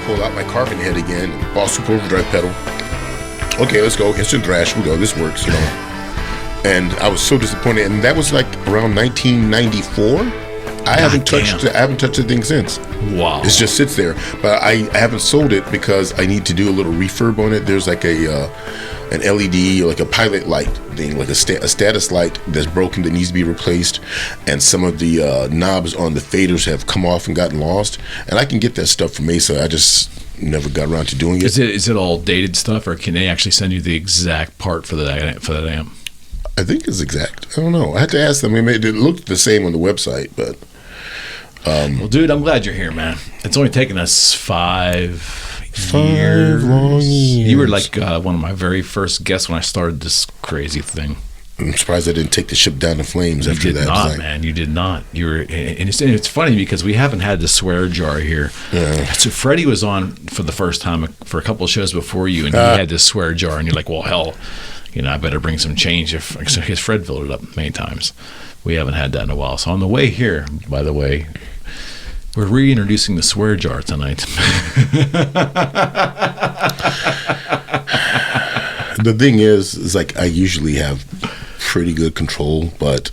pull out my carbon head again, ball super overdrive pedal. Okay, let's go. Instant thrash. We go. This works, you know. And I was so disappointed. And that was like around 1994. I haven't touched the thing since. Wow. It just sits there. But I haven't sold it because I need to do a little refurb on it. There's like an LED, like a pilot light thing, like a status light that's broken that needs to be replaced, and some of the knobs on the faders have come off and gotten lost. And I can get that stuff from Mesa. I just never got around to doing it. Is it all dated stuff, or can they actually send you the exact part for that amp? I think it's exact. I don't know. I had to ask them. I mean, it looked the same on the website, but. Well, dude, I'm glad you're here, man. It's only taken us 5 years. Long years. You were like one of my very first guests when I started this crazy thing. I'm surprised I didn't take the ship down in flames after that. You did not, man. You did not. You were, and it's funny because we haven't had the swear jar here. Yeah. So Freddie was on for the first time for a couple of shows before you, and he had this swear jar, and you're like, well, hell, you know, I better bring some change. Because Fred filled it up many times. We haven't had that in a while. So on the way here, by the way, we're reintroducing the swear jar tonight. The thing is like I usually have pretty good control, but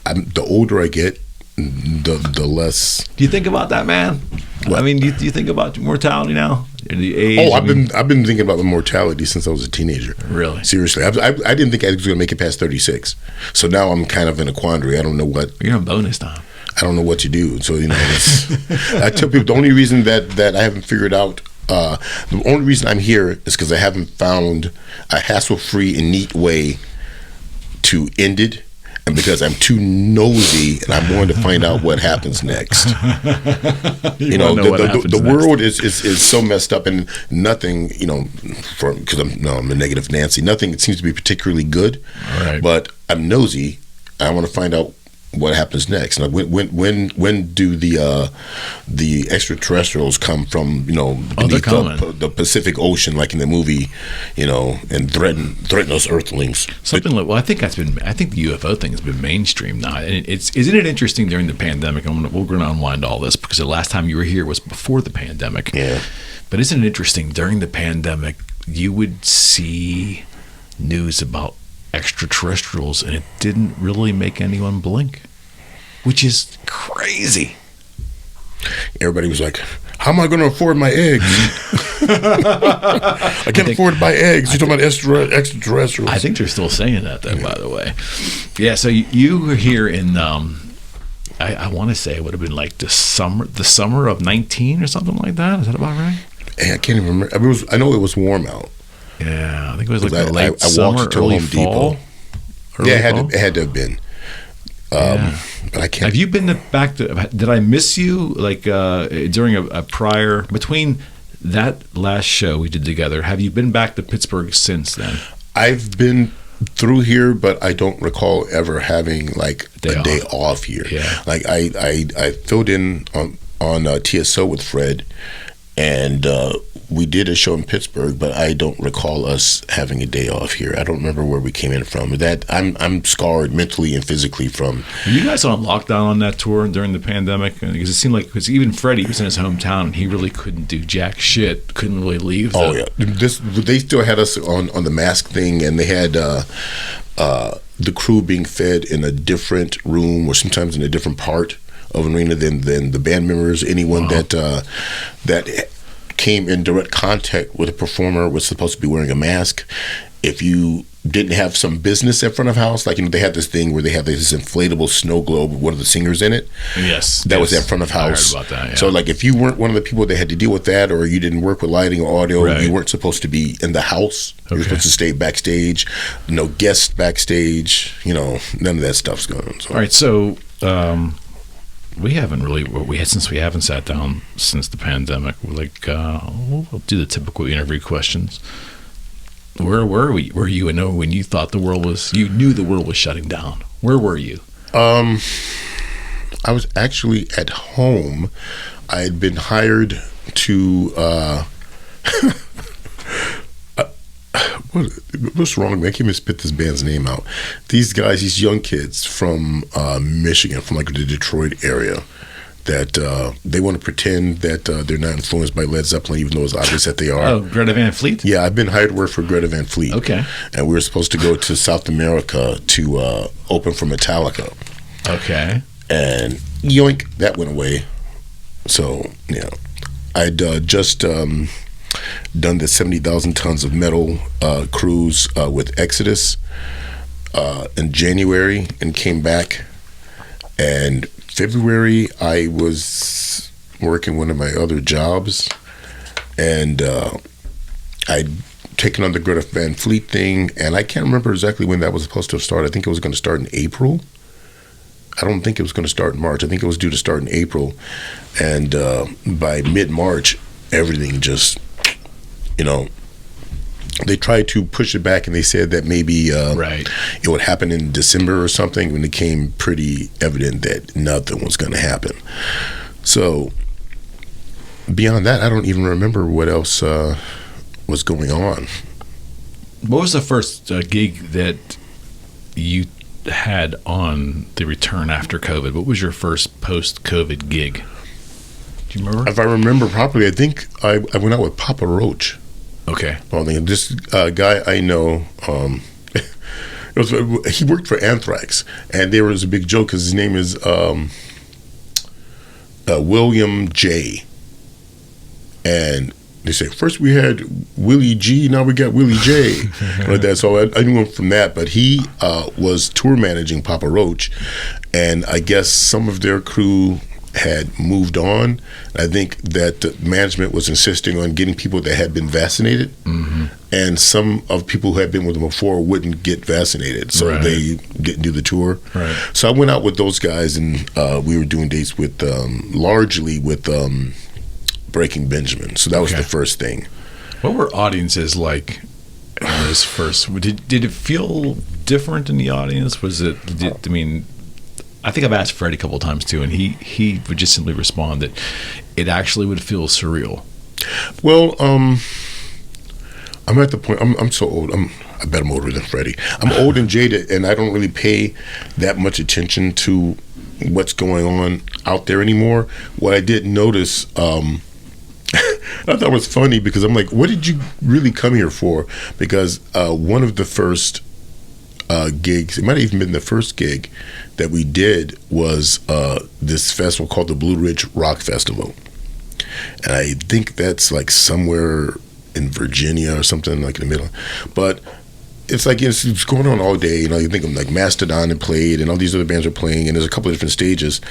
the older I get, the less. Do you think about that, man? What? I mean, do you think about mortality now? The age, I've been thinking about the mortality since I was a teenager. Really? Seriously, I didn't think I was going to make it past 36. So now I'm kind of in a quandary. I don't know what. You're on bonus time. I don't know what to do. So you know, I tell people the only reason that I haven't figured out. The only reason I'm here is because I haven't found a hassle-free and neat way to end it, and because I'm too nosy and I'm wanting to find out what happens next. you know the world is so messed up, and nothing, you know, because I'm a negative Nancy. Nothing seems to be particularly good. Right. But I'm nosy. I want to find out what happens next. Now, when do the extraterrestrials come from, you know, beneath the Pacific Ocean, like in the movie, you know, and threaten us Earthlings? Well, I think the UFO thing has been mainstream now, and isn't it interesting during the pandemic? We're going to unwind all this because the last time you were here was before the pandemic. Yeah. But isn't it interesting during the pandemic you would see news about extraterrestrials and it didn't really make anyone blink, which is crazy. Everybody was like, how am I going to afford my eggs? I can't afford to buy eggs. You're talking about extraterrestrials. I think they're still saying that, though, by the way. Yeah, so you were here in I want to say it would have been like the summer of 19 or something like that. Is that about right? Hey, I can't even remember. I know it was warm out. Yeah, I think it was like the late summer, walked to early Home fall. Depot. Yeah, it had to have been. But I can't. Have you been back to? Did I miss you? Like during a prior between that last show we did together? Have you been back to Pittsburgh since then? I've been through here, but I don't recall ever having like a day off here. Yeah. Like I filled in on TSO with Fred, and we did a show in Pittsburgh, but I don't recall us having a day off here. I don't remember where we came in from. That I'm scarred mentally and physically from. Were you guys on lockdown on that tour during the pandemic? Because it seemed like, because even Freddie was in his hometown and he really couldn't do jack shit, couldn't really leave. Yeah, they still had us on the mask thing, and they had the crew being fed in a different room or sometimes in a different part of an arena than the band members. Anyone that came in direct contact with a performer was supposed to be wearing a mask. If you didn't have some business at front of house, like, you know, they had this thing where they had this inflatable snow globe with one of the singers in it. Yes, that was at front of house. I heard about that, yeah. So, like, if you weren't one of the people that had to deal with that, or you didn't work with lighting or audio, right, you weren't supposed to be in the house. Okay. You were supposed to stay backstage. No guests backstage. You know, none of that stuff's going on. So. All right, so. We haven't really, since we haven't sat down since the pandemic, we're like, we'll do the typical interview questions. Where were you when you thought you knew the world was shutting down? Where were you? I was actually at home. I had been hired to, what's wrong, man? I can't even spit this band's name out. These guys, these young kids from Michigan, from like the Detroit area, that they want to pretend that they're not influenced by Led Zeppelin, even though it's obvious that they are. Oh, Greta Van Fleet? Yeah, I've been hired to work for Greta Van Fleet. Okay. And we were supposed to go to South America to open for Metallica. Okay. And yoink, that went away. So, yeah. I'd just done the 70,000 tons of metal cruise with Exodus in January and came back. And February, I was working one of my other jobs, and I'd taken on the Greta Van Fleet thing, and I can't remember exactly when that was supposed to have started. I think it was going to start in April. I don't think it was going to start in March. I think it was due to start in April. And by mid-March, everything just, they tried to push it back, and they said that maybe it would happen in December or something, when it became pretty evident that nothing was going to happen. So beyond that, I don't even remember what else was going on. What was the first gig that you had on the return after COVID? What was your first post-COVID gig? Do you remember? If I remember properly, I think I went out with Papa Roach. Okay. This guy I know, he worked for Anthrax, and there was a big joke because his name is William J. And they say, first we had Willie Gee, now we got Willie J. Like that. So I knew him from that, but he was tour managing Papa Roach, and I guess some of their crew had moved on. I think that the management was insisting on getting people that had been vaccinated, and some of people who had been with them before wouldn't get vaccinated, so they didn't do the tour. Right. So I went out with those guys, and we were doing dates with largely with Breaking Benjamin. So that was the first thing. What were audiences like in this first? Did it feel different in the audience? I think I've asked Freddie a couple of times too, and he would just simply respond that it actually would feel surreal. Well, I'm at the point. I'm so old. I bet I'm older than Freddie. I'm old and jaded, and I don't really pay that much attention to what's going on out there anymore. What I did notice, I thought it was funny because I'm like, what did you really come here for? Because one of the first gigs, it might have even been the first gig that we did, was this festival called the Blue Ridge Rock Festival. And I think that's like somewhere in Virginia or something, like in the middle. But it's like it's going on all day. You think of like Mastodon had played, and all these other bands are playing, and there's a couple of different stages.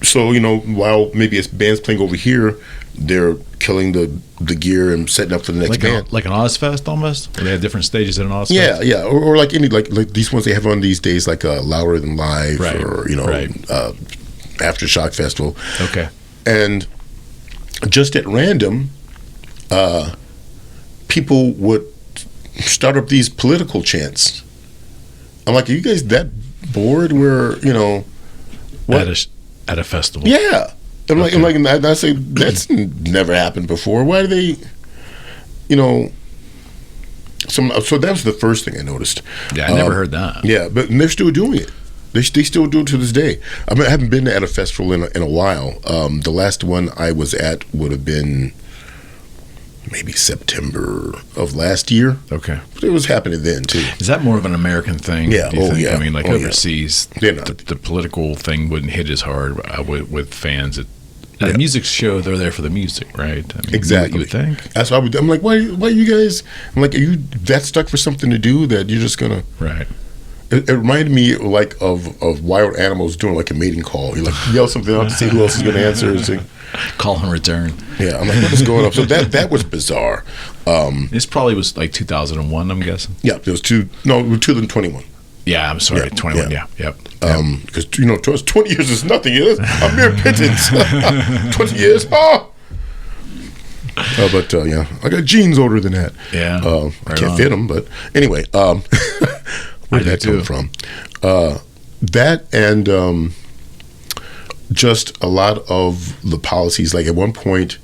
So, while maybe it's bands playing over here, they're killing the gear and setting up for the next band. Like an Ozfest almost? Where they have different stages at an Ozfest? Yeah. Or like any like these ones they have on these days, like Louder Than Live, or Aftershock Festival. Okay. And just at random, people would start up these political chants. I'm like, are you guys that bored where, what? At a festival? Yeah. I'm like, and I say, that's never happened before. Why do they, so that was the first thing I noticed. Yeah, I never heard that. Yeah, but they're still doing it. They still do it to this day. I haven't been at a festival in a while. The last one I was at would have been maybe September of last year. Okay. But it was happening then, too. Is that more of an American thing? Yeah. Do you think? Yeah. I mean, overseas, yeah. The political thing wouldn't hit as hard with fans. At a music show, they're there for the music, right? I mean, exactly. You would think? That's why I'm like, why you guys? I'm like, are you that stuck for something to do that you're just going to... Right. It reminded me like of wild animals doing like a mating call. You yell something out to see who else is going to answer. And call and return. Yeah, I'm like, what is going on? So that was bizarre. This probably was like 2001, I'm guessing. Yeah, it was 2021. Yeah, I'm sorry, 21. Yeah, yep. Because to us, 20 years is nothing. It is a mere pittance. 20 years. But I got genes older than that. Yeah, I can't fit them, but anyway. Where did that come from? That and just a lot of the policies. Like at one point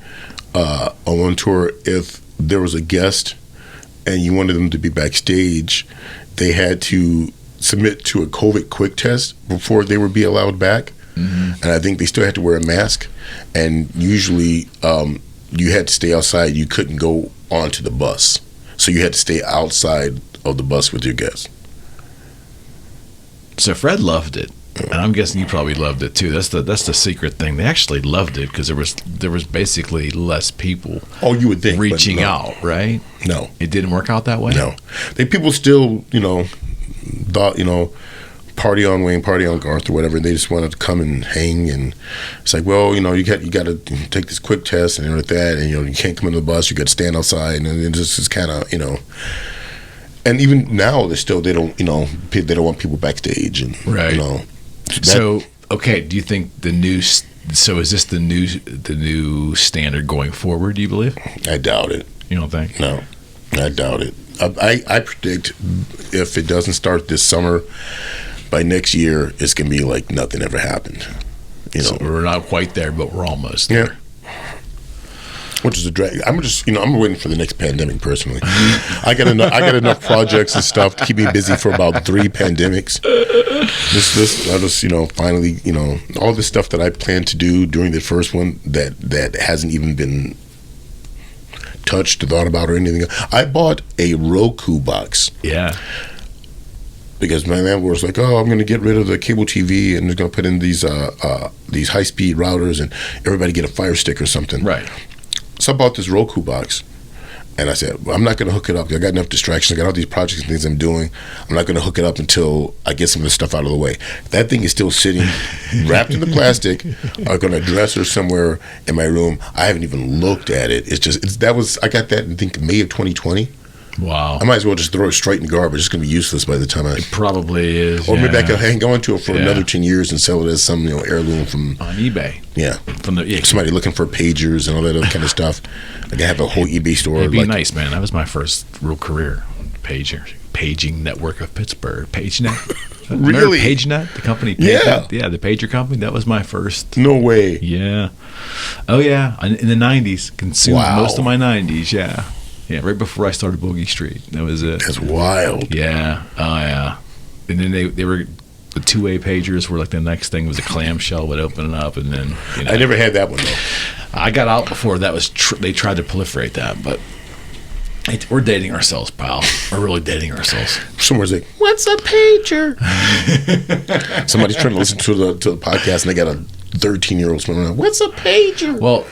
on one tour, if there was a guest and you wanted them to be backstage, they had to submit to a COVID quick test before they would be allowed back. and I think they still had to wear a mask, and usually you had to stay outside. You couldn't go onto the bus, so you had to stay outside of the bus with your guests. So Fred loved it, and I'm guessing you probably loved it too. That's the secret thing. They actually loved it because there was basically less people. Oh, you would think reaching out, right? No, it didn't work out that way. No, people still, thought, party on Wayne, party on Garth, or whatever. They just wanted to come and hang, and it's like, well, you got to take this quick test and like that, and you can't come into the bus. You got to stand outside, and it just kind of, And even now, they don't want people backstage, and right. So, okay, do you think so is this the new standard going forward, do you believe? I doubt it. You don't think? No, I doubt it. I predict if it doesn't start this summer, by next year, it's going to be like nothing ever happened. So we're not quite there, but we're almost there. Yeah. Which is a drag. I'm just, I'm waiting for the next pandemic personally. I got enough projects and stuff to keep me busy for about 3 pandemics. I'll just, finally, all the stuff that I planned to do during the first one that hasn't even been touched or thought about or anything. I bought a Roku box. Yeah. Because my landlord was like, "Oh, I'm going to get rid of the cable TV and they're going to put in these high-speed routers and everybody get a Fire Stick or something." Right. So I bought this Roku box, and I said, well, I'm not going to hook it up. I got enough distractions. I got all these projects and things I'm doing. I'm not going to hook it up until I get some of the stuff out of the way. That thing is still sitting, wrapped in the plastic, like on a dresser somewhere in my room. I haven't even looked at it. I got that in, I think, May of 2020. Wow. I might as well just throw it straight in the garbage. It's going to be useless by the time It probably is. Or maybe I could hang on to it for another 10 years and sell it as some heirloom from on eBay. Yeah. Somebody looking for pagers and all that other kind of stuff. Like I have a whole eBay store. It'd be nice, man. That was my first real career. Paging network of Pittsburgh. PageNet. Really? PageNet, the company. PageNet? Yeah, the pager company. That was my first. No way. Yeah. Oh yeah. In the 90s. Consumed most of my 90s. Yeah. Yeah, right before I started Boogie Street. That was it. That's wild. Yeah. Oh, yeah. And then they were, the two-way pagers were like the next thing was a clamshell would open it up, and then, I never had that one, though. I got out before that was, they tried to proliferate that, but we're dating ourselves, pal. We're really dating ourselves. Someone's like, what's a pager? Somebody's trying to listen to the podcast, and they got a 13-year-old swimming. What's a pager? Well,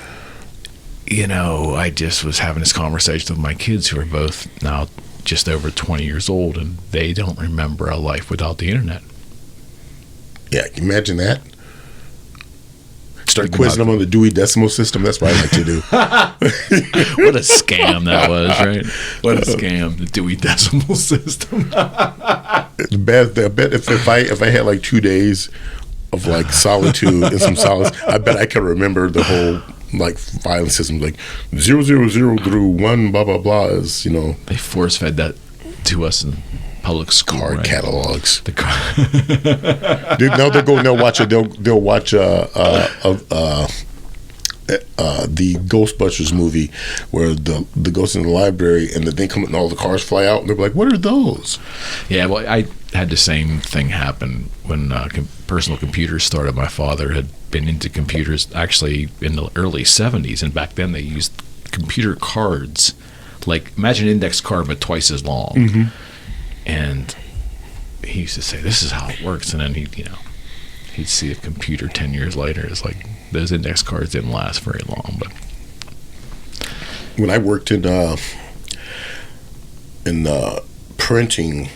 I just was having this conversation with my kids who are both now just over 20 years old, and they don't remember a life without the internet. Yeah, can you imagine that? Start quizzing them on the Dewey Decimal System. That's what I like to do. What a scam that was, right? What a scam, the Dewey Decimal System. I bet if I had like 2 days of like solitude and some solace, I bet I could remember the whole like filing system, like 000 through 1 blah blah blah is they force fed that to us in public school. Card right? catalogs. Now they'll watch it. They'll watch the Ghostbusters movie where the ghost in the library and the thing come and all the cars fly out and they're like, what are those? Yeah, well, I had the same thing happen when personal computers started. My father had been into computers actually in the early 70s, and back then they used computer cards, like imagine an index card but twice as long. Mm-hmm. And he used to say, this is how it works, and then he'd see a computer 10 years later. It's like those index cards didn't last very long. But when I worked in printing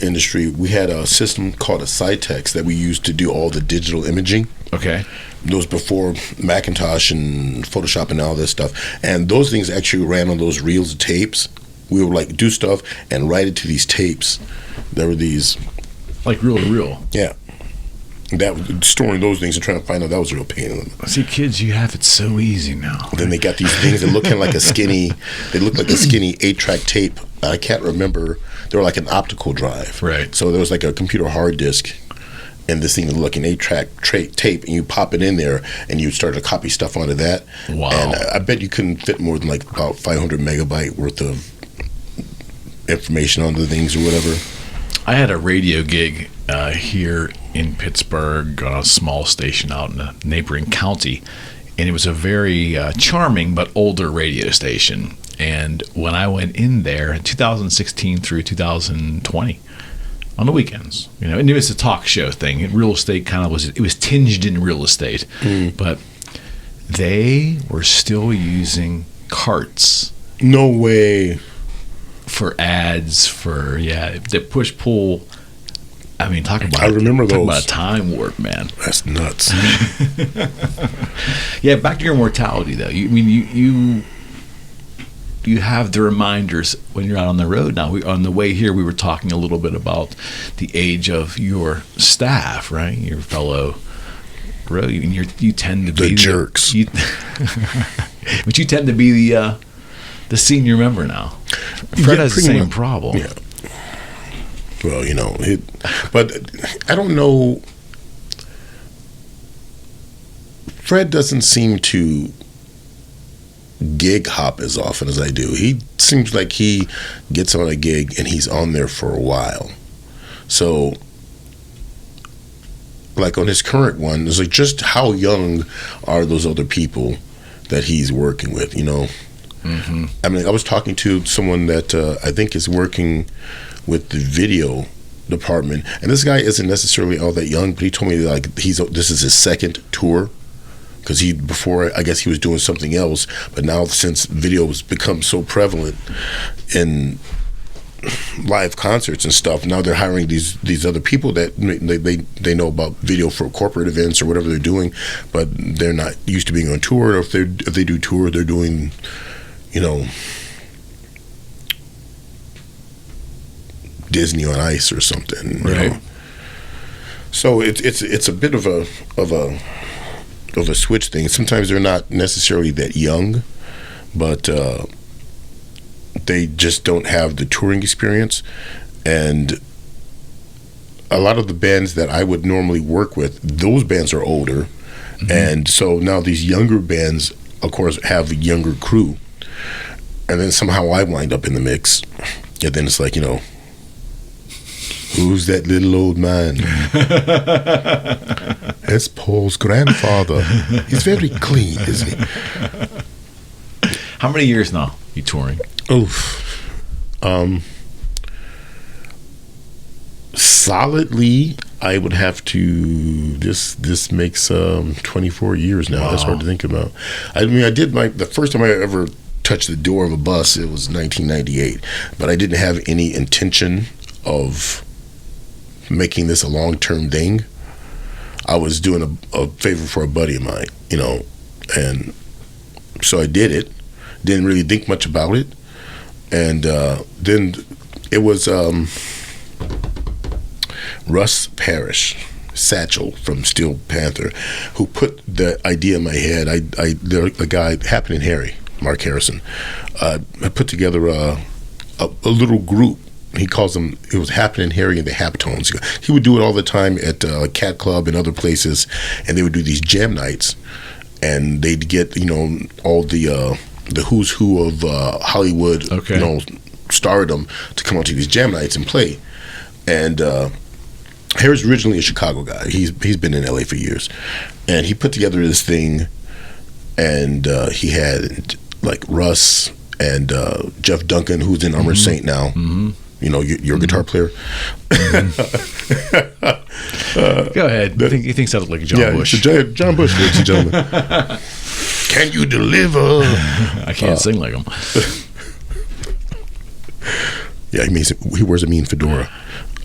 industry, we had a system called a Cytex that we used to do all the digital imaging. Okay. Those before Macintosh and Photoshop and all this stuff. And those things actually ran on those reels of tapes. We would like do stuff and write it to these tapes. There were these, like reel to reel. Yeah. That storing those things and trying to find out, that was a real pain in them. See, kids, you have it so easy now. Then they got these things that look kind of like a skinny. They look like a skinny 8-track tape. I can't remember. They were like an optical drive. Right. So there was like a computer hard disk, and this thing would look like an 8-track tape, and you pop it in there, and you start to copy stuff onto that. Wow. And I bet you couldn't fit more than like about 500 megabyte worth of information on the things or whatever. I had a radio gig here in Pittsburgh on a small station out in a neighboring county, and it was a very charming but older radio station. And when I went in there in 2016 through 2020, on the weekends, and it was a talk show thing. And real estate kind of was tinged in real estate, but they were still using carts. No way. For ads, for the push pull. I mean, talk about a time warp, man. That's nuts. Yeah, back to your mortality though. You have the reminders when you're out on the road. Now, on the way here, we were talking a little bit about the age of your staff, right? Your fellow road. You tend to be the jerks. But you tend to be the senior member now. Fred has the same problem. Yeah. Well, but I don't know. Fred doesn't seem to gig hop as often as I do. He seems like he gets on a gig and he's on there for a while. So, like on his current one, it's like, just how young are those other people that he's working with, Mm-hmm. I mean, I was talking to someone that I think is working with the video department, and this guy isn't necessarily all that young, but he told me like this is his second tour, because before I guess he was doing something else, but now since video has become so prevalent in live concerts and stuff, now they're hiring these other people that they know about video for corporate events or whatever they're doing, but they're not used to being on tour. Or if they do tour, they're doing Disney on Ice or something, right? So it's a bit of a switch thing. Sometimes they're not necessarily that young, but they just don't have the touring experience. And a lot of the bands that I would normally work with, those bands are older, and so now these younger bands, of course, have a younger crew. And then somehow I wind up in the mix. And then it's like, who's that little old man? It's Paul's grandfather. He's very clean, isn't he? How many years now you touring? Solidly, I would have to. This makes 24 years now. Wow. That's hard to think about. I mean, I did the first time I ever touched the door of a bus, it was 1998, but I didn't have any intention of making this a long-term thing. I was doing a favor for a buddy of mine, and so I did it. Didn't really think much about it, and then it was Russ Parrish, Satchel from Steel Panther, who put the idea in my head. The guy, Happening Harry, Mark Harrison, I put together a little group. He calls them, it was Happening Harry and the Haptones. He would do it all the time at Cat Club and other places, and they would do these jam nights, and they'd get all the who's who of Hollywood, stardom to come out to these jam nights and play. And Harry's originally a Chicago guy. He's been in LA for years, and he put together this thing, and he had like Russ and Jeff Duncan, who's in Armored Saint now. Mm-hmm. Your guitar player. Go ahead. He thinks that like John Bush. John Bush, ladies and gentlemen. Can you deliver? I can't sing like him. Yeah, he wears a mean fedora.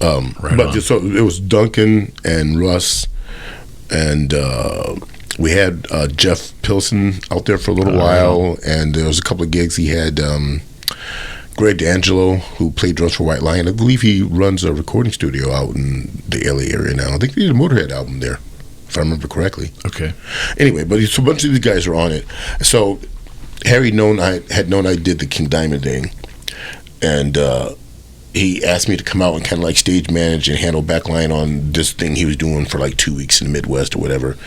So it was Duncan and Russ, and we had Jeff Pilson out there for a little while, and there was a couple of gigs. He had Greg D'Angelo, who played drums for White Lion. I believe he runs a recording studio out in the LA area now. I think he did a Motorhead album there, if I remember correctly. Okay. Anyway, but so a bunch of these guys are on it. So Harry had known I did the King Diamond thing, and he asked me to come out and kind of like stage manage and handle backline on this thing he was doing for like 2 weeks in the Midwest or whatever.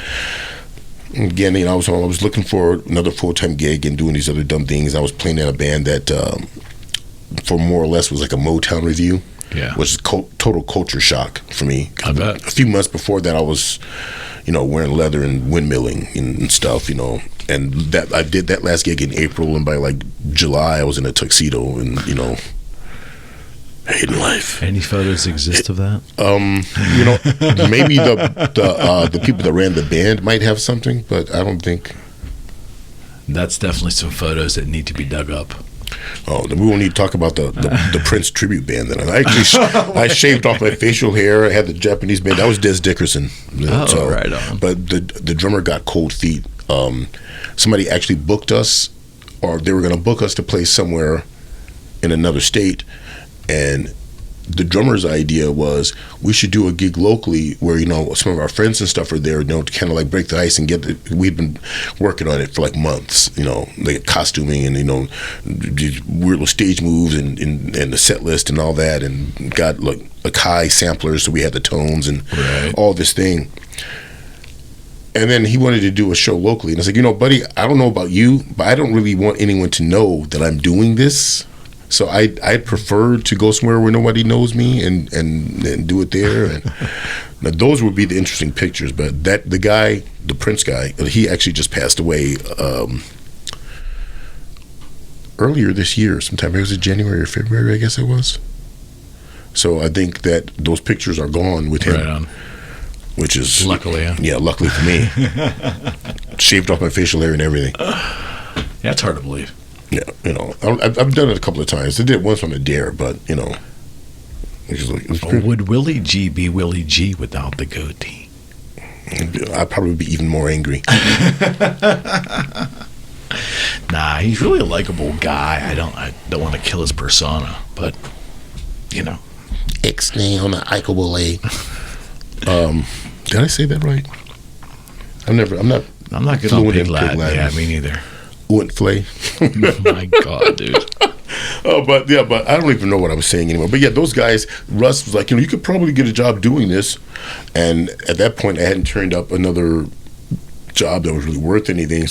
Again, I was looking for another full-time gig and doing these other dumb things. I was playing in a band that for more or less was like a Motown review. Yeah. was total culture shock for me. I bet. A few months before that, I was, wearing leather and windmilling and stuff, and that I did that last gig in April, and by like July, I was in a tuxedo and, hating life. Any photos exist of that? Maybe the people that ran the band might have something, but I don't think. That's definitely some photos that need to be dug up. Oh, we won't need to talk about the Prince tribute band. Then I actually I shaved off my facial hair. I had the Japanese band. That was Des Dickerson. Right on. But the drummer got cold feet. Somebody actually booked us, or they were going to book us to play somewhere in another state, and the drummer's idea was we should do a gig locally where some of our friends and stuff are there, to kind of like break the ice and we've been working on it for like months, like costuming and weird little stage moves and the set list and all that, and got like Akai samplers, so we had the tones and all this thing. And then he wanted to do a show locally, and I was like, buddy, I don't know about you, but I don't really want anyone to know that I'm doing this. So I'd prefer to go somewhere where nobody knows me and do it there. And now those would be the interesting pictures. But the Prince guy, he actually just passed away earlier this year sometime. It was in January or February, I guess it was. So I think that those pictures are gone with him. Right on. Which is... Luckily, yeah. Yeah, luckily for me. Shaved off my facial hair and everything. Yeah, it's hard to believe. Yeah, I've done it a couple of times. I did it once on a dare, but would Willie Gee be Willie Gee without the goatee? I'd probably be even more angry. Nah, he's really a likable guy. I don't want to kill his persona, but Ixnay on the likable A. Did I say that right? I'm not good on pig Latin. Yeah, me neither. Flay. My God, dude. But I don't even know what I was saying anymore. But yeah, those guys, Russ was like, you could probably get a job doing this. And at that point, I hadn't turned up another job that was really worth anything.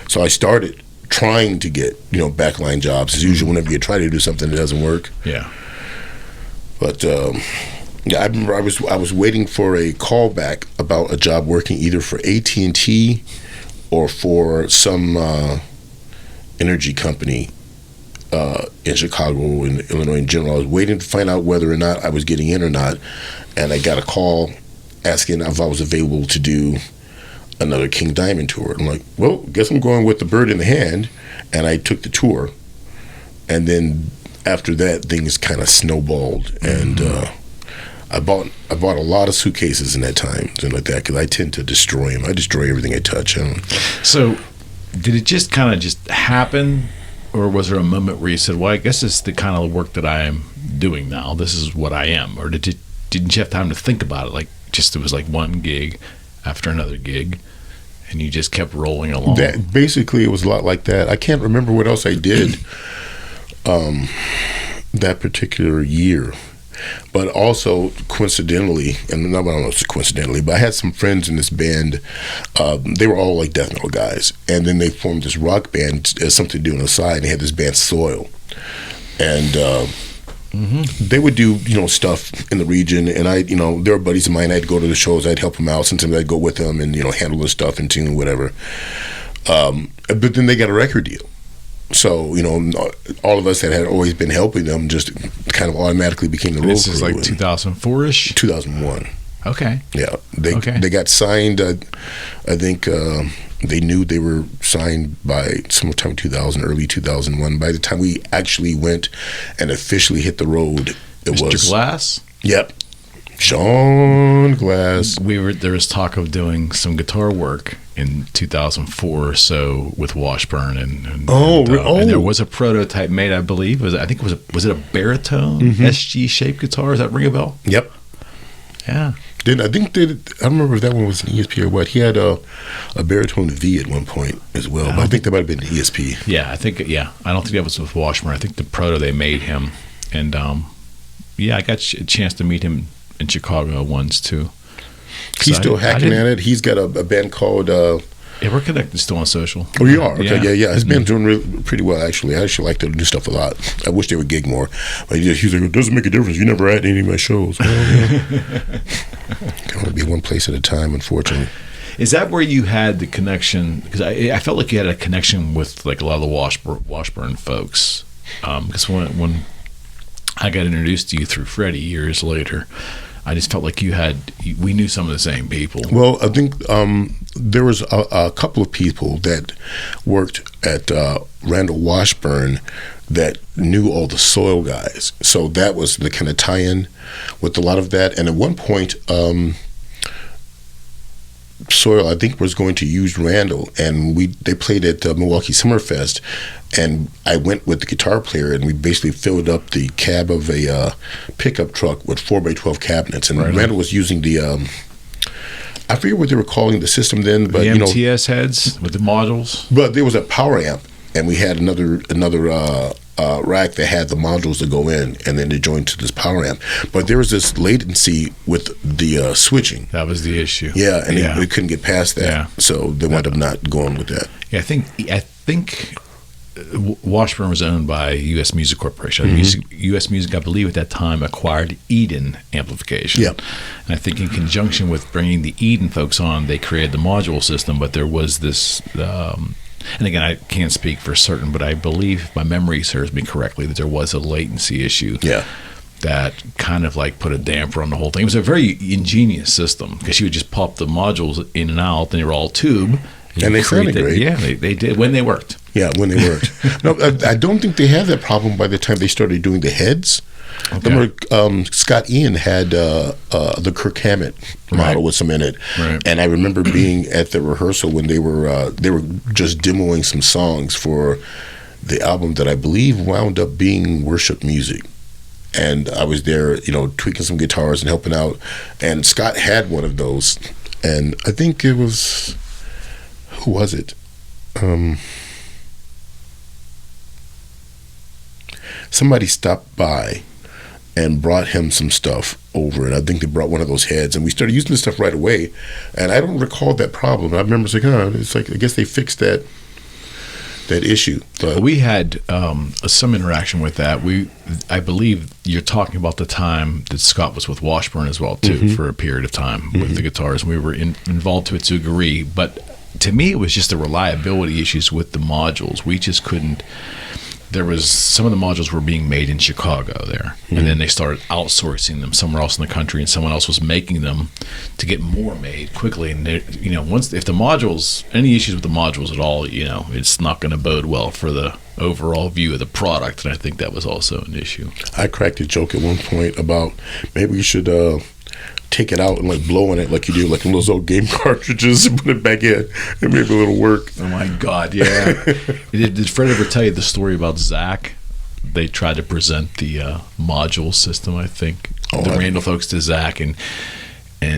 So I started trying to get, backline jobs. As usual, whenever you try to do something, it doesn't work. Yeah. But I remember I was waiting for a call back about a job working either for AT&T or for some energy company in Chicago and Illinois in general. I was waiting to find out whether or not I was getting in or not, and I got a call asking if I was available to do another King Diamond tour. I'm like, well, guess I'm going with the bird in the hand, and I took the tour. And then after that, things kind of snowballed, and I bought a lot of suitcases in that time, something like that, because I tend to destroy them. I destroy everything I touch. So, did it just kind of just happen, or was there a moment where you said, "Well, I guess this is the kind of work that I am doing now. This is what I am," or didn't you have time to think about it? Like, just it was like one gig after another gig, and you just kept rolling along. Basically, it was a lot like that. I can't remember what else I did that particular year. But also, coincidentally, and I don't know if it's coincidentally, but I had some friends in this band. They were all like death metal guys. And then they formed this rock band as something to do on the side. And they had this band, Soil. And they would do, stuff in the region. And they were buddies of mine. I'd go to the shows. I'd help them out. Sometimes I'd go with them and, handle the stuff and tune, whatever. But then they got a record deal. So, all of us that had always been helping them just kind of automatically became the road crew. This is like 2004-ish? 2001. Okay. Yeah. They got signed, I think they knew they were signed by sometime 2000, early 2001. By the time we actually went and officially hit the road, Mr. Glass? Yep. Sean Glass. There was talk of doing some guitar work in 2004 or so with Washburn and there was a prototype made, I believe. Was it a baritone SG shaped guitar? Does that ring a bell? Yep. Yeah. I don't remember if that one was an ESP or what. He had a baritone V at one point as well, but I think that might have been an ESP. Yeah, I don't think that was with Washburn. I think the proto they made him, and I got a chance to meet him in Chicago once too. He's still hacking at it. He's got a band called Yeah, we're connected still on social. Oh, you are? Okay, yeah. His band's doing pretty well, actually. I actually like to do stuff a lot. I wish they would gig more. But he's like, it doesn't make a difference. You never at any of my shows. Well, can only be one place at a time, unfortunately. Is that where you had the connection? Because I felt like you had a connection with like a lot of the Washburn folks. Because when I got introduced to you through Freddie years later, I just felt like we knew some of the same people. Well, I think there was a couple of people that worked at Randall Washburn that knew all the soil guys. So that was the kind of tie-in with a lot of that. And at one point, Soil, I think, was going to use Randall, and they played at Milwaukee Summerfest, and I went with the guitar player, and we basically filled up the cab of a pickup truck with 4x12 cabinets, and Randall was using the I forget what they were calling the system then, but the MTS heads with the modules. But there was a power amp, and we had another rack that had the modules to go in, and then they joined to this power amp. But there was this latency with the switching. That was the issue. Yeah, and we couldn't get past that, so they wound up not going with that. Yeah, I think Washburn was owned by U.S. Music Corporation. Mm-hmm. U.S. Music, I believe, at that time acquired Eden Amplification. Yep. And I think in conjunction with bringing the Eden folks on, they created the module system. But there was this. And again, I can't speak for certain, but I believe, if my memory serves me correctly, that there was a latency issue that kind of like put a damper on the whole thing. It was a very ingenious system because you would just pop the modules in and out, and they were all tube. And they sounded great. Yeah, they did when they worked. Yeah, when they worked. No, I don't think they had that problem by the time they started doing the heads. Okay. Remember, Scott Ian had the Kirk Hammett model with some in it, and I remember being at the rehearsal when they were just demoing some songs for the album that I believe wound up being worship music, and I was there, tweaking some guitars and helping out, and Scott had one of those, and I think it was, who was it? Somebody stopped by and brought him some stuff over, and I think they brought one of those heads, and we started using this stuff right away, and I don't recall that problem. I remember it's like I guess they fixed that issue. But we had some interaction with that. I believe you're talking about the time that Scott was with Washburn as well too, for a period of time with the guitars. We were involved to a degree, but to me it was just the reliability issues with the modules. We just couldn't. There was some of the modules were being made in Chicago there, and then they started outsourcing them somewhere else in the country, and someone else was making them to get more made quickly. And once if the modules, any issues with the modules at all, it's not going to bode well for the overall view of the product. And I think that was also an issue. I cracked a joke at one point about maybe we should take it out and like blow on it like you do like in those old game cartridges and put it back in and maybe it'll work. Oh my God, yeah. Did Fred ever tell you the story about Zach? They tried to present the module system, I think. The Randall folks to Zach, and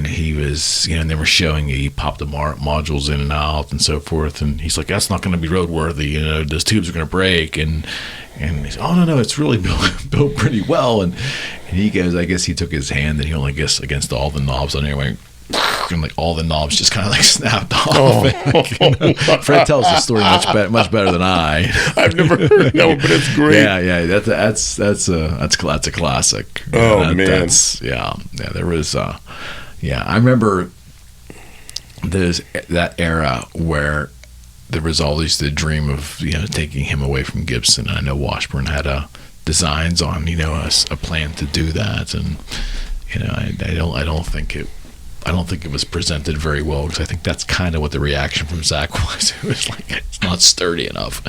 he was, and they were showing he popped the modules in and out and so forth, and he's like, that's not going to be roadworthy, those tubes are going to break, and he's, oh no, it's really built pretty well, and he goes, I guess he took his hand and he only guessed against all the knobs on there, went, and like all the knobs just kind of like snapped off. Fred tells the story much better than I. I've never heard that one, but it's great. Yeah, that's a classic. Man, there was. I remember there's that era where there was always the dream of taking him away from Gibson. And I know Washburn had designs on a plan to do that, and I don't think it was presented very well, because I think that's kind of what the reaction from Zach was. It was like, it's not sturdy enough,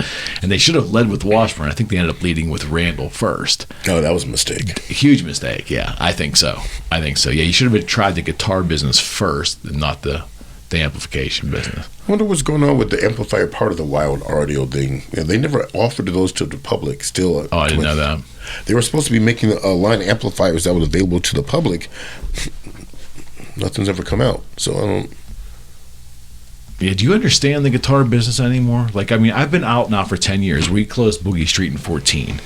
and they should have led with Washburn. I think they ended up leading with Randall first. Oh, that was a mistake. Huge mistake. Yeah, I think so. Yeah, you should have tried the guitar business first, and not the amplification business. I wonder what's going on with the amplifier part of the Wild Audio thing. They never offered those to the public. Still, I didn't know that. They were supposed to be making a line of amplifiers that was available to the public. Nothing's ever come out, so I don't. Yeah, do you understand the guitar business anymore? Like, I mean, I've been out now for 10 years. We closed Boogie Street in 14.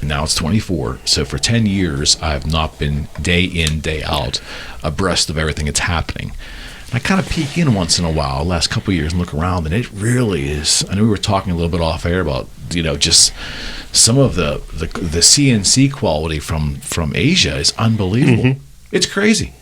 Now it's 24. So for 10 years, I've not been day in, day out abreast of everything that's happening. And I kind of peek in once in a while, the last couple of years, and look around, and it really is. I know we were talking a little bit off air about, just some of the CNC quality from Asia is unbelievable. Mm-hmm. It's crazy.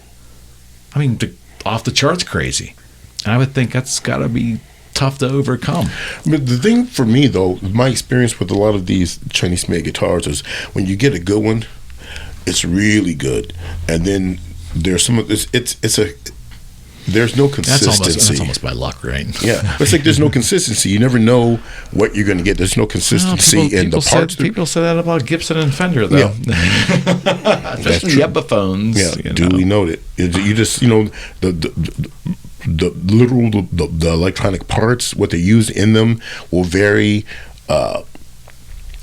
I mean, off the charts crazy. And I would think that's got to be tough to overcome. I mean, the thing for me, though, my experience with a lot of these Chinese-made guitars is when you get a good one, it's really good, and then there's some of this. There's no consistency. That's almost by luck, right? Yeah, it's like there's no consistency. You never know what you're going to get. There's no consistency in the parts. People say that about Gibson and Fender, though. Yeah. Especially the Epiphones. Yeah, duly noted. You just the literal the electronic parts, what they use in them will vary. But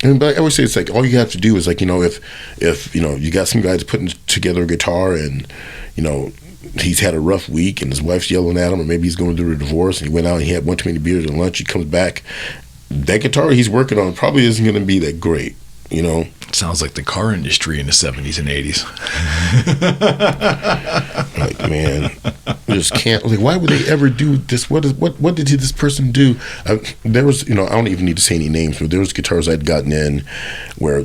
I always say it's like all you have to do is like if you got some guys putting together a guitar and he's had a rough week and his wife's yelling at him, or maybe he's going through a divorce and he went out and he had one too many beers at lunch. He comes back, that guitar he's working on probably isn't going to be that great. Sounds like the car industry in the 70s and 80s. Like, man, I just can't. Like, why would they ever do this? What did this person do? There was, I don't even need to say any names, but there was guitars I'd gotten in where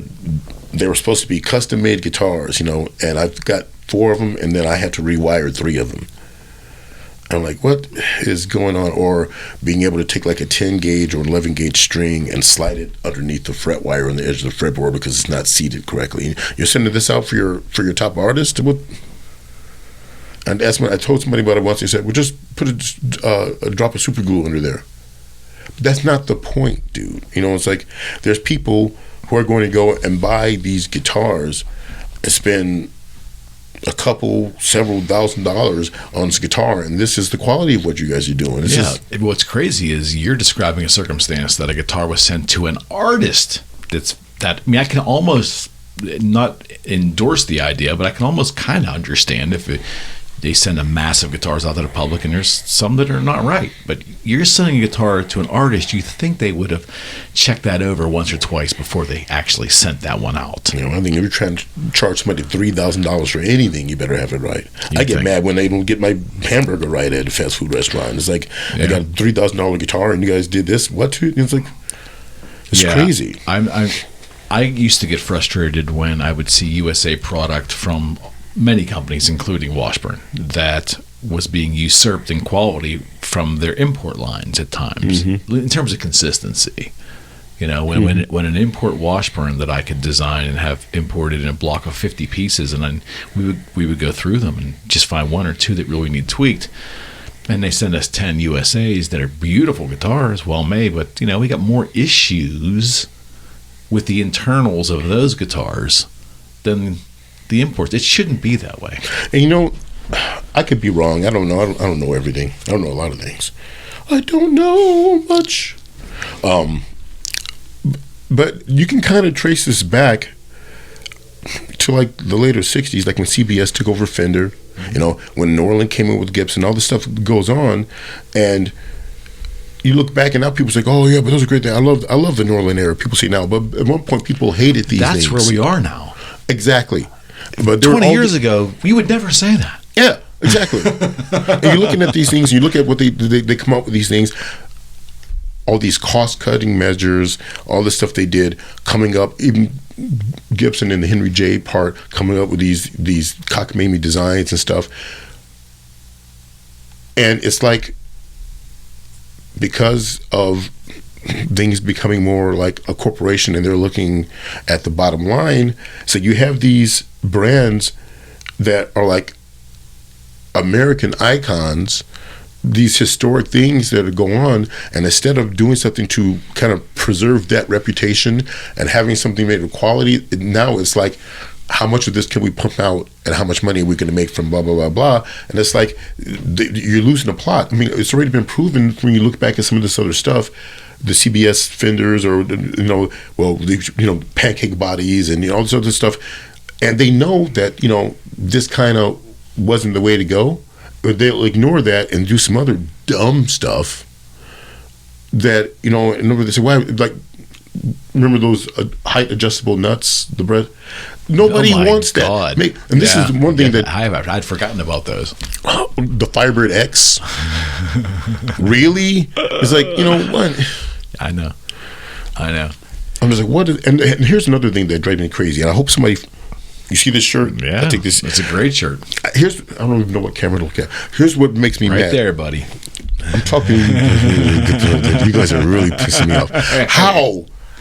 they were supposed to be custom-made guitars, and I've got 4 of them, and then I had to rewire 3 of them. I'm like, what is going on? Or being able to take like a 10 gauge or 11 gauge string and slide it underneath the fret wire on the edge of the fretboard because it's not seated correctly. You're sending this out for your top artist? And I told somebody about it once. They said, well, just put a drop of super glue under there. That's not the point, dude. It's like there's people who are going to go and buy these guitars and spend several $1,000s on this guitar, and this is the quality of what you guys are doing. What's crazy is you're describing a circumstance that a guitar was sent to an artist. I can almost not endorse the idea, but I can almost kind of understand if they send a massive guitars out to the public, and there's some that are not right. But you're sending a guitar to an artist, you think they would have checked that over once or twice before they actually sent that one out. I think if you're trying to charge somebody $3,000 for anything, you better have it right. I get mad when they don't get my hamburger right at a fast food restaurant. It's like, I got a $3,000 guitar and you guys did this. What? It's like, it's crazy. I used to get frustrated when I would see USA product from many companies, including Washburn, that was being usurped in quality from their import lines at times, in terms of consistency. When an import Washburn that I could design and have imported in a block of 50 pieces, and then we would go through them and just find 1 or 2 that really need tweaked. And they send us 10 USAs that are beautiful guitars, well made, but we got more issues with the internals of those guitars than the imports. It shouldn't be that way. And I could be wrong. I don't know. I don't know everything. I don't know a lot of things. I don't know much. But you can kind of trace this back to like the later 60s, like when CBS took over Fender, when Norland came in with Gibson, all this stuff goes on, and you look back and now people's like, oh yeah, but those are great things. I love the Norland era. People say now, but at one point people hated these things. That's where we are now. Exactly. But 20 years ago, we would never say that. Yeah, exactly. And you're looking at these things, you look at what they come up with these things, all these cost-cutting measures, all the stuff they did, coming up, even Gibson and the Henry J part, coming up with these cockamamie designs and stuff. And it's like, because of things becoming more like a corporation and they're looking at the bottom line, so you have these brands that are like American icons, these historic things that go on, and instead of doing something to kind of preserve that reputation and having something made of quality, now it's like, how much of this can we pump out and how much money are we going to make from blah, blah, blah, blah. And it's like, you're losing the plot. I mean, it's already been proven when you look back at some of this other stuff, the CBS Fenders or, pancake bodies and, all this other stuff. And they know that, this kind of wasn't the way to go. But they'll ignore that and do some other dumb stuff that, and they say, why, like, remember those height adjustable nuts, the bread. Nobody wants that. And this is one thing that I'd forgotten about those. The Firebird X. Really? It's like, you know what? I know. I'm just like, what? And here's another thing that drives me crazy. And I hope somebody. You see this shirt? Yeah, I think this. It's a great shirt. I don't even know what camera to look at. Here's what makes me mad. Right there, buddy. I'm talking. You guys are really pissing me off.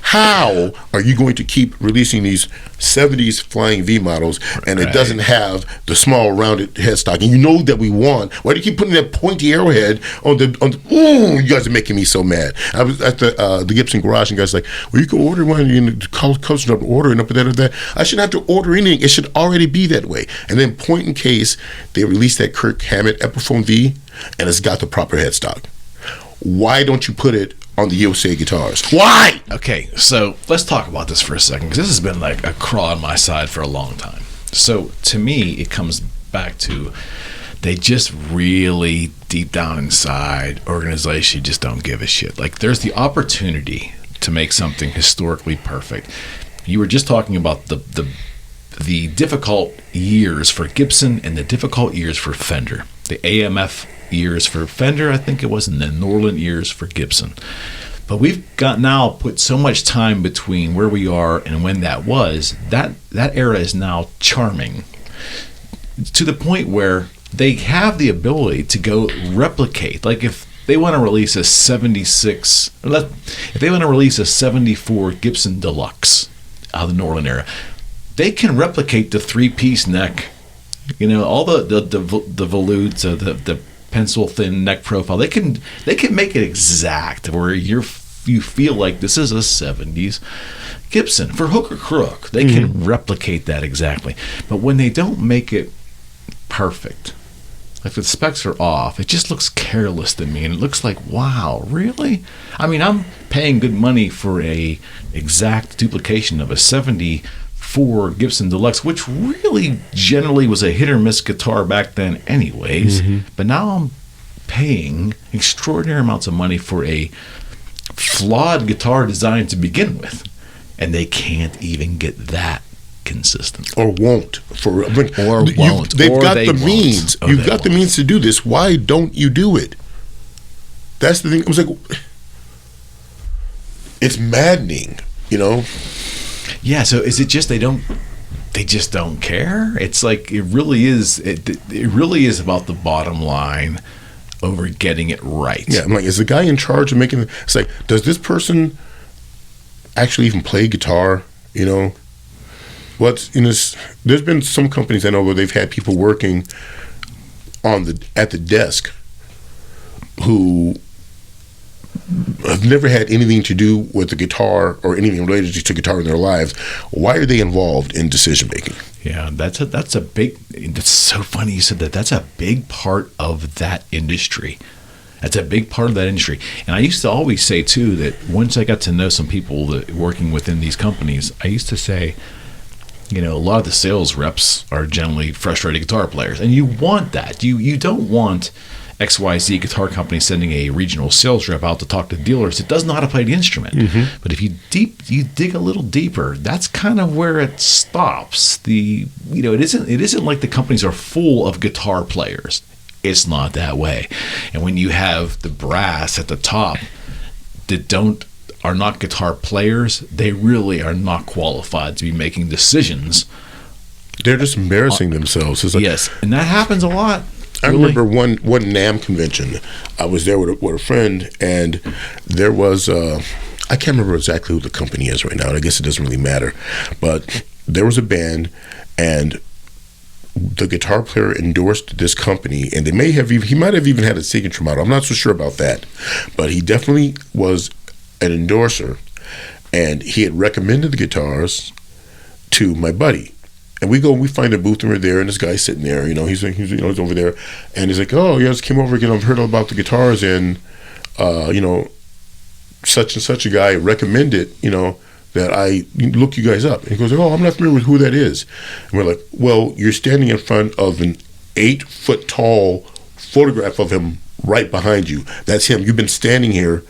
How are you going to keep releasing these 70s Flying V models and it doesn't have the small rounded headstock? And you know that we want. Why do you keep putting that pointy arrowhead on the ooh, you guys are making me so mad. I was at the Gibson garage and guys like, well, you can order one, you know, comes up order and up that. I shouldn't have to order anything. It should already be that way. And then point in case they release that Kirk Hammett Epiphone V and it's got the proper headstock. Why don't you put it on the Yosei guitars? Why? Okay, so let's talk about this for a second, because this has been like a craw on my side for a long time. So to me, it comes back to they just really deep down inside, organization just don't give a shit. Like, there's the opportunity to make something historically perfect. You were just talking about the difficult years for Gibson and the difficult years for Fender. The AMF years for Fender, I think it was, and the Norland years for Gibson. But we've got now put so much time between where we are and when that was, that era is now charming to the point where they have the ability to go replicate. Like, if they want to release a 76, if they want to release a 74 Gibson Deluxe out of the Norland era, they can replicate the 3-piece neck, you know, all the volutes, the pencil thin neck profile. They can make it exact where you feel like this is a 70s Gibson. For hook or crook, they can replicate that exactly. But when they don't make it perfect, like the specs are off, it just looks careless to me, and it looks like, wow, really? I mean, I'm paying good money for a exact duplication of a 74 Gibson Deluxe, which really generally was a hit or miss guitar back then anyways. But now I'm paying extraordinary amounts of money for a flawed guitar design to begin with, and they can't even get that consistent, or won't. They've got the means. You've got the means to do this. Why don't you do it? That's the thing. I was like, it's maddening, you know. Yeah. So is it just they just don't care? It's like it really is about the bottom line over getting it right. Yeah, I'm like, is the guy in charge of making it's like, does this person actually even play guitar? You know, there's been some companies I know where they've had people working at the desk who have never had anything to do with the guitar or anything related to guitar in their lives. Why are they involved in decision making? Yeah, that's so funny you said that. That's a big part of that industry. That's a big part of that industry. And I used to always say too that once I got to know some people that working within these companies, I used to say, you know, a lot of the sales reps are generally frustrated guitar players, and you want that. You don't want XYZ guitar company sending a regional sales rep out to talk to dealers that doesn't know how to play the instrument. But if you dig a little deeper, that's kind of where it stops. It isn't like the companies are full of guitar players. It's not that way. And when you have the brass at the top that are not guitar players, they really are not qualified to be making decisions. They're just embarrassing themselves. It's like, yes, and that happens a lot. I remember one NAMM convention. I was there with a friend, and there was I can't remember exactly who the company is right now, and I guess it doesn't really matter. But there was a band, and the guitar player endorsed this company, and he might have even had a signature model. I'm not so sure about that, but he definitely was an endorser, and he had recommended the guitars to my buddy. And we find a booth, and we're there, and this guy's sitting there, you know, he's over there, and he's like, oh, yeah, I just came over again, I've heard about the guitars, and, you know, such and such a guy recommended, you know, that I look you guys up. And he goes, oh, I'm not familiar with who that is. And we're like, well, you're standing in front of an 8-foot tall photograph of him right behind you. That's him. You've been standing here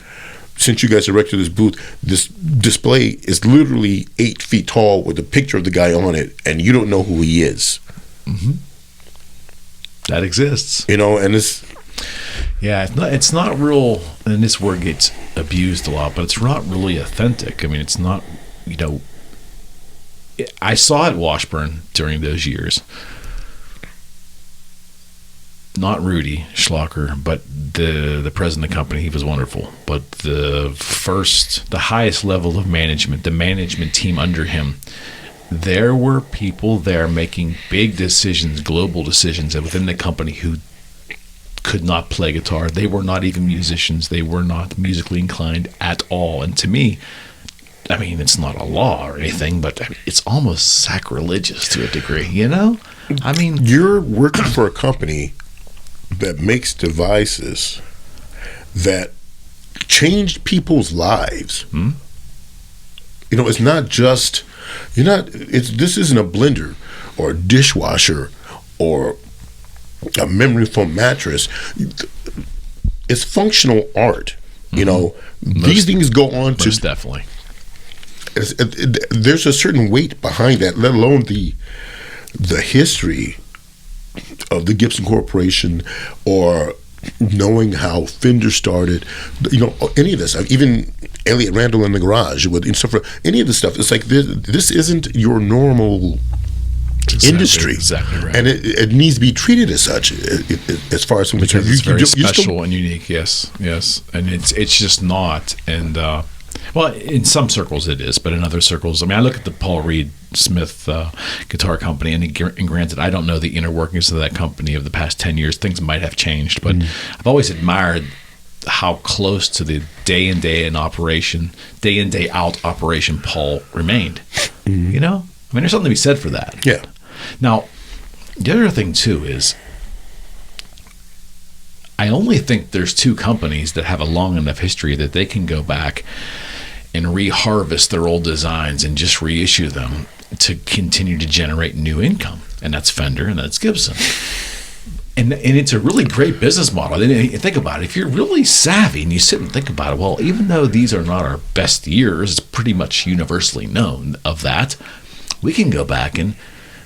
since you guys erected this booth, this display is literally 8 feet tall with a picture of the guy on it, and you don't know who he is. Mm-hmm. That exists. You know, and it's... Yeah, it's not real, and this word gets abused a lot, but it's not really authentic. I mean, it's not, you know... I saw it Washburn during those years. Not Rudy Schlocker, but the president of the company. He was wonderful. But the highest level of management, the management team under him, there were people there making big decisions, global decisions within the company who could not play guitar. They were not even musicians. They were not musically inclined at all. And to me, I mean, it's not a law or anything, but it's almost sacrilegious to a degree, you know? I mean... You're working for a company that makes devices that changed people's lives. Hmm? You know, it's not just... This isn't a blender or a dishwasher or a memory foam mattress. It's functional art. You know, these things go on to... Most definitely. There's a certain weight behind that, let alone the history of the Gibson Corporation, or knowing how Fender started, you know, any of this, even Elliott Randall in the garage with stuff. Any of this stuff, it's like this isn't your normal industry, exactly right, and it needs to be treated as such. As far as because it's very special and unique, yes, and it's just not, and well, in some circles it is, but in other circles, I mean, I look at the Paul Reed Smith guitar company, and granted, I don't know the inner workings of that company of the past 10 years. Things might have changed, but I've always admired how close to the day in, day out operation Paul remained. You know? I mean, there's something to be said for that. Yeah. Now, the other thing, too, is I only think there's 2 companies that have a long enough history that they can go back and reharvest their old designs and just reissue them to continue to generate new income. And that's Fender and that's Gibson. And it's a really great business model. And think about it. If you're really savvy and you sit and think about it, well, even though these are not our best years, it's pretty much universally known of that, we can go back and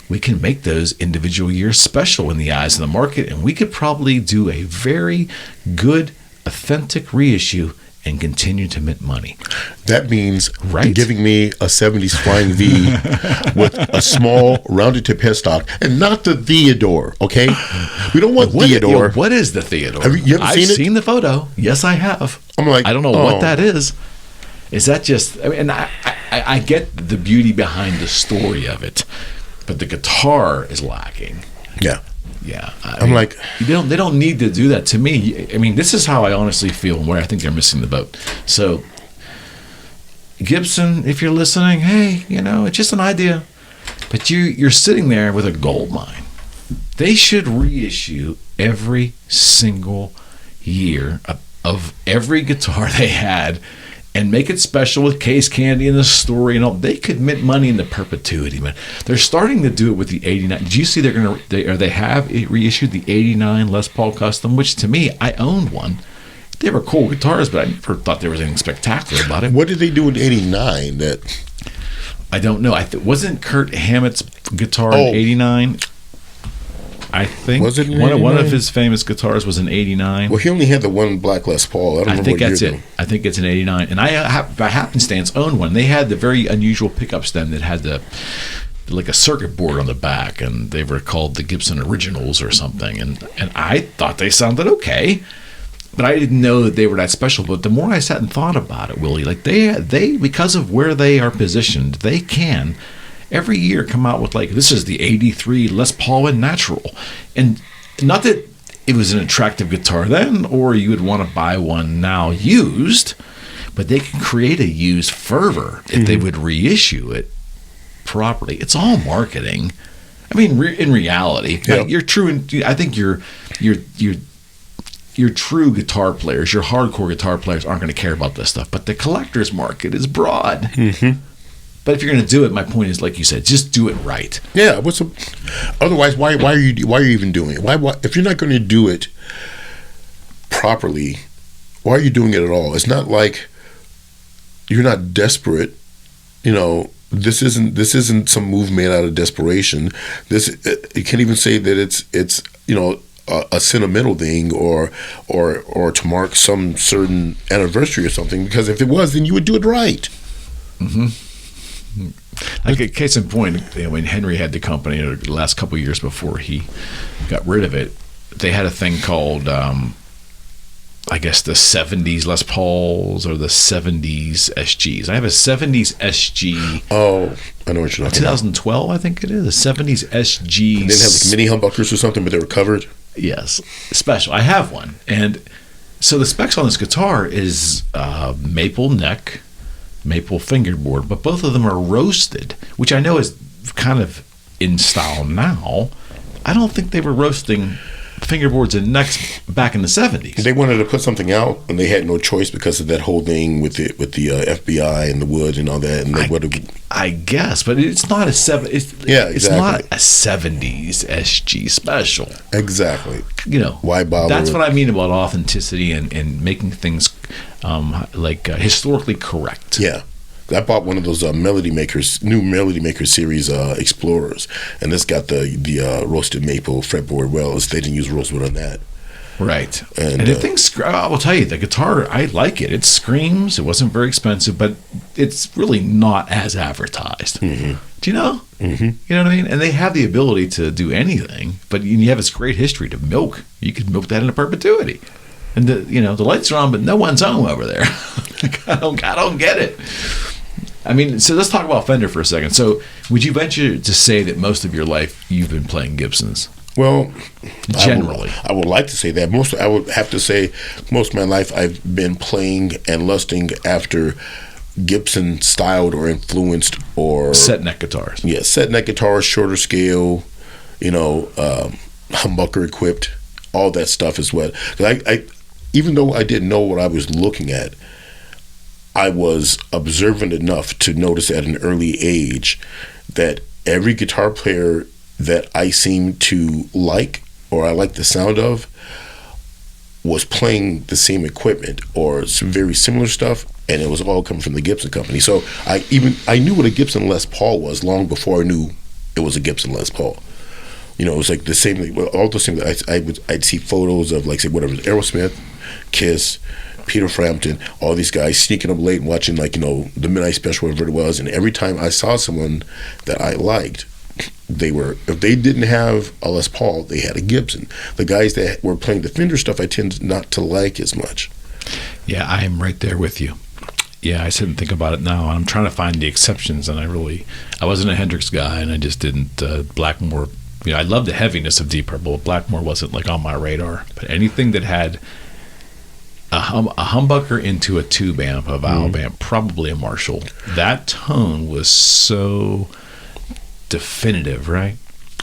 we can make those individual years special in the eyes of the market, and we could probably do a very good, authentic reissue and continue to mint money. That means right? Giving me a 70s Flying V with a small rounded tip headstock, and not the Theodore, okay? We don't want Theodore. What is the Theodore? You ever seen it? I've seen the photo. Yes, I have. I'm like, I don't know what that is. Is that just, I mean, I get the beauty behind the story of it, but the guitar is lacking. Yeah. Yeah, I'm like, they don't need to do that. To me, I mean, this is how I honestly feel and where I think they're missing the boat. So, Gibson, if you're listening, hey, you know, it's just an idea, but you're sitting there with a gold mine. They should reissue every single year of every guitar they had, and make it special with case candy and the story and all. They could mint money into perpetuity, man. They're starting to do it with the 89. Did you see they have reissued the 89 Les Paul Custom, which to me, I owned one. They were cool guitars, but I never thought there was anything spectacular about it. What did they do in 89 that... I don't know. Wasn't Kurt Hammett's guitar in 89? I think was it one of his famous guitars was an 89. Well, he only had the one black Les Paul. I don't remember think what that's year it. I think it's an 89. And I by happenstance owned one. They had the very unusual pickup stem that had like a circuit board on the back, and they were called the Gibson Originals or something. And I thought they sounded okay, but I didn't know that they were that special. But the more I sat and thought about it, Willie, like they because of where they are positioned, they can every year come out with, like, this is the 83 Les Paul in natural. And not that it was an attractive guitar then, or you would want to buy one now used, but they can create a used fervor if they would reissue it properly. It's all marketing. I mean, in reality, yeah. You're true. I think your true guitar players, your hardcore guitar players, aren't going to care about this stuff. But the collector's market is broad. Mm-hmm. But if you're going to do it, my point is, like you said, just do it right. Yeah. Otherwise, why are you even doing it? Why if you're not going to do it properly, why are you doing it at all? It's not like you're not desperate. You know, this isn't some move made out of desperation. You can't even say that it's you know, a sentimental thing or to mark some certain anniversary or something, because if it was, then you would do it right. Like a case in point, when Henry had the company the last couple of years before he got rid of it, they had a thing called I guess the 70s Les Pauls or the 70s SGs. I have a 70s SG. Oh, I know what you're talking 2012, about. I think it is. A 70s SG. They didn't have like mini humbuckers or something, but they were covered. Yes, special. I have one. And so the specs on this guitar is maple neck, maple fingerboard, but both of them are roasted, which I know is kind of in style now. I don't think they were roasting fingerboards and necks back in the 70s. They wanted to put something out, and they had no choice because of that whole thing with the FBI and the wood and all that. And I guess, but it's not a It's not a 70s SG special. Exactly. You know, why bother? That's what I mean about authenticity and making things historically correct. Yeah. I bought one of those new Melody Maker series Explorers, and this got the roasted maple fretboard. Well, they didn't use rosewood on that. Right. And the thing's, I will tell you, the guitar, I like it. It screams. It wasn't very expensive, but it's really not as advertised. Mm-hmm. Do you know? Mm-hmm. You know what I mean? And they have the ability to do anything, but you have this great history to milk. You could milk that into perpetuity. And the lights are on, but no one's home over there. I don't get it. I mean, so let's talk about Fender for a second. So would you venture to say that most of your life you've been playing Gibsons? Well, generally. I would like to say that. I would have to say most of my life I've been playing and lusting after Gibson styled or influenced or... set neck guitars. Yeah, set neck guitars, shorter scale, humbucker equipped, all that stuff is what... I even though I didn't know what I was looking at, I was observant enough to notice at an early age that every guitar player that I seemed to like or I liked the sound of was playing the same equipment or some very similar stuff, and it was all coming from the Gibson company. So I knew what a Gibson Les Paul was long before I knew it was a Gibson Les Paul. It was like the same thing. All those things. I'd see photos of, like, say, whatever, Aerosmith, Kiss, Peter Frampton, all these guys sneaking up late and watching, the Midnight Special, whatever it was. And every time I saw someone that I liked, if they didn't have a Les Paul, they had a Gibson. The guys that were playing the Fender stuff, I tend not to like as much. Yeah, I am right there with you. Yeah, I sit and think about it now, and I'm trying to find the exceptions, and I wasn't a Hendrix guy, and I just didn't. Blackmore, I love the heaviness of Deep Purple. Blackmore wasn't on my radar, but anything that had a humbucker into a tube amp, a valve amp, probably a Marshall. That tone was so definitive, right?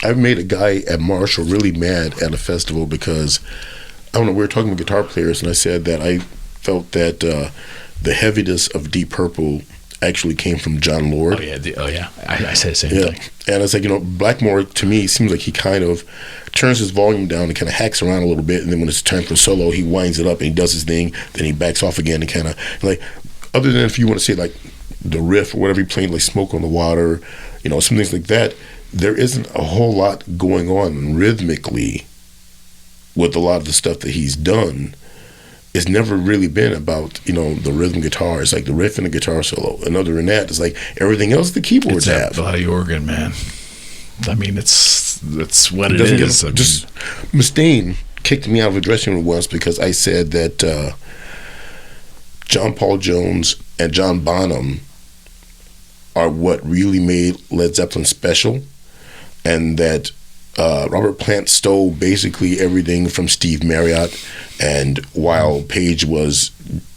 I made a guy at Marshall really mad at a festival because, I don't know, we were talking with guitar players, and I said that I felt that the heaviness of Deep Purple actually came from John Lord. Oh yeah. I said the same thing. And it's like, Blackmore, to me, seems like he kind of turns his volume down and kind of hacks around a little bit, and then when it's time for solo, he winds it up and he does his thing, then he backs off again and kind of, other than if you want to say, the riff or whatever he played, like Smoke on the Water, some things like that, there isn't a whole lot going on rhythmically with a lot of the stuff that he's done. It's never really been about, the rhythm guitar. It's like the riff and the guitar solo. And other than that, it's like everything else the keyboards have. It's that body organ, man. I mean, it's what it is. Mustaine kicked me out of a dressing room once because I said that John Paul Jones and John Bonham are what really made Led Zeppelin special, and that Robert Plant stole basically everything from Steve Marriott, and while Page was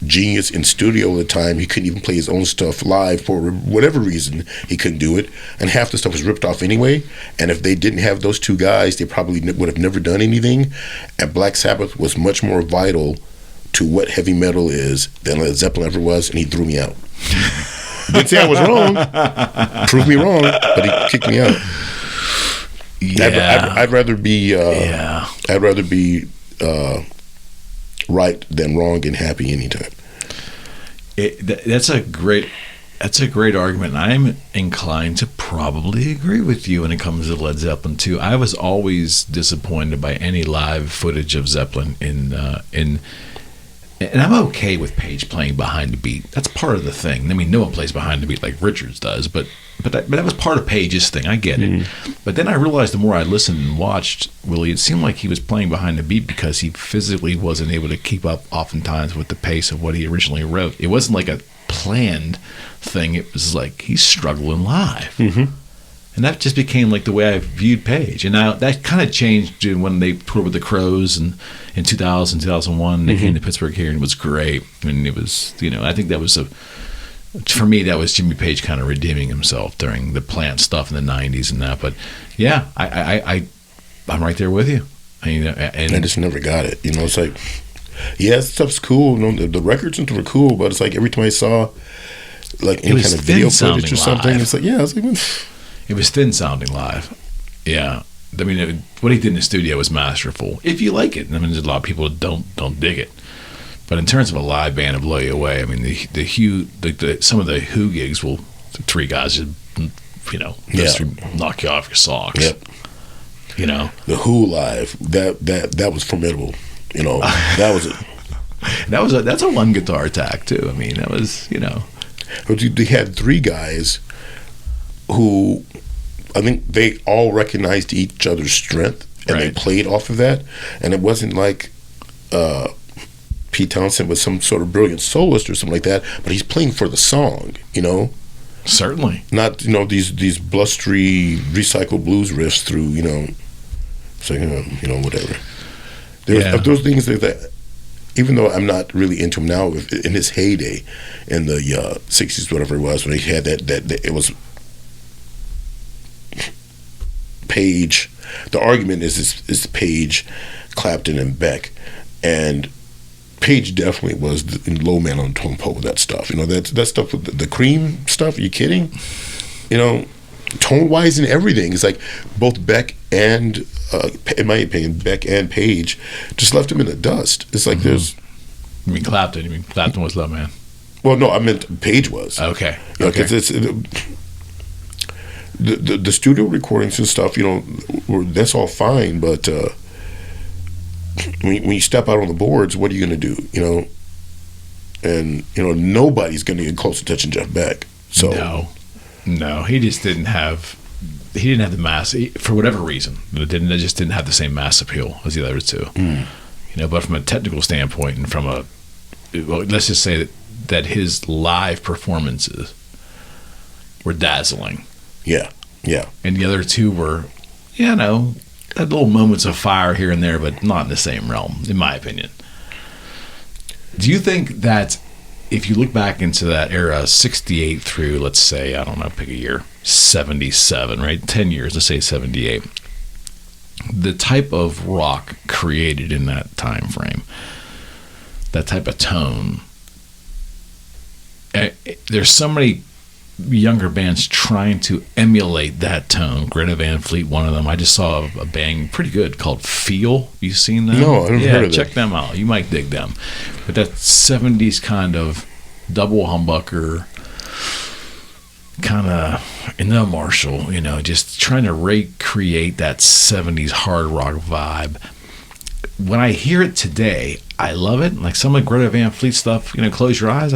genius in studio at the time, he couldn't even play his own stuff live for whatever reason. He couldn't do it, and half the stuff was ripped off anyway, and if they didn't have those two guys, they probably would have never done anything. And Black Sabbath was much more vital to what heavy metal is than Led Zeppelin ever was, and he threw me out. Didn't say I was wrong, proved me wrong, but he kicked me out. Yeah. I'd rather be right than wrong and happy anytime. That's a great argument. I'm inclined to probably agree with you when it comes to Led Zeppelin too. I was always disappointed by any live footage of Zeppelin and I'm okay with Page playing behind the beat. That's part of the thing. I mean, no one plays behind the beat like Richards does, but that was part of Page's thing. I get it. But then I realized the more I listened and watched Willie, it seemed like he was playing behind the beat because he physically wasn't able to keep up oftentimes with the pace of what he originally wrote. It wasn't like a planned thing. It was like he's struggling live. And that just became like the way I viewed Page. And now that kind of changed when they toured with the Crows and in 2000, 2001. They came to Pittsburgh here and it was great. I mean, it was, I think that was for me, that was Jimmy Page kind of redeeming himself during the Plant stuff in the 90s and that. But yeah, I'm right there with you. And I just never got it. It's like, yeah, stuff's cool. The records and stuff are cool, but it's like every time I saw like any kind of video footage or something, it's like, yeah, I was like, it was thin sounding live. Yeah. I mean, what he did in the studio was masterful. If you like it. I mean, there's a lot of people that don't dig it. But in terms of a live band to blow you away, I mean, some of the Who gigs will, the three guys just, knock you off your socks. Yep. The Who live, that was formidable. That was it. That's a one guitar attack too. I mean, that was, They had three guys who I think they all recognized each other's strength and they played off of that. And it wasn't like Pete Townsend was some sort of brilliant soloist or something like that, but he's playing for the song, Certainly. Not, these blustery recycled blues riffs through, so, whatever. There's those things that even though I'm not really into him now, in his heyday, in the 60s, whatever it was, when he had that it was Page. The argument is Page, Clapton, and Beck, and Page definitely was the low man on the totem pole with that stuff. That stuff with the Cream stuff. Are you kidding? Tone wise and everything. It's like both Beck and, in my opinion, Beck and Page just left him in the dust. It's like there's. You mean Clapton? You mean Clapton was low man? Well, no, I meant Page was. Okay. Because the studio recordings and stuff, that's all fine, but when you step out on the boards, what are you going to do? And nobody's going to get close to touching Jeff Beck. So no, he just didn't have the mass for whatever reason. It just didn't have the same mass appeal as the other two. But from a technical standpoint and from let's just say that his live performances were dazzling. Yeah. And the other two were, had little moments of fire here and there, but not in the same realm, in my opinion. Do you think that if you look back into that era, 68 through, let's say, I don't know, pick a year, 77, right? 10 years, let's say 78. The type of rock created in that time frame, that type of tone, there's so many younger bands trying to emulate that tone. Greta Van Fleet, one of them. I just saw a band pretty good called Feel. You seen them? No, I haven't heard of check them out. You might dig them. But that 70s kind of double humbucker, kind of in the Marshall, just trying to recreate that 70s hard rock vibe. When I hear it today, I love it. Like some of Greta Van Fleet stuff, Close Your Eyes,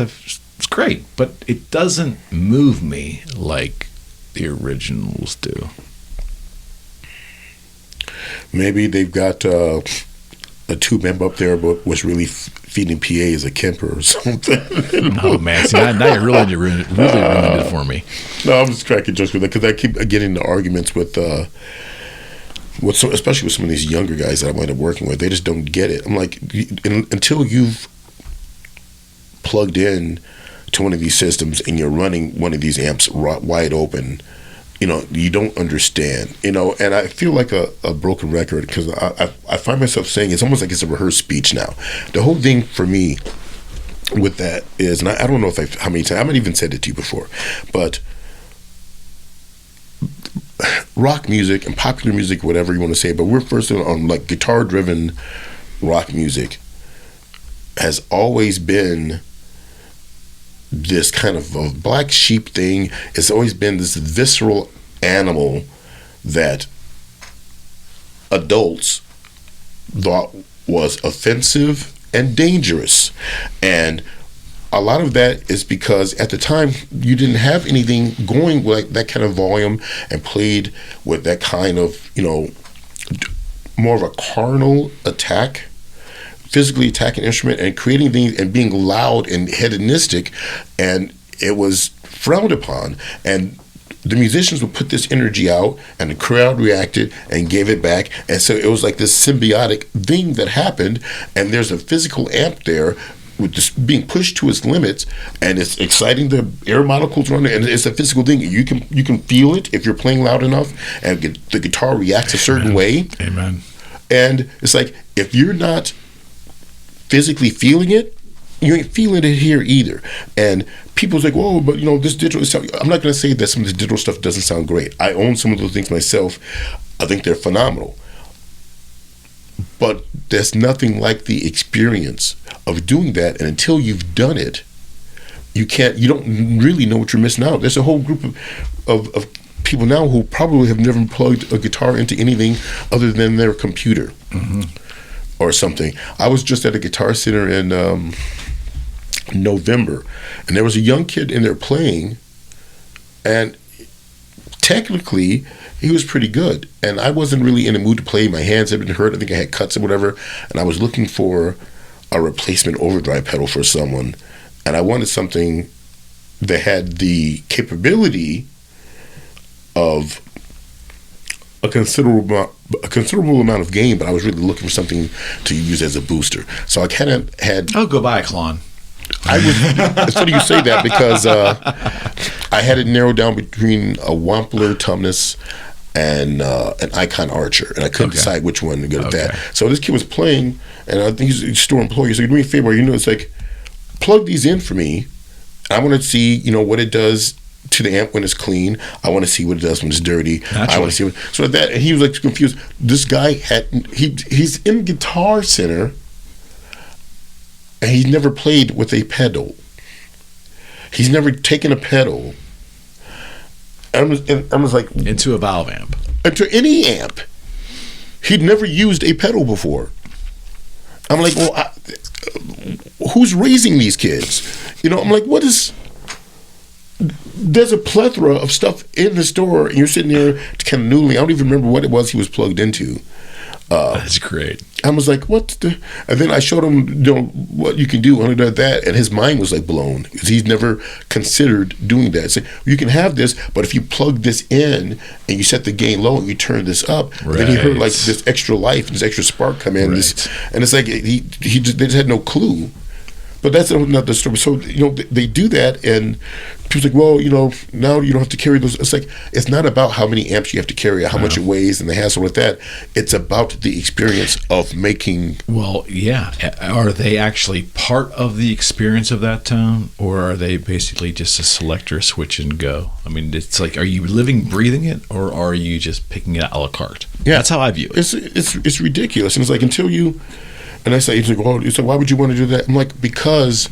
it's great, but it doesn't move me like the originals do. Really they've got a tube amp up there, but was really feeding PAs a Kemper or something. Oh man, see, now you're really ruined it for me. No, I'm just cracking jokes with that because I keep getting into arguments with especially with some of these younger guys that I wind up working with. They just don't get it. I'm like, until you've plugged in to one of these systems and you're running one of these amps wide open, you don't understand, and I feel like a broken record because I find myself saying it's almost like it's a rehearsed speech now. The whole thing for me with that is, and I don't know how many times, I haven't even said it to you before, but rock music and popular music, whatever you want to say, but we're first on like guitar-driven rock music has always been this kind of a black sheep thing. It's always been this visceral animal that adults thought was offensive and dangerous. And a lot of that is because at the time you didn't have anything going with that kind of volume and played with that kind of, more of a carnal attack, physically attacking instrument and creating things and being loud and hedonistic, and it was frowned upon. And the musicians would put this energy out and the crowd reacted and gave it back, and so it was like this symbiotic thing that happened. And there's a physical amp there with just being pushed to its limits, and it's exciting. The air molecules running, and it's a physical thing. You can feel it if you're playing loud enough, and the guitar reacts a certain way. Amen. And it's like, if you're not physically feeling it, you ain't feeling it here either. And people's like, whoa, but this digital stuff. I'm not going to say that some of this digital stuff doesn't sound great. I own some of those things myself. I think they're phenomenal. But there's nothing like the experience of doing that, and until you've done it, you don't really know what you're missing out. There's a whole group of people now who probably have never plugged a guitar into anything other than their computer or something. I was just at a Guitar Center in November, and there was a young kid in there playing, and technically he was pretty good, and I wasn't really in the mood to play. My hands had been hurt. I think I had cuts or whatever, and I was looking for a replacement overdrive pedal for someone, and I wanted something that had the capability of a considerable amount of gain, but I was really looking for something to use as a booster. So I kind of had... I'll go buy a Klon. It's funny you say that, because I had it narrowed down between a Wampler Tumnus and an Icon Archer, and I couldn't decide which one to go with that. So this kid was playing, and I think he's a store employee. So do me a favor, it's like, plug these in for me. I want to see, what it does to the amp when it's clean. I want to see what it does when it's dirty. I want to see so that, and he was like confused. This guy he's in Guitar Center, and he's never played with a pedal. He's never taken a pedal. I was like, into a valve amp, into any amp. He'd never used a pedal before. I'm like, well, who's raising these kids? I'm like, what is? There's a plethora of stuff in the store, and you're sitting there kind of noodling. I don't even remember what it was he was plugged into. That's great. I was like, what the? And then I showed him, what you can do under that, and his mind was like blown, because he's never considered doing that. So you can have this, but if you plug this in and you set the gain low and you turn this up, then he heard like this extra life, this extra spark come in, and it's like they just had no clue. But that's another story. So, they do that, and people's like, well, now you don't have to carry those. It's like, it's not about how many amps you have to carry or how much it weighs and the hassle with that. It's about the experience of making. Well, yeah. Are they actually part of the experience of that tone, or are they basically just a selector, switch and go? I mean, it's like, are you living, breathing it, or are you just picking it a la carte? Yeah. That's how I view it. It's ridiculous. And it's like, until you... And I say, he's like, why would you want to do that? I'm like, because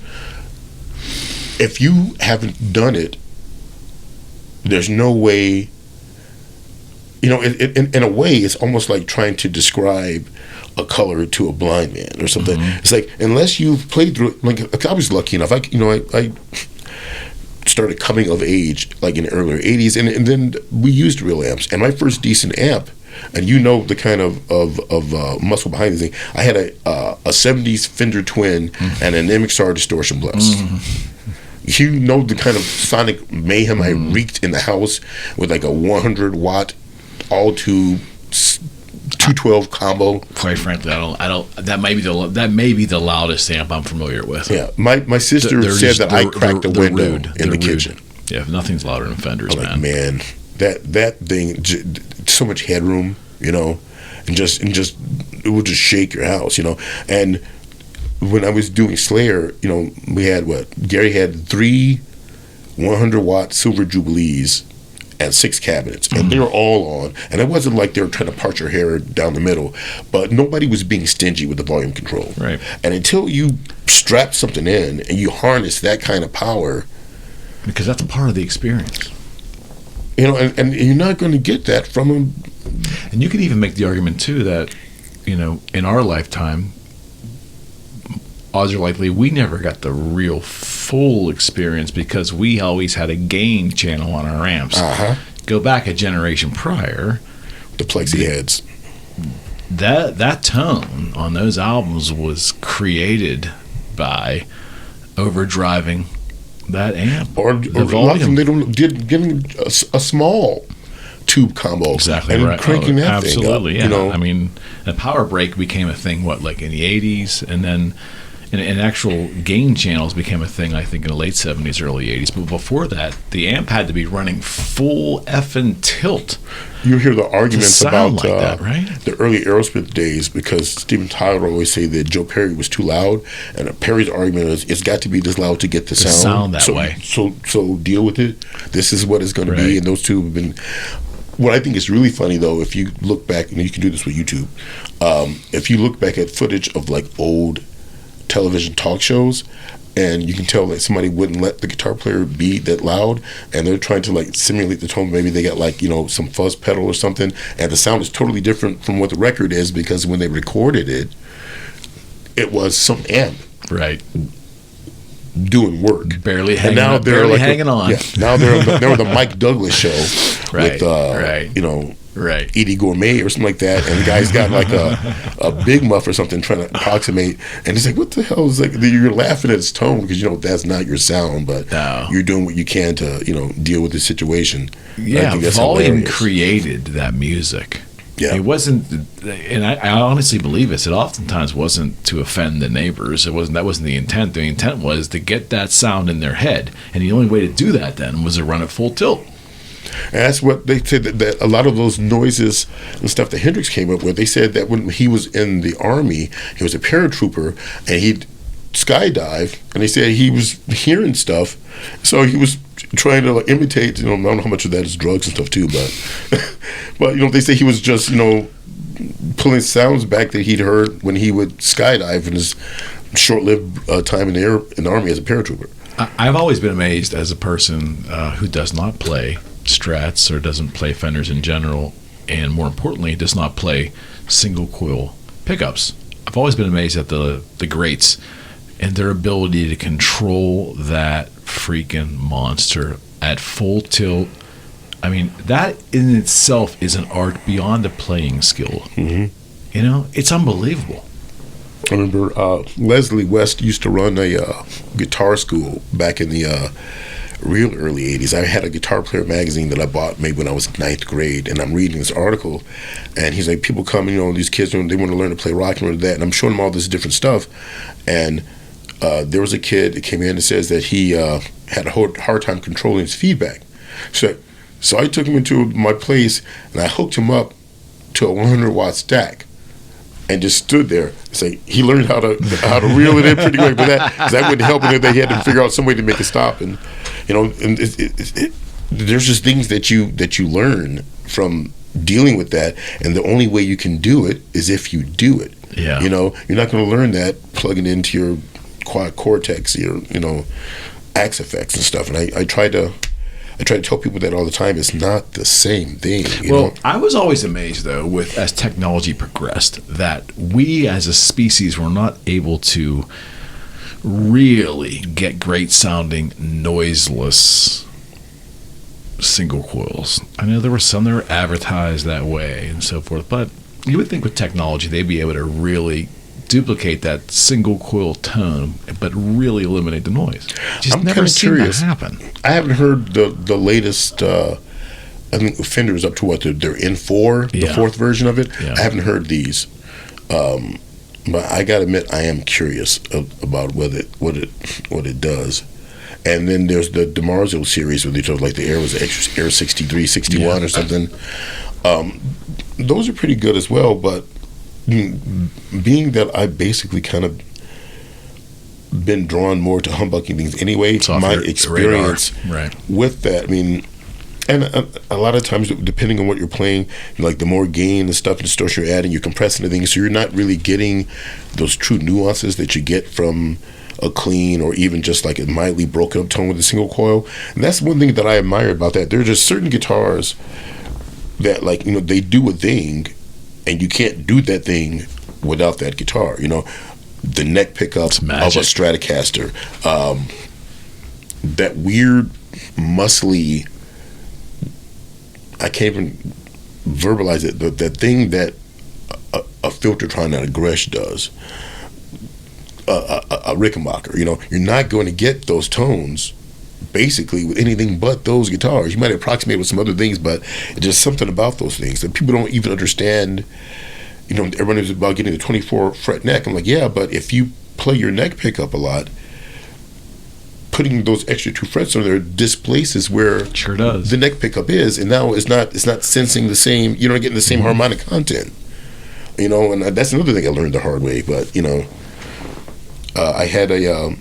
if you haven't done it, there's no way, in a way, it's almost like trying to describe a color to a blind man or something. It's like, unless you've played through it, like, I was lucky enough, I started coming of age, like in the earlier 80s, and then we used real amps. And my first decent amp, and the kind of muscle behind this thing, I had a 70s Fender Twin and an MXR distortion bus. The kind of sonic mayhem I wreaked in the house with like a 100-watt all-tube 212 combo. Quite frankly, I don't. That may be the loudest amp I'm familiar with. Yeah, my sister said that I cracked a window in the kitchen. Yeah, nothing louder than Fenders, man. Like, man, that thing, so much headroom, and just it would just shake your house, And when I was doing Slayer, we had Gary had 3 100-watt Silver Jubilees and 6 cabinets, and they were all on. And it wasn't like they were trying to part your hair down the middle, but nobody was being stingy with the volume control. Right. And until you strap something in and you harness that kind of power, Because that's part of the experience. You know, and you're not going to get that from them. And you can even make the argument too that, you know, in our lifetime, odds are likely we never got the real full experience because we always had a gain channel on our amps. Go back a generation prior, the plexi heads. That tone on those albums was created by overdriving that amp, or a lot of them giving a small tube combo, exactly, and right, cranking that absolutely, thing up, yeah. you know? I mean, the power break became a thing like in the 80s, and then and actual gain channels became a thing, I think, in the late 70s, early 80s. But before that, the amp had to be running full effing tilt. You hear the arguments about like that, right? The early Aerosmith days, because Steven Tyler always say that Joe Perry was too loud, and Perry's argument is it's got to be this loud to get the sound that way. So deal with it. This is what it's going to be, and those two have been. What I think is really funny, though, if you look back, and you can do this with YouTube, if you look back at footage of like old television talk shows, and you can tell that somebody wouldn't let the guitar player be that loud, and they're trying to like simulate the tone. Maybe they got like, you know, some fuzz pedal or something, and the sound is totally different from what the record is, because when they recorded it, it was some amp doing work, barely hanging on. Yeah, now they're on the Mike Douglas show with you know, Edie Gourmet or something like that, and the guy's got like a big muff or something trying to approximate, and it's like, what the hell is like? You're laughing at its tone because you know that's not your sound, but you're doing what you can to, you know, deal with the situation. Yeah, volume created that music. Yeah, it wasn't, and I honestly believe this. It oftentimes wasn't to offend the neighbors. That wasn't the intent. The intent was to get that sound in their head, and the only way to do that then was to run it full tilt. And that's what they said, that a lot of those noises and stuff that Hendrix came up with, they said that when he was in the Army, he was a paratrooper, and he'd skydive, and they said he was hearing stuff, so he was trying to like imitate, you know, I don't know how much of that is drugs and stuff too, but but, you know, they say he was just, you know, pulling sounds back that he'd heard when he would skydive in his short-lived time in the Army as a paratrooper. I've always been amazed as a person who does not play Strats or doesn't play Fenders in general, and more importantly, does not play single coil pickups. I've always been amazed at the greats and their ability to control that freaking monster at full tilt. I mean, that in itself is an art beyond a playing skill. You know, it's unbelievable. I remember Leslie West used to run a guitar school back in the real early 80s. I had a Guitar Player magazine that I bought maybe when I was 9th grade, and I'm reading this article, and he's like, people come, you know, these kids, they want to learn to play rock and that, and I'm showing them all this different stuff, and there was a kid that came in and says that he had a hard time controlling his feedback. So I took him into my place, and I hooked him up to a 100-watt stack, and just stood there. It's like he learned how to reel it in pretty quick, but that wouldn't help him. They had to figure out some way to make it stop, and you know, and there's just things that you learn from dealing with that, and the only way you can do it is if you do it. Yeah, you know, you're not going to learn that plugging into your quad cortex, your, you know, axe effects and stuff. And I try to tell people that all the time. It's not the same thing. You know? I was always amazed, though, with as technology progressed, that we as a species were not able to really get great sounding, noiseless single coils. I know there were some that were advertised that way and so forth, but you would think with technology they'd be able to really duplicate that single coil tone, but really eliminate the noise. Just I'm never seen curious. that happen. I haven't heard the latest. I think Fender's up to what they're N4, the fourth version of it. Yeah. I haven't heard these, but I gotta admit I am curious about what it does. And then there's the DiMarzio series where they told like the Air was Air 63, 61 or something. Those are pretty good as well, but being that I basically kind of been drawn more to humbucking things anyway, my experience with that, I mean, And a lot of times, depending on what you're playing, like the more gain and stuff and distortion you're adding, you're compressing the things, so you're not really getting those true nuances that you get from a clean or even just like a mildly broken up tone with a single coil. And that's one thing that I admire about that. There are just certain guitars that, like, you know, they do a thing, and you can't do that thing without that guitar. You know, the neck pickup of a Stratocaster, that weird muscly, I can't even verbalize it, that thing that a Filtertron and a Gretsch does, a Rickenbacker. You know, you're not going to get those tones basically with anything but those guitars. You might approximate with some other things, but it's just something about those things that people don't even understand. You know, everyone is about getting the 24 fret neck. I'm like, yeah, but if you play your neck pickup a lot, putting those extra 2 frets on there displaces where sure does the neck pickup is, and now it's not sensing the same. You're not getting the same harmonic content. You know, and that's another thing I learned the hard way. But you know, I had a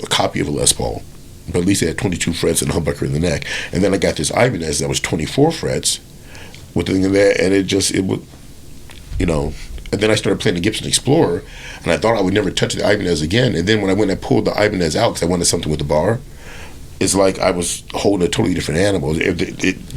copy of a Les Paul, but at least it had 22 frets and a humbucker in the neck. And then I got this Ibanez that was 24 frets with the thing in there, and it would, you know. And then I started playing the Gibson Explorer, and I thought I would never touch the Ibanez again. And then when I went and pulled the Ibanez out because I wanted something with the bar, it's like I was holding a totally different animal.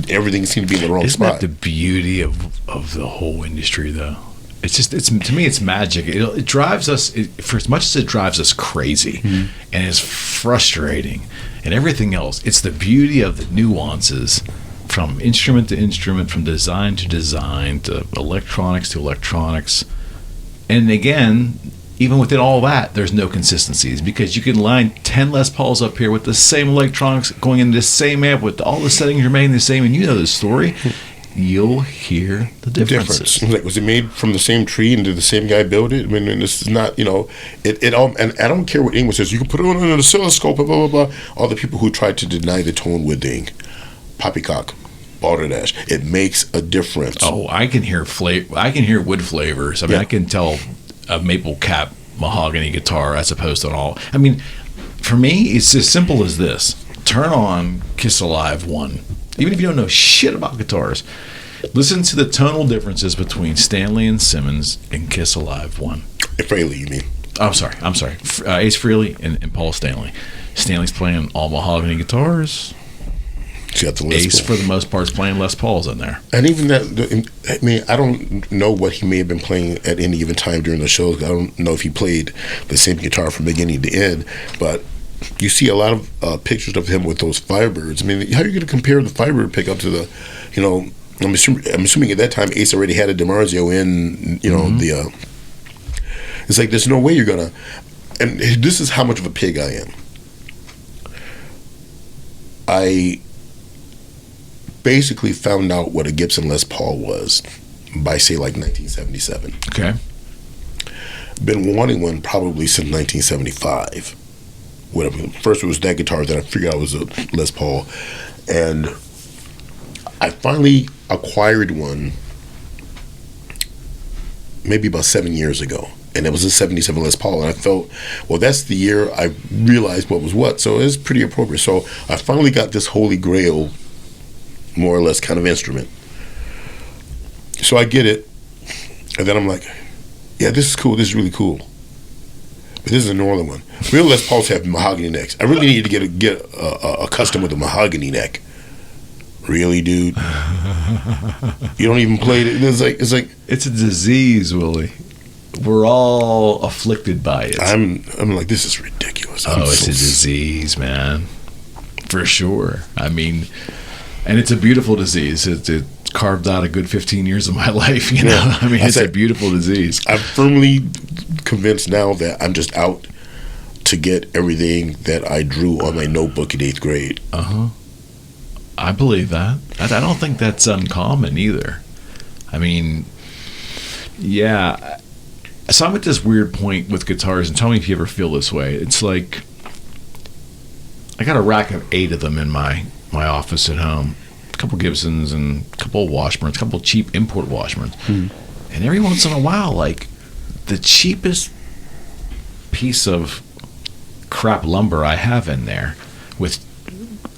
Everything seemed to be in the wrong spot. Isn't that the beauty of the whole industry, though? It's just, to me, it's magic. It drives us, for as much as it drives us crazy and is frustrating and everything else, it's the beauty of the nuances from instrument to instrument, from design to design, to electronics. And again, even within all that, there's no consistencies, because you can line 10 Les Pauls up here with the same electronics going into the same amp with all the settings remaining the same, and you know the story. You'll hear the differences. Like, was it made from the same tree, and did the same guy build it? I mean, this is not, you know, it all. And I don't care what anyone says. You can put it on an oscilloscope, blah blah blah. All the people who tried to deny the tone wooding, poppycock, balderdash. It makes a difference. Oh, I can hear I can hear wood flavors. I mean, I can tell a maple cap mahogany guitar as opposed to an all. I mean, for me, it's as simple as this: turn on Kiss Alive 1. Even if you don't know shit about guitars, listen to the tonal differences between Stanley and Simmons and Kiss Alive 1. Frehley, you mean? I'm sorry. Ace Frehley and Paul Stanley. Stanley's playing all mahogany guitars. Ace, for the most part, is playing Les Pauls in there. And even that, I mean, I don't know what he may have been playing at any given time during the shows. I don't know if he played the same guitar from beginning to end, but you see a lot of pictures of him with those Firebirds. I mean, how are you going to compare the Firebird pickup to the, you know, I'm assuming at that time Ace already had a DiMarzio in, you know, the, it's like there's no way you're going to, and this is how much of a pig I am. I basically found out what a Gibson Les Paul was by, say, like 1977. Okay. Been wanting one probably since 1975. Whatever. First it was that guitar, then I figured out it was a Les Paul, and I finally acquired one maybe about 7 years ago, and it was a 77 Les Paul, and I felt, well, that's the year I realized what was what, so it's pretty appropriate. So I finally got this holy grail, more or less, kind of instrument. So I get it, and then I'm like, yeah, this is cool, this is really cool. But this is a northern one. Real Les Pauls have mahogany necks. I really need to get accustomed with a mahogany neck. Really, dude? You don't even play it. It's like it's a disease, Willie. We're all afflicted by it. I'm like, this is ridiculous. It's a disease, man, for sure. I mean, and it's a beautiful disease. It carved out a good 15 years of my life. You know, yeah. I mean, it's a beautiful disease. I'm firmly convinced now that I'm just out to get everything that I drew on my notebook in 8th grade. I believe that. I don't think that's uncommon either. I mean, yeah. So I'm at this weird point with guitars, and tell me if you ever feel this way. It's like I got a rack of 8 of them in my office at home. A couple Gibsons and a couple Washburns, a couple cheap import Washburns. And every once in a while, like, the cheapest piece of crap lumber I have in there with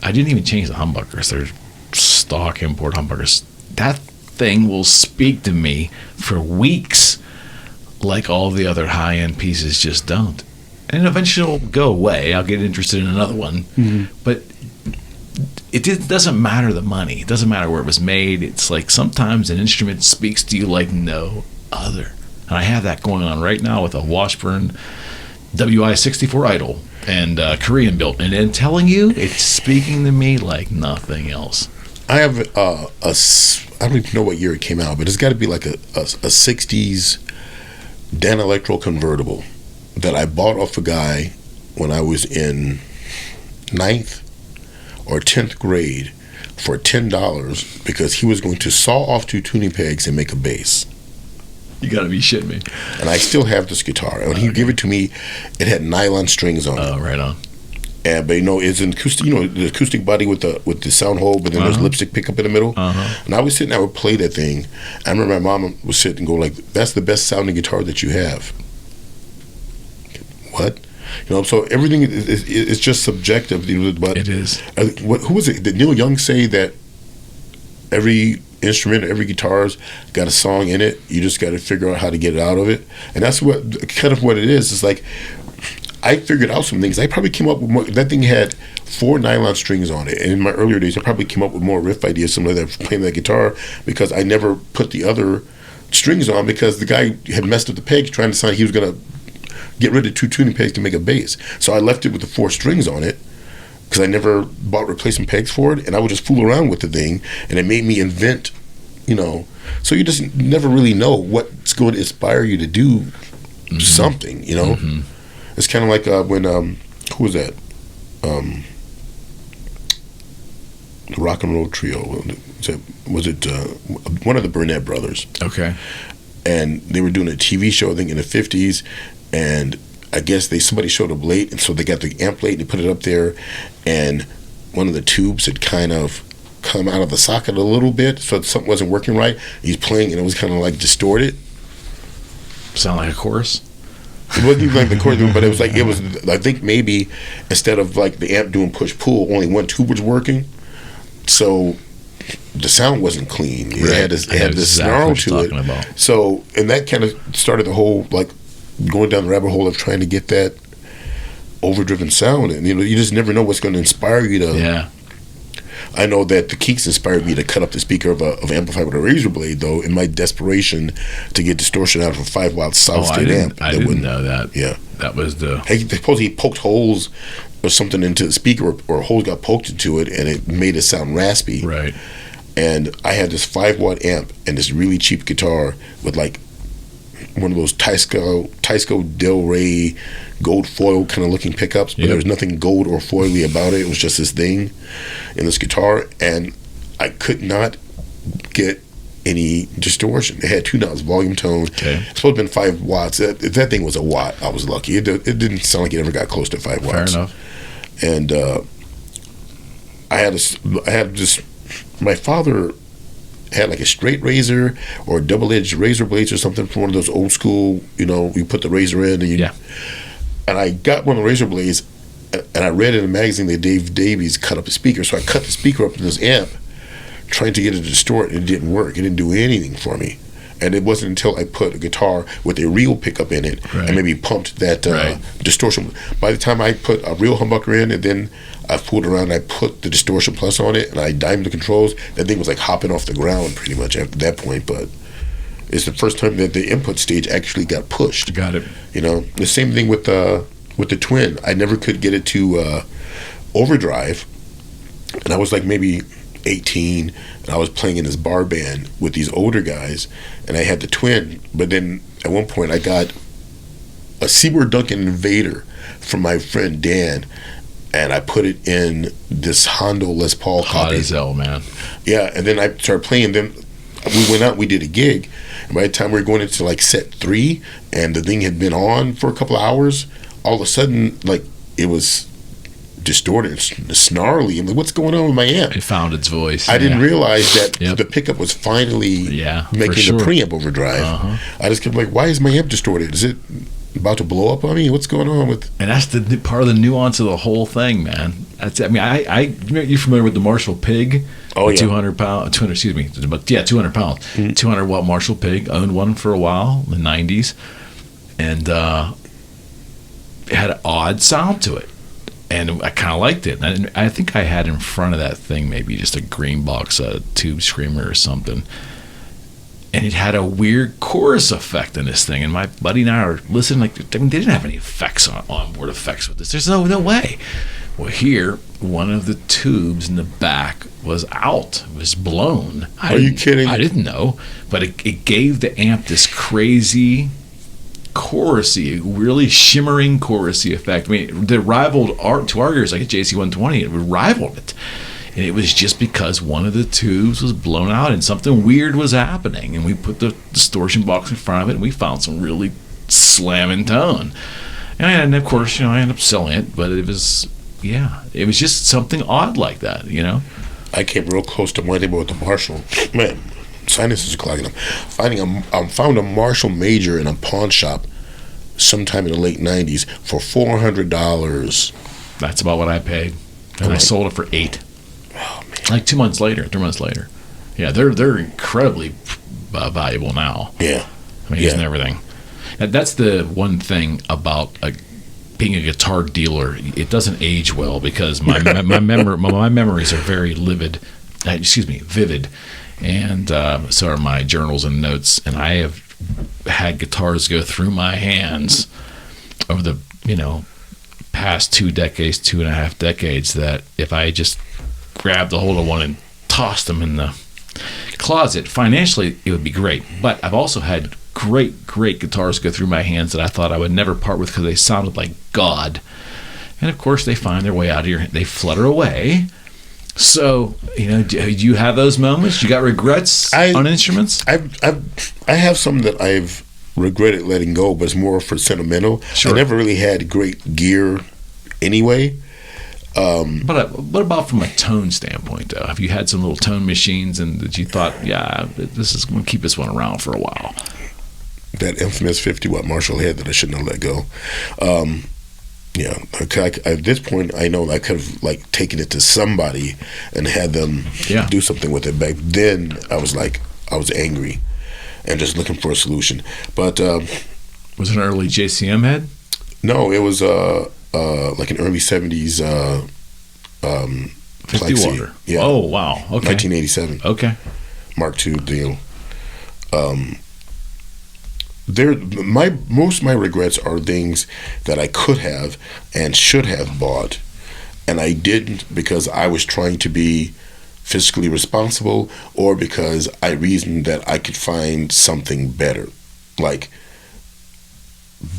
I didn't even change the humbuckers. They're stock import humbuckers. That thing will speak to me for weeks like all the other high-end pieces just don't. And eventually it'll go away. I'll get interested in another one. But it doesn't matter the money. It doesn't matter where it was made. It's like sometimes an instrument speaks to you like no other. And I have that going on right now with a Washburn WI-64 Idol and Korean built. And I'm telling you, it's speaking to me like nothing else. I have I don't even know what year it came out, but it's got to be like a 60s Dan Electro convertible that I bought off a guy when I was in 9th or 10th grade for $10 because he was going to saw off 2 tuning pegs and make a bass. You gotta be shitting me. And I still have this guitar. And when he gave it to me, it had nylon strings on it. Oh, right on. And but it's an acoustic, the acoustic body with the sound hole, but then there's lipstick pickup in the middle. And I was sitting, I would play that thing. I remember my mom would sit and go like, "That's the best sounding guitar that you have." What? So everything is just subjective. But it is. Who was it? Did Neil Young say that every instrument, every guitar's got a song in it? You just got to figure out how to get it out of it. And that's kind of what it is. It's like, I figured out some things. I probably came up with more. That thing had 4 nylon strings on it. And in my earlier days, I probably came up with more riff ideas, something like that, playing that guitar, because I never put the other strings on because the guy had messed up the pegs trying to decide he was going to get rid of 2 tuning pegs to make a bass. So I left it with the 4 strings on it because I never bought replacement pegs for it. And I would just fool around with the thing. And it made me invent, So you just never really know what's going to inspire you to do something, It's kind of like when who was that? The Rock and Roll Trio. Was it one of the Burnett brothers? Okay. And they were doing a TV show, I think, in the 50s, and I guess somebody showed up late, and so they got the amp late and they put it up there, and one of the tubes had kind of come out of the socket a little bit, so something wasn't working right. He's playing, and it was kind of like distorted. Sound like a chorus? It wasn't even like the chorus, but it was. I think maybe instead of like the amp doing push pull, only one tube was working, so the sound wasn't clean. It had this snarl to it. About. So, and that kind of started the whole like going down the rabbit hole of trying to get that overdriven sound, and you just never know what's going to inspire you to. Yeah. I know that the Keeks inspired me to cut up the speaker of amplifier with a razor blade, though, in my desperation to get distortion out of a 5-watt solid state amp. I didn't know that. Yeah. That was the... Suppose he poked holes or something into the speaker, or holes got poked into it, and it made it sound raspy. Right. And I had this 5-watt amp and this really cheap guitar with like one of those Teisco Del Rey gold foil kind of looking pickups, but there was nothing gold or foily about it. It was just this thing in this guitar, and I could not get any distortion. It had 2 knobs, volume, tone. Okay. It's supposed to have been 5 watts. That thing was a watt. I was lucky. It didn't sound like it ever got close to 5 watts. Fair enough. And I had this. My father had like a straight razor or double-edged razor blades or something from one of those old school. You put the razor in, and And I got one of the razor blades, and I read in a magazine that Dave Davies cut up a speaker. So I cut the speaker up in this amp, trying to get it to distort, and it didn't work. It didn't do anything for me. And it wasn't until I put a guitar with a real pickup in it and maybe pumped that distortion. By the time I put a real humbucker in, and then I fooled around and I put the distortion plus on it, and I dimed the controls, that thing was like hopping off the ground pretty much after that point. But it's the first time that the input stage actually got pushed. Got it. The same thing with the Twin. I never could get it to overdrive, and I was like maybe 18, and I was playing in this bar band with these older guys, and I had the Twin. But then at one point I got a Seymour Duncan Invader from my friend Dan, and I put it in this Hondo Les Paul copy. Hot as hell, man. Yeah, and then I started playing them. We went out, we did a gig, and by the time we were going into like set 3, and the thing had been on for a couple of hours, all of a sudden, like, it was distorted, snarly. I'm like, what's going on with my amp? It found its voice. I didn't realize that the pickup was finally making the preamp overdrive. I just kept like, why is my amp distorted? Is it about to blow up on me? What's going on with? And that's the part of the nuance of the whole thing, man. That's, I mean, you're familiar with the Marshall Pig? Oh, yeah. 200 pound, 200, excuse me, but yeah, 200 pounds. 200 watt Marshall Pig. Owned one for a while in the 90s. And it had an odd sound to it. And I kind of liked it. And I think I had in front of that thing maybe just a green box, a tube screamer or something. And it had a weird chorus effect in this thing. And my buddy and I are listening, like, I mean, they didn't have any effects onboard effects with this. There's no way. Well, here, one of the tubes in the back was out. It was blown. Are you kidding? I didn't know. But it gave the amp this crazy chorusy, really shimmering chorusy effect. I mean, it rivaled to our ears, like a JC120. It rivaled it. And it was just because one of the tubes was blown out and something weird was happening. And we put the distortion box in front of it and we found some really slamming tone. And of course, I ended up selling it, but it was just something odd like that, I came real close to my neighbor with the Marshall. Man, sinuses are clogging up. Found a Marshall Major in a pawn shop sometime in the late 90s for $400. That's about what I paid. And I sold it for $8. Oh, man. Like 3 months later. Yeah, they're incredibly valuable now. Yeah. I mean, using everything. And that's the one thing about being a guitar dealer. It doesn't age well because my memories are very vivid, and so are my journals and notes. And I have had guitars go through my hands over the past 2.5 decades that if I just grabbed a hold of one and tossed them in the closet, financially it would be great. But I've also had great guitars go through my hands that I thought I would never part with because they sounded like God. And of course they find their way out of your, they flutter away. So, do you have those moments? You got regrets on instruments? I have some that I've regretted letting go, but it's more for sentimental. Sure. I never really had great gear anyway. But what about from a tone standpoint, though? Have you had some little tone machines and that you thought, this is going to keep this one around for a while? That infamous 50-watt Marshall head that I shouldn't have let go. At this point, I know I could have taken it to somebody and had them do something with it. Back then, I was angry and just looking for a solution. But was it an early JCM head? No, it was like an early 70s 50 water. Yeah. Oh, wow. Okay. 1987. Okay. Mark II deal. Most of my regrets are things that I could have and should have bought, and I didn't because I was trying to be fiscally responsible or because I reasoned that I could find something better. Like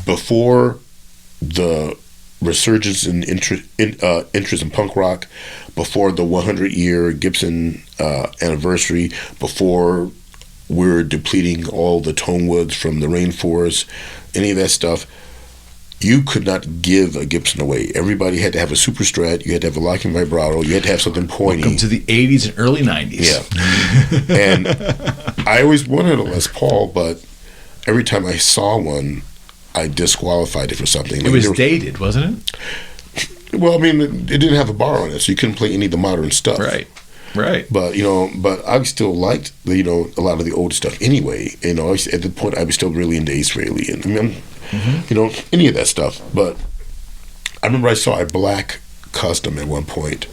before the resurgence in interest in punk rock, before the 100-year Gibson anniversary, before we're depleting all the tone woods from the rainforest, any of that stuff, you could not give a Gibson away. Everybody had to have a Super Strat, you had to have a lock and vibrato, you had to have something pointy. Welcome to the 80s and early 90s. Yeah. And I always wanted a Les Paul, but every time I saw one, I disqualified it for something. It was dated, wasn't it? Well, I mean, it didn't have a bar on it, so you couldn't play any of the modern stuff. Right. But but I still liked a lot of the old stuff anyway. At the point I was still really into Ace Frehley and any of that stuff. But I remember I saw a black Custom at one point,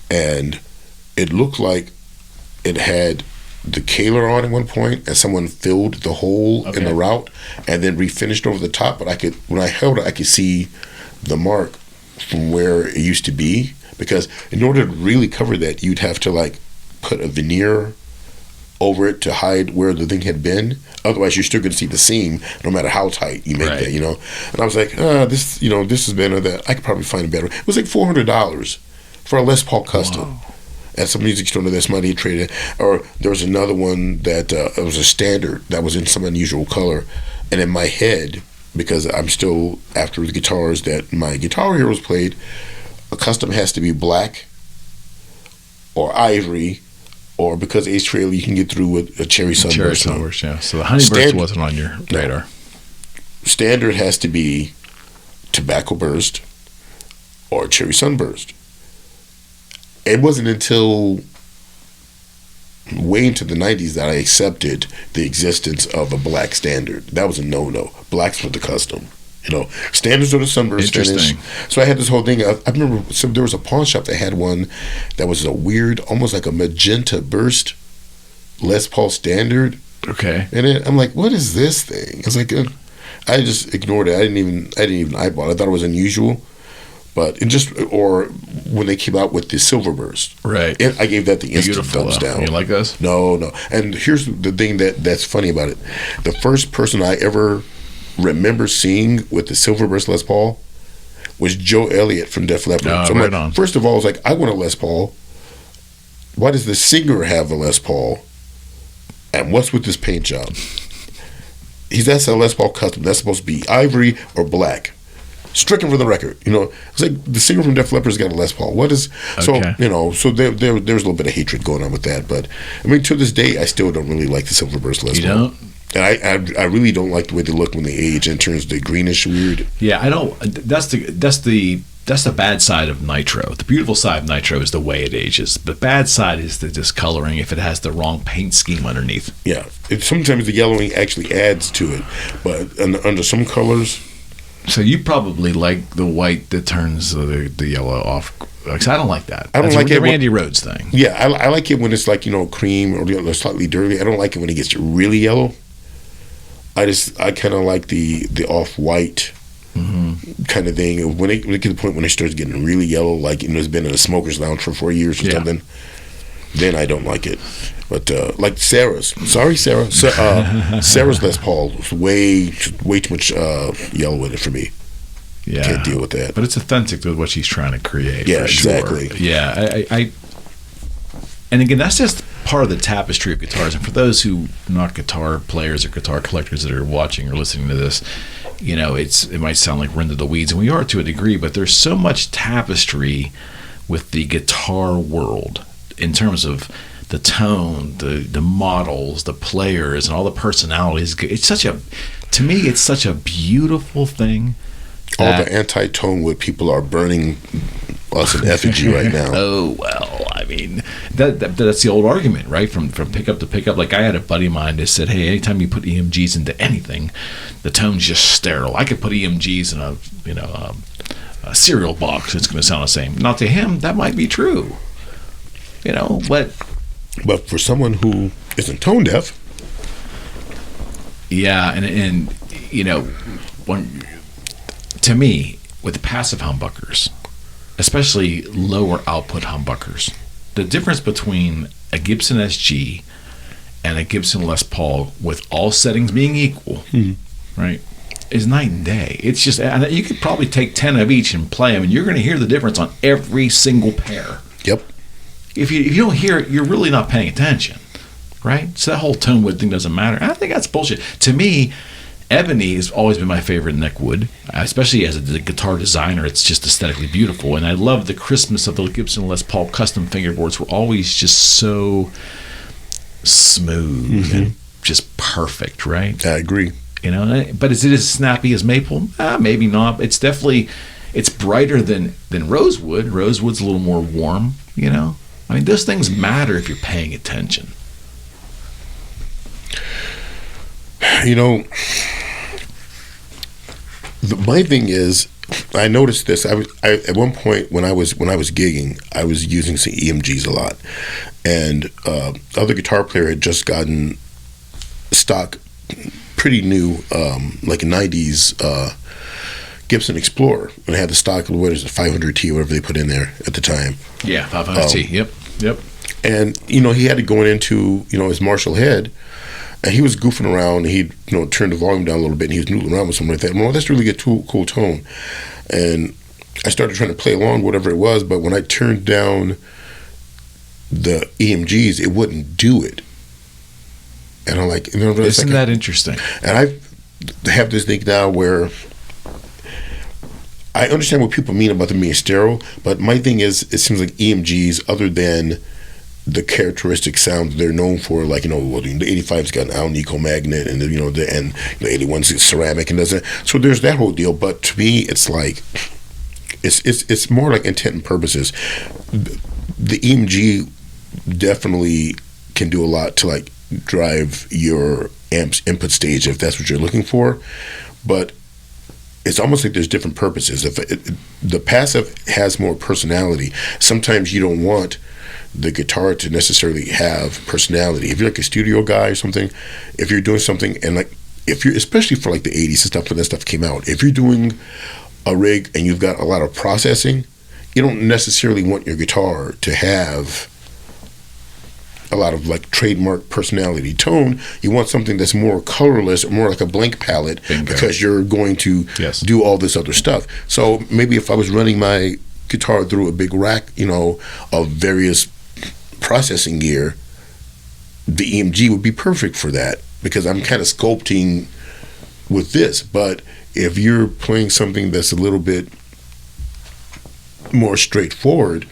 and it looked like it had the Kaler on at one point, and someone filled the hole in the route and then refinished over the top. But when I held it, I could see the mark from where it used to be. Because in order to really cover that, you'd have to put a veneer over it to hide where the thing had been. Otherwise, you're still going to see the seam, no matter how tight you make that. And I was like, this is better than that. I could probably find a better. It was like $400 for a Les Paul Custom. Wow. At some music store that's money traded. Or there was another one that it was a standard that was in some unusual color, and in my head, because I'm still after the guitars that my Guitar Heroes played. A Custom has to be black or ivory, or because Ace Frehley you can get through with a cherry sunburst. Yeah. So the Honeybirds wasn't on your radar. standard has to be tobacco burst or cherry sunburst. It wasn't until way into the 90s that I accepted the existence of a black standard. That was a no-no. Blacks were the custom. Standards are the sunburst finish. So I had this whole thing. I remember there was a pawn shop that had one that was a weird, almost like a magenta burst Les Paul standard. Okay. And I'm like, what is this thing? I was like, I just ignored it. I didn't even eyeball it. I thought it was unusual. But or when they came out with the silver burst, right? I gave that the instant thumbs down. You like this? No. And here's the thing that's funny about it: the first person I ever remember seeing with the silver burst Les Paul was Joe Elliott from Def Leppard. So right on. First of all, I was like, I want a Les Paul. Why does the singer have a Les Paul? And what's with this paint job? That's a Les Paul custom. That's supposed to be ivory or black. Stricken from the record. It's like the singer from Def Leppard's got a Les Paul. What is so? So there's a little bit of hatred going on with that. But I mean, to this day, I still don't really like the silver burst Les Paul. You don't? And I really don't like the way they look when they age and turns the greenish weird. Yeah, I don't. That's the bad side of nitro. The beautiful side of nitro is the way it ages. The bad side is the discoloring if it has the wrong paint scheme underneath. Yeah, sometimes the yellowing actually adds to it, but under some colors. So you probably like the white that turns the yellow off. Because I don't like that. I don't like the it. Randy Rhoads thing. Yeah, I like it when it's like cream or slightly dirty. I don't like it when it gets really yellow. I kind of like the off white kind of thing. When it gets to the point when it starts getting really yellow, like it's been in a smoker's lounge for 4 years or something, then I don't like it. But like Sarah's, sorry Sarah, Sarah's Les Paul was way too much yellow in it for me. Yeah, can't deal with that. But it's authentic to what she's trying to create. Yeah, for sure. exactly. Yeah, I and again, that's just part of the tapestry of guitars. And for those who are not guitar players or guitar collectors that are watching or listening to this, it might sound like we're into the weeds, and we are to a degree. But there's so much tapestry with the guitar world in terms of the tone, the models, the players, and all the personalities. To me, it's such a beautiful thing. All the anti-tone wood people are burning us in effigy right now. Oh, well, I mean, that's the old argument, right? From pickup to pickup. Like, I had a buddy of mine that said, hey, anytime you put EMGs into anything, the tone's just sterile. I could put EMGs in a cereal box. It's going to sound the same. Now, to him, that might be true. But for someone who isn't tone deaf. Yeah, and to me, with the passive humbuckers, especially lower output humbuckers, the difference between a Gibson SG and a Gibson Les Paul, with all settings being equal, right, is night and day. It's just, you could probably take 10 of each and play them, and you're going to hear the difference on every single pair. Yep. If you don't hear it, you're really not paying attention, right? So that whole tone wood thing doesn't matter. I think that's bullshit. To me, ebony has always been my favorite neck wood, especially as a guitar designer. It's just aesthetically beautiful, and I love the crispness of the Gibson Les Paul custom fingerboards. Were always just so smooth and just perfect, right? I agree. But is it as snappy as maple? Maybe not. It's brighter than rosewood. Rosewood's a little more warm. I mean, those things matter if you're paying attention. My thing is, I noticed this. I at one point when I was gigging, I was using some EMGs a lot, and other guitar player had just gotten stock, pretty new, like a '90s Gibson Explorer, and it had the stock. What is it, 500T, or whatever they put in there at the time? Yeah, 500T. Yep. And he had it going into his Marshall head. And he was goofing around. He, turned the volume down a little bit, and he was noodling around with something like that. Well, that's really a cool tone. And I started trying to play along, whatever it was. But when I turned down the EMGs, it wouldn't do it. And I'm like, isn't that interesting? And I have this thing now where I understand what people mean about them being sterile, but my thing is, it seems like EMGs, other than the characteristic sound they're known for, like, the 85's got an Alnico magnet, and the 81's ceramic and doesn't. So there's that whole deal. But to me, it's like it's more like intent and purposes. The EMG definitely can do a lot to like drive your amp's input stage if that's what you're looking for, but it's almost like there's different purposes. If the passive has more personality, sometimes you don't want the guitar to necessarily have personality. If you're like a studio guy or something, if you're doing something, and like if you're, especially for like the 80s and stuff when that stuff came out, if you're doing a rig and you've got a lot of processing, you don't necessarily want your guitar to have a lot of like trademark personality tone. You want something that's more colorless, or more like a blank palette. Bingo. Because you're going to do all this other stuff. So maybe if I was running my guitar through a big rack, of various processing gear, the EMG would be perfect for that, because I'm kind of sculpting with this. But if you're playing something that's a little bit more straightforward,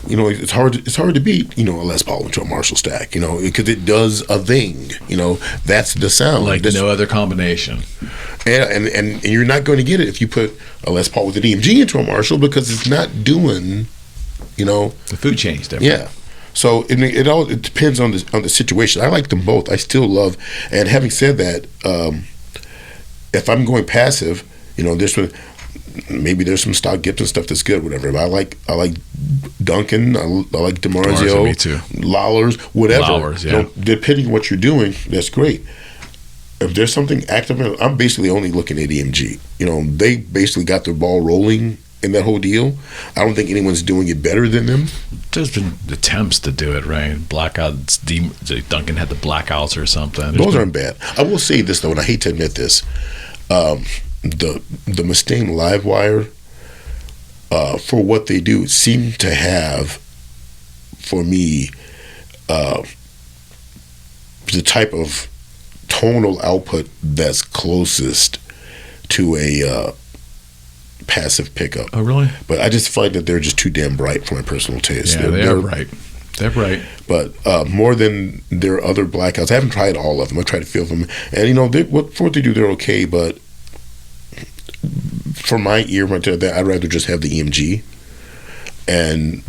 it's hard to beat, a Les Paul into a Marshall stack, because it does a thing, that's the sound. Like no other combination. And you're not going to get it if you put a Les Paul with an EMG into a Marshall, because it's not doing, the food chain's different. Yeah. So it depends on the situation. I like them both. I still love, and having said that, if I'm going passive, maybe there's some stock Gibson stuff that's good, whatever. But I like Duncan, I like DiMarzio, me too. Lowers, whatever. Lowers, yeah. Depending on what you're doing, that's great. If there's something active, I'm basically only looking at EMG. They basically got their ball rolling in that whole deal. I don't think anyone's doing it better than them. There's been attempts to do it, right? Blackouts. Duncan had the blackouts or something. Those aren't bad. I will say this though, and I hate to admit this. The Mustaine Livewire, for what they do, seem to have, for me, the type of tonal output that's closest to a passive pickup. Oh, really? But I just find that they're just too damn bright for my personal taste. Yeah, they're bright. They're bright. But more than their other blackouts, I haven't tried all of them. I tried a few of them, and for what they do, they're okay. But for my ear, I'd rather just have the EMG. And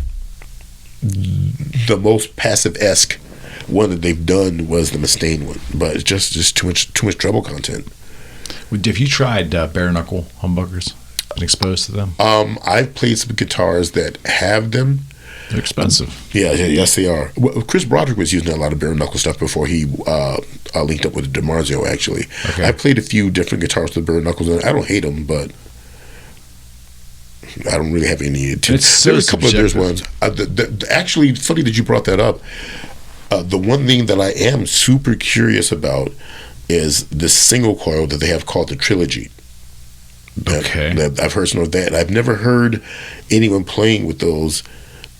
the most passive-esque one that they've done was the Mustaine one, but it's just too much treble content. Have you tried bare knuckle humbuckers? Been exposed to them? I've played some guitars that have them. They're expensive. Yes, they are. Well, Chris Broderick was using a lot of bare knuckle stuff before he linked up with DiMarzio, actually. Okay. I played a few different guitars with bare knuckles, and I don't hate them, but I don't really have any intent. There's a couple of theirs ones. Actually, funny that you brought that up. The one thing that I am super curious about is the single coil that they have called the Trilogy. That I've heard some of that. I've never heard anyone playing with those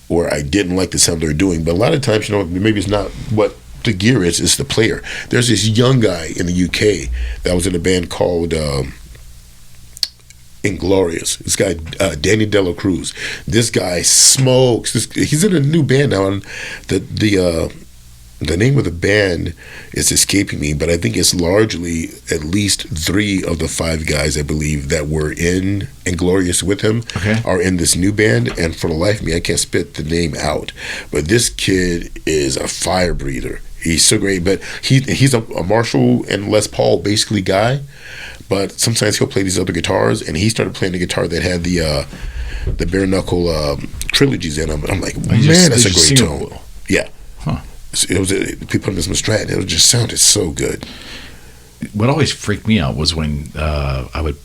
where I didn't like the sound they're doing. But a lot of times, maybe it's not what the gear is, it's the player. There's this young guy in the UK that was in a band called Inglorious. This guy, Danny Dela Cruz. This guy smokes. He's in a new band now, and the name of the band is escaping me, but I think it's largely at least 3 of the 5 guys, I believe, that were in Inglorious with him are in this new band, and for the life of me, I can't spit the name out. But this kid is a fire breather. He's so great, but he's a Marshall and Les Paul basically guy, but sometimes he'll play these other guitars, and he started playing a guitar that had the bare knuckle trilogies in them. I'm like, man, that's a great tone. Yeah. Huh. It was we put him in some Strat. It just sounded so good. What always freaked me out was when I would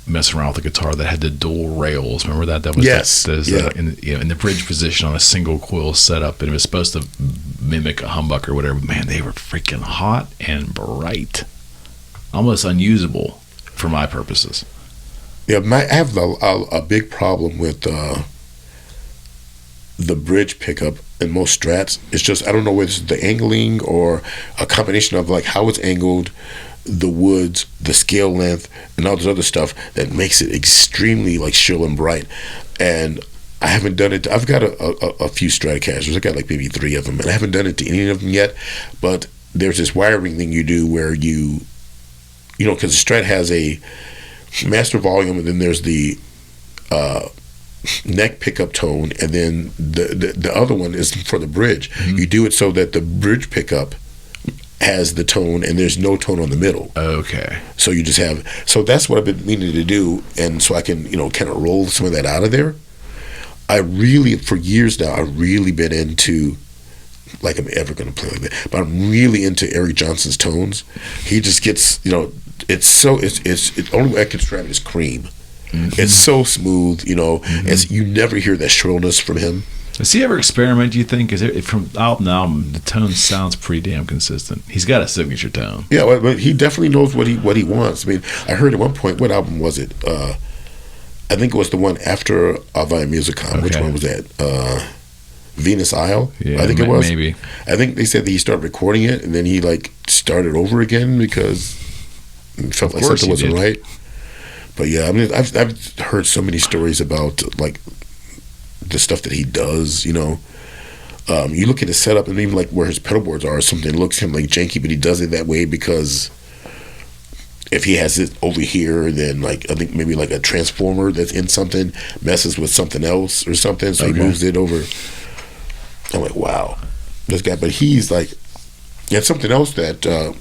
mess around with a guitar that had the dual rails. Remember that? That was in the bridge position on a single coil setup, and it was supposed to mimic a humbucker or whatever. Man, they were freaking hot and bright, almost unusable for my purposes. Yeah, I have a big problem with the bridge pickup in most Strats. It's just, I don't know whether it's the angling or a combination of like how it's angled, the woods, the scale length, and all this other stuff that makes it extremely like shrill and bright. And I haven't done it. I've got a few Stratocasters. I've got like maybe 3 of them, and I haven't done it to any of them yet. But there's this wiring thing you do where you know, because the Strat has a master volume, and then there's the neck pickup tone, and then the other one is for the bridge. Mm-hmm. You do it so that the bridge pickup has the tone, and there's no tone on the middle. Okay. So you just have. So that's what I've been meaning to do, and so I can, you know, kind of roll some of that out of there. I really, for years now, I've really been into, like I'm ever going to play like that, but I'm really into Eric Johnson's tones. He just gets, you know, it's the only way I can describe it is cream. Mm-hmm. It's so smooth, you know, mm-hmm. You never hear that shrillness from him. Does he ever experiment, do you think? Is it from album to album, the tone sounds pretty damn consistent. He's got a signature tone. Yeah, well, he definitely knows what he wants. I mean, I heard at one point, what album was it? I think it was the one after Avaya Musicom. Okay. Which one was that? Venus Isle? Yeah, I think it was. Maybe. I think they said that he started recording it, and then he like started over again because it felt like something wasn't right. But yeah, I mean, I've heard so many stories about like the stuff that he does, you know. You look at his setup, and even like where his pedal boards are or something, it looks him like janky, but he does it that way because if he has it over here, then like I think maybe like a transformer that's in something messes with something else or something, so he moves it over. I'm like, wow, this guy. But he's like, and something else that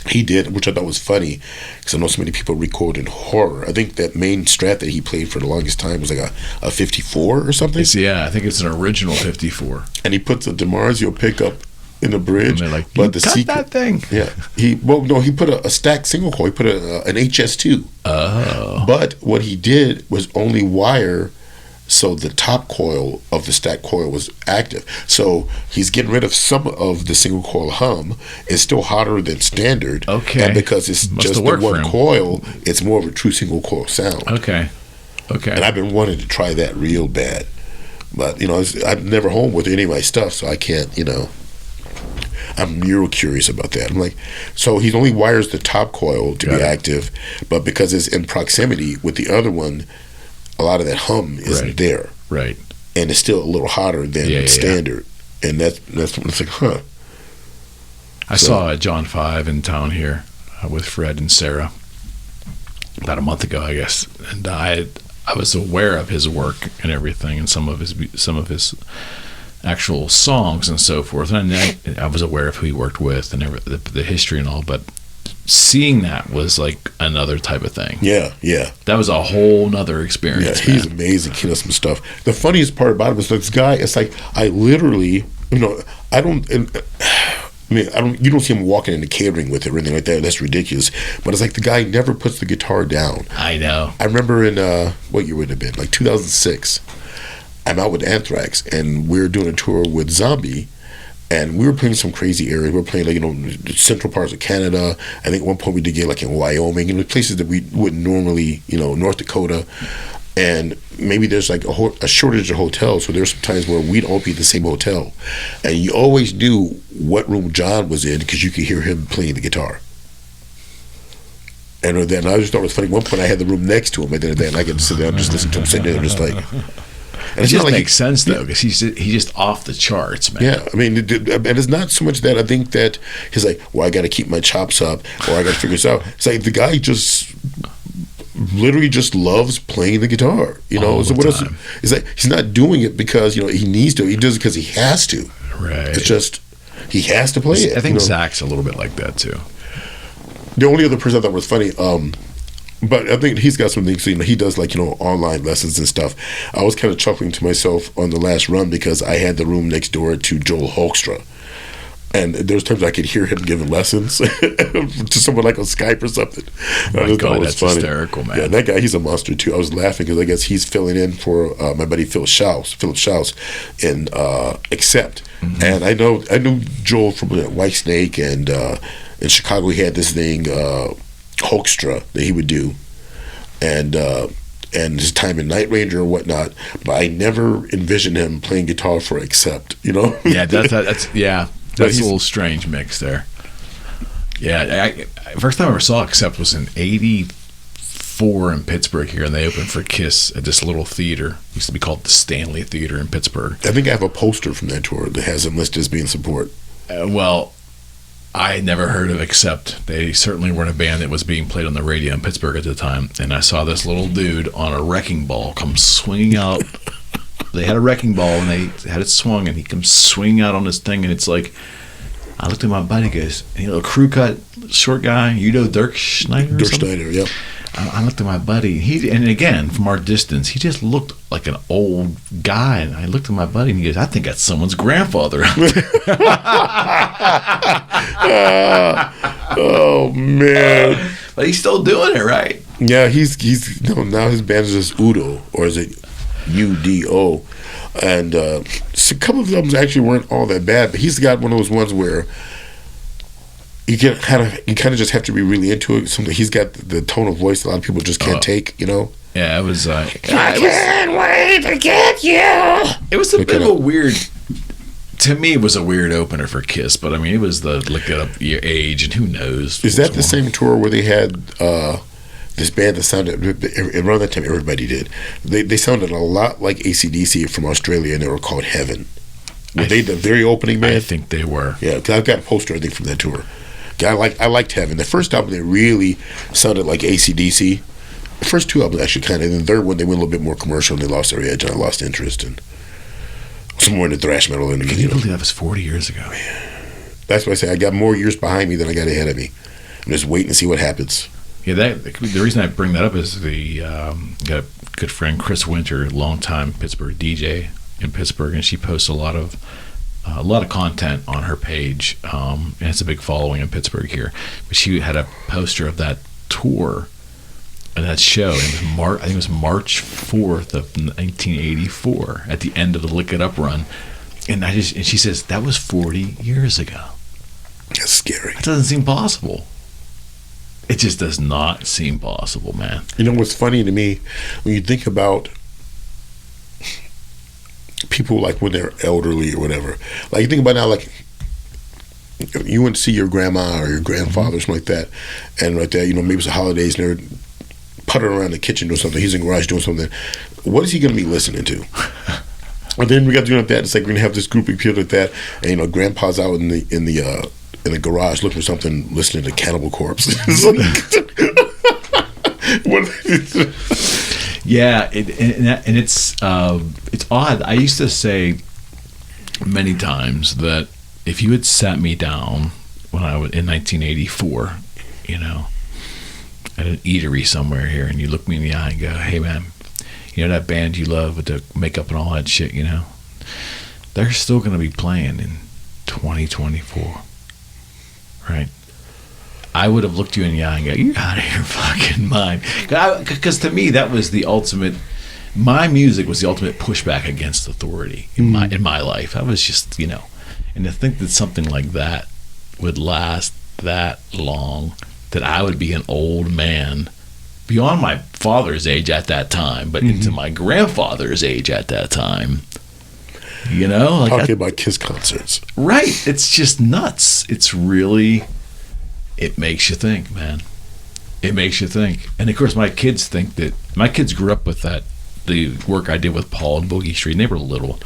he did, which I thought was funny, because I know so many people record in horror. I think that main Strat that he played for the longest time was like a 54 or something. Yeah, I think it's an original 54. And he puts a DiMarzio pickup in the bridge, like, but that thing. Yeah, he put a stacked single coil. He put an HS2. Oh, but what he did was only wire, so the top coil of the stacked coil was active. So he's getting rid of some of the single coil hum. It's still hotter than standard. Okay. And because it's just the one coil, it's more of a true single coil sound. Okay. And I've been wanting to try that real bad, but you know, I'm never home with any of my stuff, so I can't. You know, I'm real curious about that. I'm like, so he only wires the top coil to be active, but because it's in proximity with the other one, a lot of that hum isn't there. Right. And it's still a little hotter than standard. Yeah. And that's when it's like, huh. I saw John 5 in town here with Fred and Sarah about a month ago, I guess. And I was aware of his work and everything, and some of his actual songs and so forth. And I was aware of who he worked with and the history and all, but seeing that was like another type of thing. Yeah. That was a whole nother experience. Yeah, he's amazing. He does some stuff. The funniest part about it was this guy, it's like, I literally, you know, you don't see him walking into catering with it or anything like that. That's ridiculous. But it's like the guy never puts the guitar down. I know. I remember in, what year would it have been? Like 2006. I'm out with Anthrax, and we're doing a tour with Zombie. And we were playing some crazy areas. We were playing, like, you know, central parts of Canada. I think at one point we did get, like, in Wyoming, you know, places that we wouldn't normally, you know, North Dakota. And maybe there's, like, a shortage of hotels. So there's some times where we'd all be at the same hotel. And you always knew what room John was in because you could hear him playing the guitar. And then I just thought it was funny. At one point I had the room next to him. And then I could sit there and just listen to him sitting there and just like... And it just makes sense, though, because he's just off the charts, man. Yeah, I mean, and it's not so much that I think that he's like, well, I got to keep my chops up, or I got to figure this out. It's like the guy just literally just loves playing the guitar, you know. So what else? It's like he's not doing it because, you know, he needs to. He does it because he has to. Right. It's just he has to play it. I think Zach's a little bit like that too. The only other person I thought was funny. But I think he's got some things, you know, he does like, you know, online lessons and stuff. I was kind of chuckling to myself on the last run because I had the room next door to Joel Hoekstra. And there's times I could hear him giving lessons to someone like on Skype or something. Oh my God, that's funny. Hysterical, man. Yeah, that guy, he's a monster too. I was laughing because I guess he's filling in for my buddy Philip Schaus in Accept. Mm-hmm. And I knew Joel from White Snake, and in Chicago he had this thing, Hoekstra, that he would do, and his time in Night Ranger or whatnot, but I never envisioned him playing guitar for Accept, you know? Yeah, that's a little strange mix there. Yeah, first time I ever saw Accept was in 84 '84 in Pittsburgh here, and they opened for Kiss at this little theater. It used to be called the Stanley Theater in Pittsburgh. I think I have a poster from that tour that has them listed as being support. Well, I had never heard of Accept. They certainly weren't a band that was being played on the radio in Pittsburgh at the time. And I saw this little dude on a wrecking ball come swinging out. They had a wrecking ball, and they had it swung, and he comes swinging out on this thing, and it's like, I looked at my buddy, goes, you know, crew cut, short guy, you know, Dirk Schneider. Dirk Schneider, yep. I looked at my buddy. And again, from our distance, he just looked like an old guy. And I looked at my buddy, and he goes, I think that's someone's grandfather out there. Oh man! But he's still doing it, right? Yeah, he's now his band is just Udo, or is it UDO? And so a couple of them actually weren't all that bad, but he's got one of those ones where you kind of just have to be really into it. He's got the tone of voice a lot of people just can't take, you know. Yeah, it was. I can't wait to get you. It was a bit of a weird. To me, it was a weird opener for Kiss, but I mean, it was the Look It Up age, and who knows? Is that the same tour where they had this band that sounded around that time? Everybody did. They sounded a lot like AC/DC from Australia, and they were called Heaven. Were they the very opening band? I think they were. Yeah, because I've got a poster I think from that tour. I liked Heaven. The first album they really sounded like AC/DC. The first two albums actually kind of. And the third one they went a little bit more commercial, and they lost their edge, and I lost interest in. Some more into thrash metal. Can you believe that was 40 years ago? Man. That's why I say I got more years behind me than I got ahead of me. I'm just waiting to see what happens. Yeah, the reason I bring that up is got a good friend, Chris Winter, longtime Pittsburgh DJ in Pittsburgh, and she posts a lot of content on her page, and it's a big following in Pittsburgh here. But she had a poster of that tour and that show, and I think it was March 4th of 1984 at the end of the Lick It Up run, and she says that was 40 years ago. That's scary. It doesn't seem possible. It just does not seem possible, man. You know what's funny to me when you think about people like when they're elderly or whatever. Like you think about now, like you went to see your grandma or your grandfather or something like that, and right there, maybe it's the holidays and they're puttering around the kitchen doing something. He's in the garage doing something. What is he going to be listening to? And then we got to do like that. It's like we're going to have this group of people like that, and grandpa's out in the garage looking for something, listening to Cannibal Corpse. Yeah, it's odd. I used to say many times that if you had sat me down when I was in 1984, at an eatery somewhere here, and you look me in the eye and go, "Hey, man, that band you love with the makeup and all that shit, they're still going to be playing in 2024, right?" I would have looked you in the eye and go, "You're out of your fucking mind." Because to me, that was the ultimate. My music was the ultimate pushback against authority in my life. I was just, and to think that something like that would last that long, that I would be an old man beyond my father's age at that time, but into my grandfather's age at that time. Talking about Kiss concerts. Right. It's just nuts. It's really... It makes you think, man. It makes you think. And of course, my kids grew up with the work I did with Paul and Boogie Street, and they were little.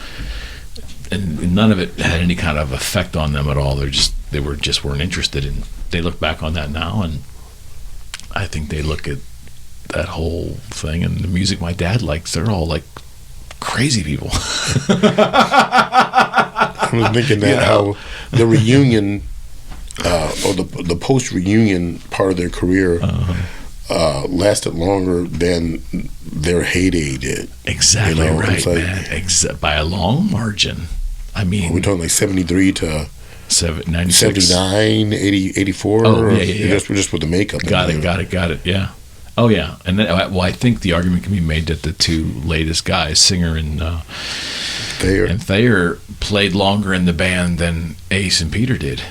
And none of it had any kind of effect on them at all. They weren't interested in. They look back on that now, and I think they look at that whole thing and the music my dad likes. They're all like crazy people. I was thinking that how the reunion. Or the post-reunion part of their career lasted longer than their heyday did. Exactly right, like, man. By a long margin. I mean... We're talking like 73 to 96. 79, 80, 84? Oh, yeah. Just with the makeup. Got it, yeah. Oh, yeah. And then, I think the argument can be made that the two latest guys, Singer and Thayer, played longer in the band than Ace and Peter did.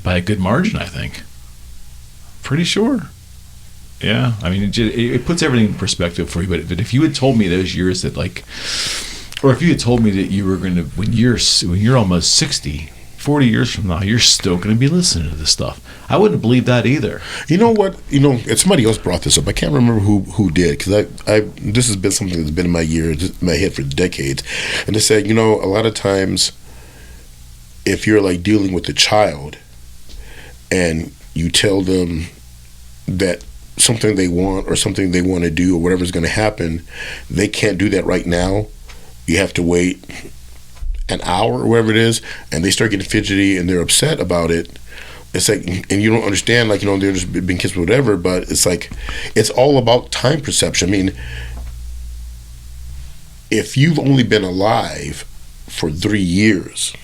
By a good margin, I think. Pretty sure. Yeah, I mean, it puts everything in perspective for you. But if you had told me those years that, or if you had told me that you were going to, when you're almost 60, 40 years from now, you're still going to be listening to this stuff. I wouldn't believe that either. You know what? Somebody else brought this up. I can't remember who did, because this has been something that's been in my head for decades. And they said, a lot of times, if you're like dealing with a child, and you tell them that something they want or something they want to do or whatever's going to happen, they can't do that right now. You have to wait an hour or whatever it is, and they start getting fidgety and they're upset about it. It's like, and you don't understand, like, they're just being kids or whatever, but it's like, it's all about time perception. I mean, if you've only been alive for 3 years,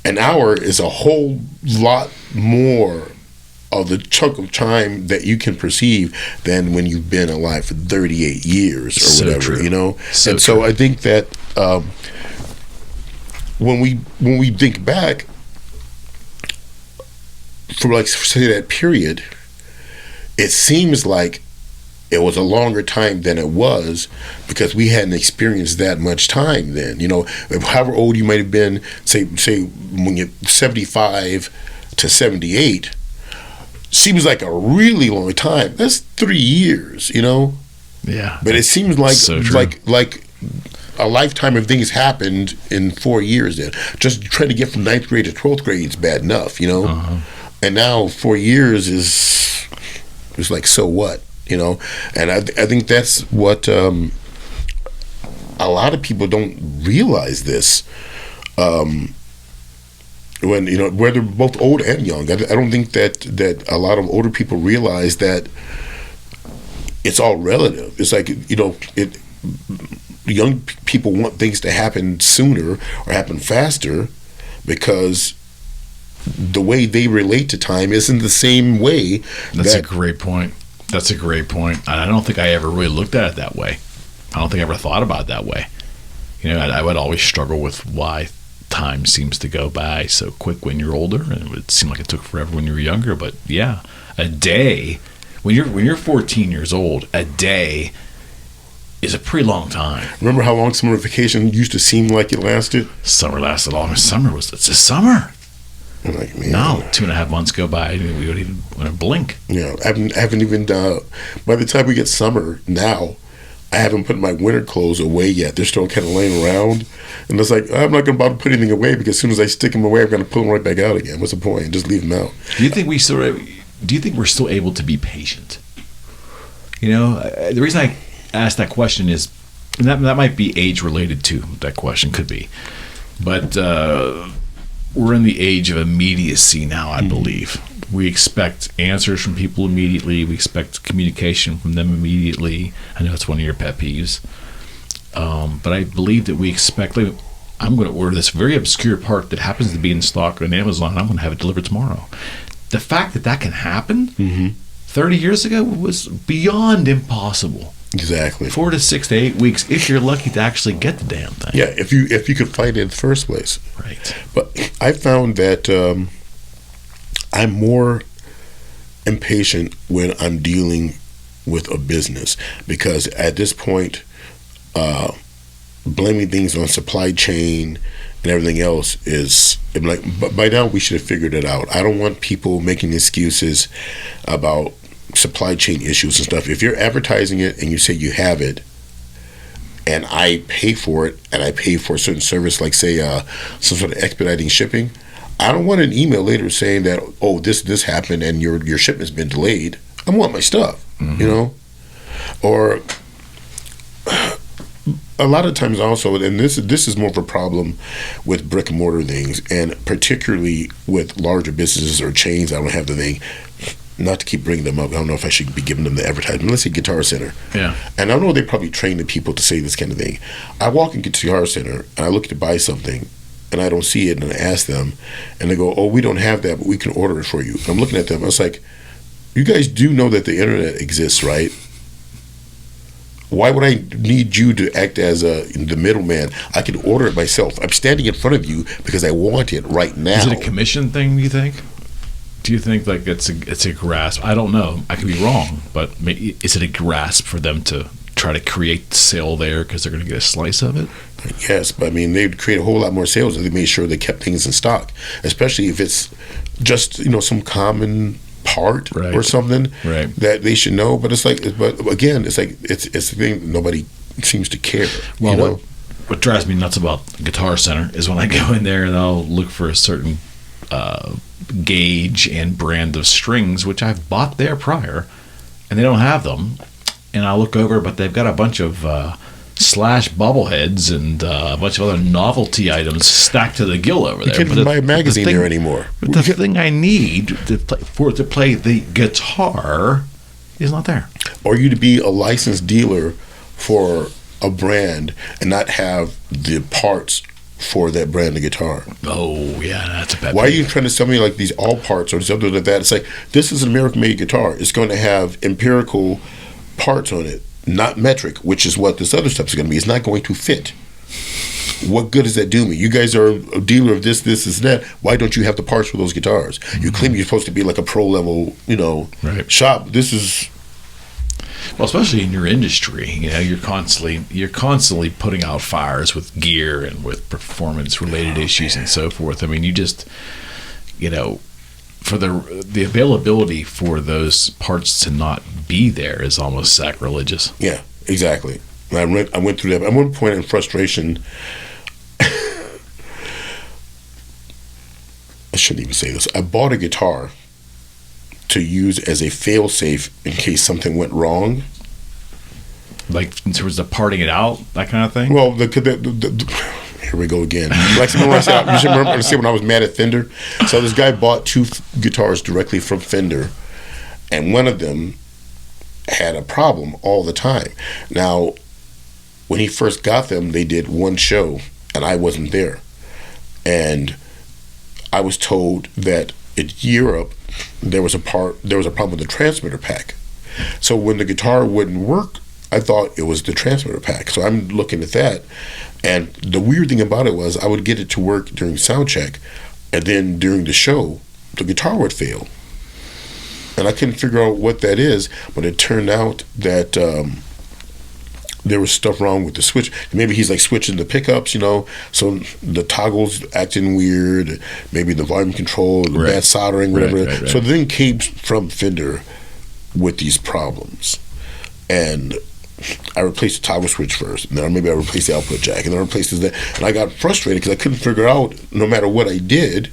an hour is a whole lot more of the chunk of time that you can perceive than when you've been alive for 38 years or whatever, So I think that when we think back, for like, say, that period, it seems like it was a longer time than it was, because we hadn't experienced that much time then. However old you might have been, say when you're 75 to 78, seems like a really long time. That's 3 years, Yeah. But it seems like so like a lifetime of things happened in 4 years. Then just trying to get from 9th grade to 12th grade is bad enough, Uh-huh. And now 4 years is like, so what, And I think that's what a lot of people don't realize this. When where they're both old and young, I don't think that a lot of older people realize that it's all relative. It's like, young people want things to happen sooner or happen faster, because the way they relate to time isn't the same way. That's a great point. And I don't think I ever really looked at it that way. I don't think I ever thought about it that way. I would always struggle with why time seems to go by so quick when you're older, and it would seem like it took forever when you were younger. But yeah, a day, when you're 14 years old, a day is a pretty long time. Remember how long summer vacation used to seem like it lasted? Summer lasted longer. It's a summer. I'm like, man. Now 2.5 months go by, and we don't even want to blink. I haven't even. By the time we get summer now, I haven't put my winter clothes away yet. They're still kind of laying around, and it's like, I'm not going to bother put anything away, because as soon as I stick them away, I'm going to pull them right back out again. What's the point? Just leave them out. Do you think we're still able to be patient? The reason I asked that question is, and that might be age related too. That question could be, but we're in the age of immediacy now. I believe we expect answers from people immediately. We expect communication from them immediately. I know it's one of your pet peeves, but I believe that we expect. Like, I'm going to order this very obscure part that happens to be in stock on Amazon, and I'm going to have it delivered tomorrow. The fact that can happen 30 years ago was beyond impossible. Exactly. 4 to 6 to 8 weeks, if you're lucky to actually get the damn thing. Yeah, if you could find it in the first place. Right. But I found that I'm more impatient when I'm dealing with a business, because at this point, blaming things on supply chain and everything else is, I'm like, but by now we should have figured it out. I don't want people making excuses about supply chain issues and stuff. If you're advertising it and you say you have it, and I pay for it, and I pay for a certain service, like say some sort of expediting shipping, I don't want an email later saying that, oh, this happened and your shipment's been delayed. I want my stuff, Or a lot of times also, and this is more of a problem with brick and mortar things, and particularly with larger businesses or chains. I don't have the thing. Not to keep bringing them up, I don't know if I should be giving them the advertisement. Let's say Guitar Center. Yeah. And I know they probably train the people to say this kind of thing. I walk in Guitar Center and I look to buy something and I don't see it, and I ask them and they go, oh, we don't have that, but we can order it for you. And I'm looking at them, I was like, you guys do know that the internet exists, right? Why would I need you to act as the middleman? I can order it myself. I'm standing in front of you because I want it right now. Is it a commission thing, do you think? Do you think like it's a grasp? I don't know. I could be wrong, but is it a grasp for them to try to create sale there because they're going to get a slice of it? Yes, but I mean, they'd create a whole lot more sales if they made sure they kept things in stock, especially if it's just, some common part or something that they should know. But it's like, but again, it's like, it's the thing, nobody seems to care. Well, what drives me nuts about Guitar Center is when I go in there and I'll look for a certain gauge and brand of strings, which I've bought there prior, and they don't have them. And I look over, but they've got a bunch of Slash bobbleheads and a bunch of other novelty items stacked to the gill over there. You can't buy a magazine there anymore. But the thing I need to play the guitar is not there. Or you to be a licensed dealer for a brand and not have the parts for that brand of guitar. Oh, yeah, that's a bad Why are you trying to sell me like these all parts or something like that? It's like, this is an American-made guitar. It's going to have empirical parts on it, not metric, which is what this other stuff is going to be. It's not going to fit. What good does that do me? You guys are a dealer of this, that. Why don't you have the parts for those guitars? You claim you're supposed to be like a pro-level, shop. This is... Well, especially in your industry, you're constantly putting out fires with gear and with performance-related issues and so forth. I mean, you just, for the availability for those parts to not be there is almost sacrilegious. Yeah, exactly. And I went through that. At one point in frustration, I shouldn't even say this. I bought a guitar to use as a fail-safe in case something went wrong. Like in terms of parting it out, that kind of thing? Well, here we go again. Like you should understand when I was mad at Fender. So this guy bought two guitars directly from Fender, and one of them had a problem all the time. Now, when he first got them, they did one show, and I wasn't there. And I was told that in Europe, there was a problem with the transmitter pack. So when the guitar wouldn't work, I thought it was the transmitter pack. So I'm looking at that, and the weird thing about it was I would get it to work during sound check, and then during the show, the guitar would fail. And I couldn't figure out what that is, but it turned out that there was stuff wrong with the switch. Maybe he's like switching the pickups, so the toggle's acting weird, maybe the volume control, the bad soldering, whatever. Right. So the thing came from Fender with these problems. And I replaced the toggle switch first, and then maybe I replaced the output jack, and then I replaced this. And I got frustrated because I couldn't figure out, no matter what I did,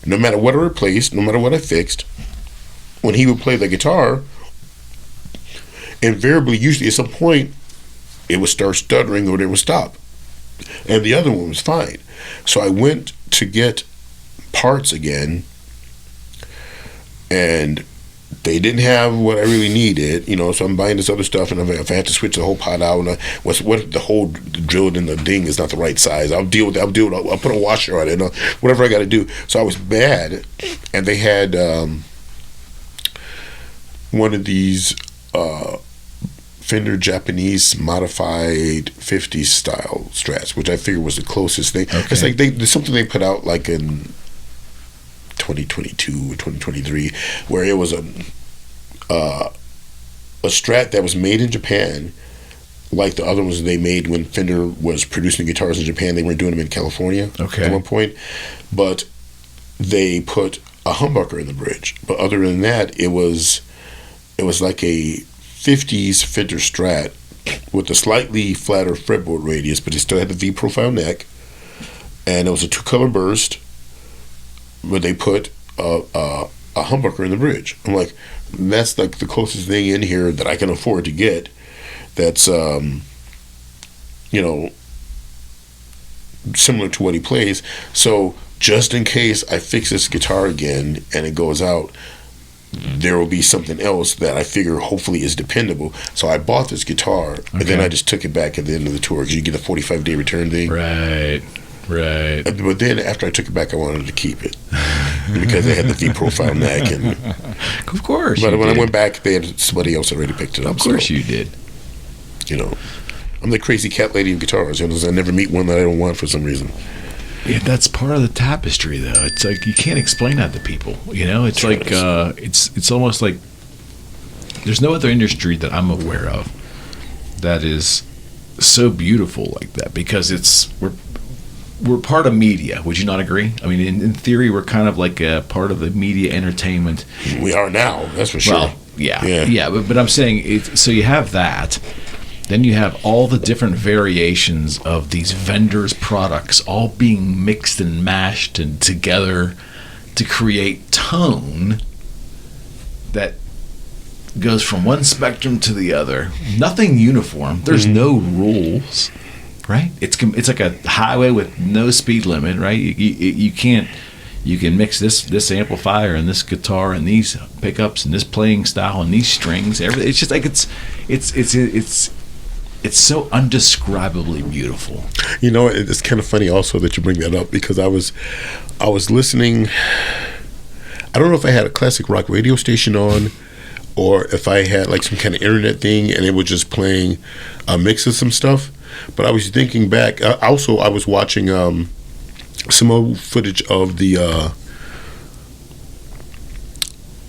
no matter what I replaced, no matter what I fixed, when he would play the guitar, invariably, usually at some point, it would start stuttering or it would stop. And the other one was fine. So I went to get parts again, and they didn't have what I really needed, so I'm buying this other stuff, and if I have to switch the whole pot out, and what the hole drilled in the ding is not the right size, I'll deal with it. I'll put a washer on it, whatever I got to do. So I was mad, and they had one of these Fender Japanese modified 50s style Strats, which I figured was the closest thing. Okay. It's like there's something they put out like in 2022 or 2023 where it was a Strat that was made in Japan, like the other ones they made when Fender was producing guitars in Japan. They weren't doing them in California at one point, but they put a humbucker in the bridge. But other than that, it was like a 50s Fender Strat with a slightly flatter fretboard radius, but it still had the V profile neck, and it was a 2-color burst, where they put a humbucker in the bridge. I'm like, that's like the closest thing in here that I can afford to get. That's similar to what he plays. So just in case I fix this guitar again and it goes out, there will be something else that I figure hopefully is dependable. So I bought this guitar, and then I just took it back at the end of the tour because you get a 45-day return thing. Right. But then after I took it back, I wanted to keep it because they had the V profile neck, and of course. But when I went back, they had somebody else already picked it up. Of course, you did. I'm the crazy cat lady of guitars. I never meet one that I don't want for some reason. Yeah, that's part of the tapestry, though. It's like you can't explain that to people. It's like it's almost like there's no other industry that I'm aware of that is so beautiful like that, because we're part of media. Would you not agree? I mean, in theory, we're kind of like a part of the media entertainment. We are now, that's for sure. Well, yeah. But I'm saying, so you have that. Then you have all the different variations of these vendors' products all being mixed and mashed and together to create tone that goes from one spectrum to the other. Nothing uniform. There's no rules, right? It's like a highway with no speed limit, right? You can't. You can mix this amplifier and this guitar and these pickups and this playing style and these strings. Everything. It's just like it's so undescribably beautiful. You know, it's kind of funny also that you bring that up, because I was listening. I don't know if I had a classic rock radio station on, or if I had like some kind of internet thing and it was just playing a mix of some stuff. But I was thinking back. Also, I was watching some old footage of the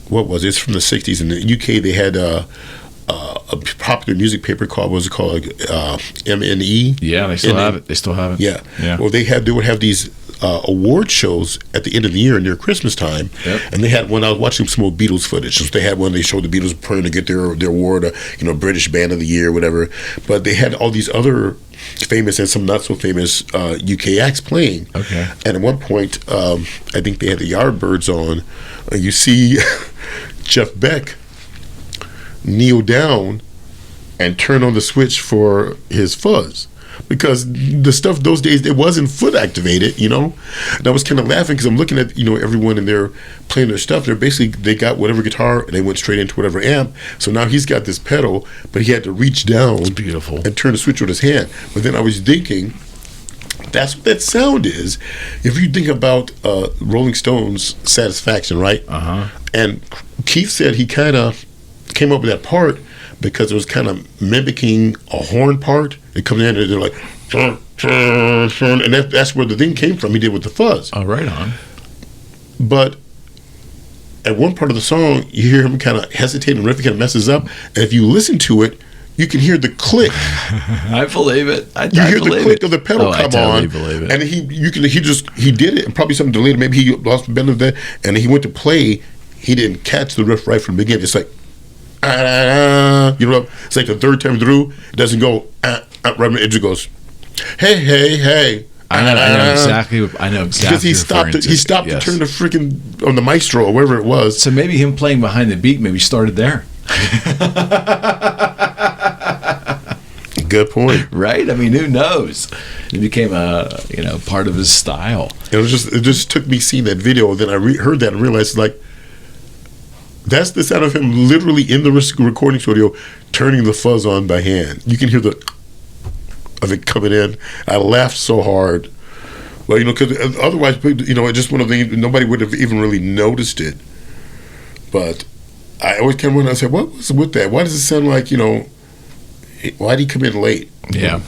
what was it? It's from the 60s. In the UK, they had a popular music paper called, what was it called, MNE? Yeah, they still have it. They still have it. Yeah. Well, they would have these award shows at the end of the year near Christmas time. Yep. And they had one. I was watching some old Beatles footage. So they had one. They showed the Beatles praying to get their award, British Band of the Year, whatever. But they had all these other famous and some not so famous UK acts playing. Okay. And at one point, I think they had the Yardbirds on. You see Jeff Beck kneel down and turn on the switch for his fuzz, because the stuff those days, it wasn't foot activated, And I was kind of laughing because I'm looking at everyone and they're playing their stuff. They got whatever guitar and they went straight into whatever amp. So now he's got this pedal, but he had to reach down. It's beautiful. And turn the switch with his hand. But then I was thinking, that's what that sound is. If you think about Rolling Stones' Satisfaction, right? And Keith said he kind of came up with that part because it was kind of mimicking a horn part. It comes in and they're like, and that's where the thing came from. He did with the fuzz. Oh, right on. But at one part of the song, you hear him kind of hesitate and riff, kind of messes up. And if you listen to it, you can hear the click. I believe it. You hear the click of the pedal come on, believe it. And he did it, and probably something delayed. Maybe he lost the bend of that, and he went to play. He didn't catch the riff right from the beginning. It's like, it's like the third time through, it doesn't go right. It just goes, hey. I know exactly. Because he stopped to turn the freaking on the maestro or wherever it was. So maybe him playing behind the beat maybe started there. Good point. Right? I mean, who knows? It became a part of his style. It just took me seeing that video. Then I heard that and realized, like, that's the sound of him literally in the recording studio turning the fuzz on by hand. You can hear of it coming in. I laughed so hard. Well, because otherwise, it's just one of the things, nobody would have even really noticed it. But I always kind of wonder, I said, what was with that? Why does it sound like, why did he come in late? Yeah.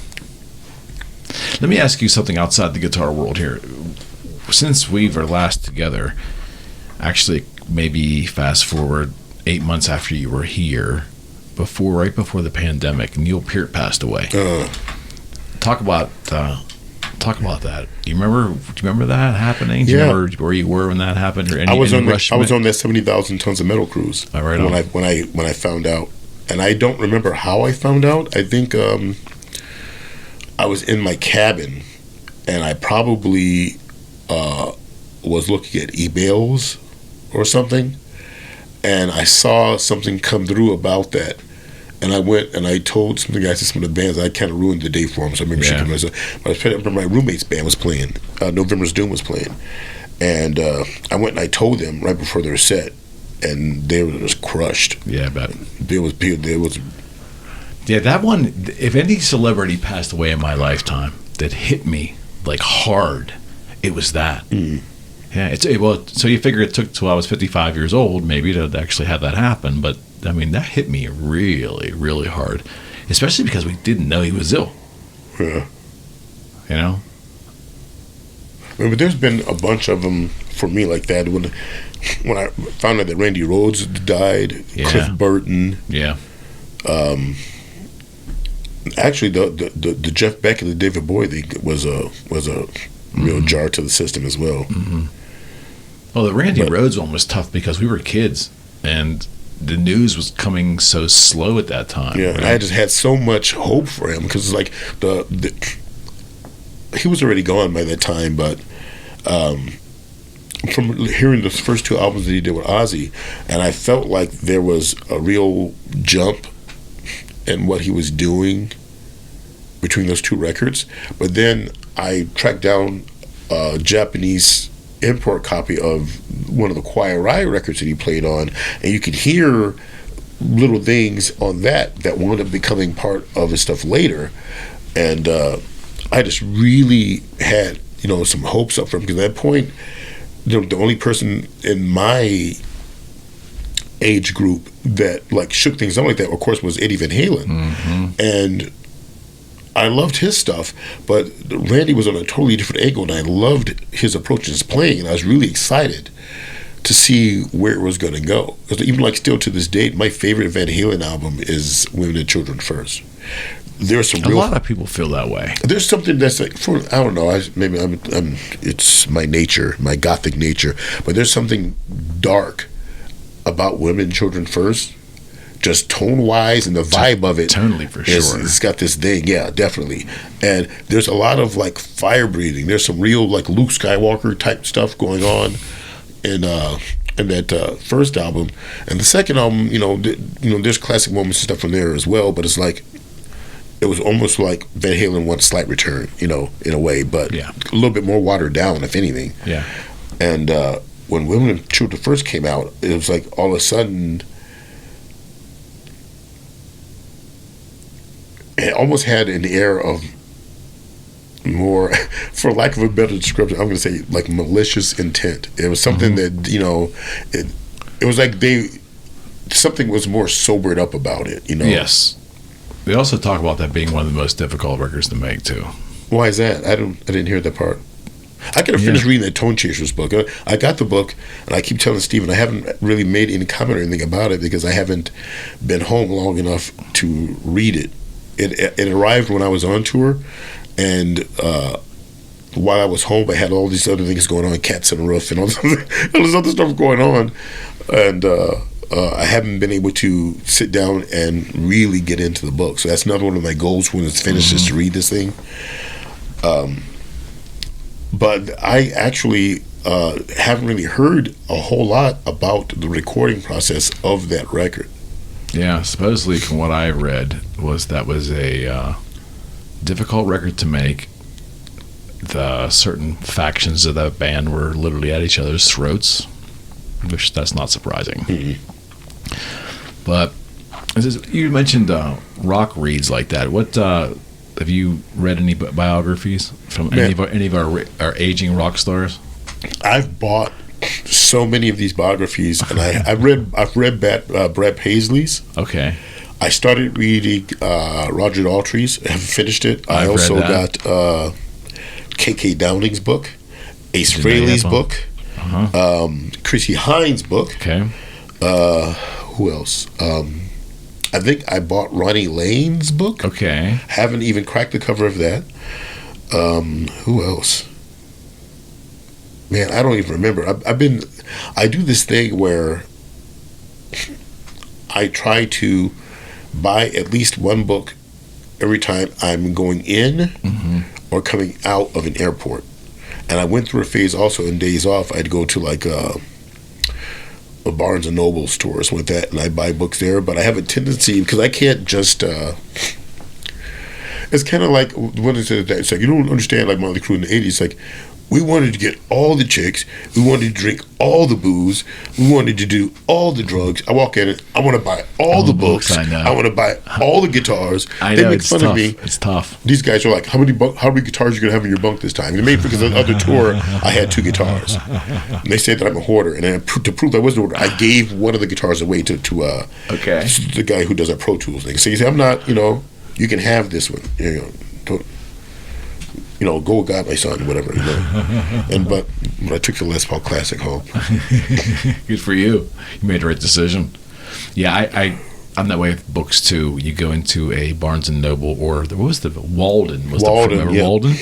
Let me ask you something outside the guitar world here. Since we were last together, actually maybe fast forward 8 months after you were here, right before the pandemic, Neil Peart passed away. Talk about that. Do you remember that happening? Do you remember where you were when that happened? Or I was on that 70,000 tons of metal cruise. Oh, right on. When I found out, and I don't remember how I found out. I think I was in my cabin, and I probably was looking at emails or something, and I saw something come through about that. And I went and I told some of the guys in some of the bands. I kind of ruined the day for them, so maybe she could myself. But I remember my roommate's band was playing. November's Doom was playing, and I went and I told them right before their set, and they were just crushed. Yeah, I bet. It was. Yeah, that one. If any celebrity passed away in my lifetime that hit me like hard, it was that. Mm. Yeah, so you figure it took till I was 55 years old maybe to actually have that happen, but I mean that hit me really, really hard, especially because we didn't know he was ill. Yeah. I mean, but there's been a bunch of them for me like that. When I found out that Randy Rhoads died, Cliff Burton, Actually, the Jeff Beck and the David Bowie thing was a real jar to the system as well. Mm-hmm. Well, the Randy Rhoads one was tough because we were kids and the news was coming so slow at that time. Yeah, right? I just had so much hope for him because like he was already gone by that time, but from hearing the first two albums that he did with Ozzy, and I felt like there was a real jump in what he was doing between those two records. But then I tracked down a Japanese import copy of one of the Quiet Riot records that he played on, and you could hear little things on that wound up becoming part of his stuff later. And I just really had, some hopes up for him, because at that point, the only person in my age group that like shook things up like that, of course, was Eddie Van Halen. Mm-hmm. And I loved his stuff, but Randy was on a totally different angle, and I loved his approach to his playing, and I was really excited to see where it was going to go. Because even like still to this date, my favorite Van Halen album is Women and Children First. There's some a lot of people feel that way. There's something that's like, I don't know, maybe it's my nature, my gothic nature, but there's something dark about Women and Children First. Just tone-wise and the vibe of it. Totally, for sure. It's got this thing, yeah, definitely. And there's a lot of, like, fire breathing. There's some real, like, Luke Skywalker type stuff going on in that first album. And the second album, there's classic moments and stuff from there as well, but it's like, it was almost like Van Halen wants slight return, in a way, but a little bit more watered down, if anything. Yeah. And when Women and Children First came out, it was like all of a sudden, it almost had an air of more, for lack of a better description, I'm going to say like malicious intent. It was something that, it was like something was more sobered up about it, Yes. They also talk about that being one of the most difficult records to make too. Why is that? I didn't hear that part. I could have finished reading the Tone Chasers book. I got the book, and I keep telling Steven I haven't really made any comment or anything about it because I haven't been home long enough to read it. It arrived when I was on tour, and while I was home, I had all these other things going on, Cats on the Roof, and all this other stuff going on, and I haven't been able to sit down and really get into the book. So that's another one of my goals when it's finished, is to read this thing. But I actually haven't really heard a whole lot about the recording process of that record. Yeah, supposedly from what I read was a difficult record to make. The certain factions of that band were literally at each other's throats, which that's not surprising. Mm-hmm. But you mentioned rock reads like that. What have you read any biographies from any of our aging rock stars? I've bought so many of these biographies, and I've read Brad Paisley's. Okay. I started reading Roger Daltrey's. I haven't finished it. I also got K.K. Downing's book, Ace Frehley's book, Chrissy Hines' book. Okay. Who else? I think I bought Ronnie Lane's book. Okay. Haven't even cracked the cover of that. Who else? Man, I don't even remember. I do this thing where I try to buy at least one book every time I'm going in or coming out of an airport. And I went through a phase also in days off. I'd go to like a Barnes and Noble store or something like that, and I buy books there. But I have a tendency, because I can't just it's kind of like, what is it? It's like, you don't understand, like Motley Crue in the 80s. It's like, we wanted to get all the chicks, we wanted to drink all the booze, we wanted to do all the drugs. I walk in, I want to buy all the books. I want to buy all the guitars. I know, they make fun of me. It's tough. These guys are like, how many guitars are you going to have in your bunk this time? And they made, because on the other tour, I had 2 guitars. And they said that I'm a hoarder. And then to prove I wasn't a hoarder, I gave one of the guitars away to the guy who does our Pro Tools thing. So he said, I'm not, you can have this one. Go with God, my son, whatever. But I took the Les Paul Classic home. Good for you. You made the right decision. Yeah, I'm that way with books too. You go into a Barnes and Noble or what was the Walden? Walden, yeah. Walden?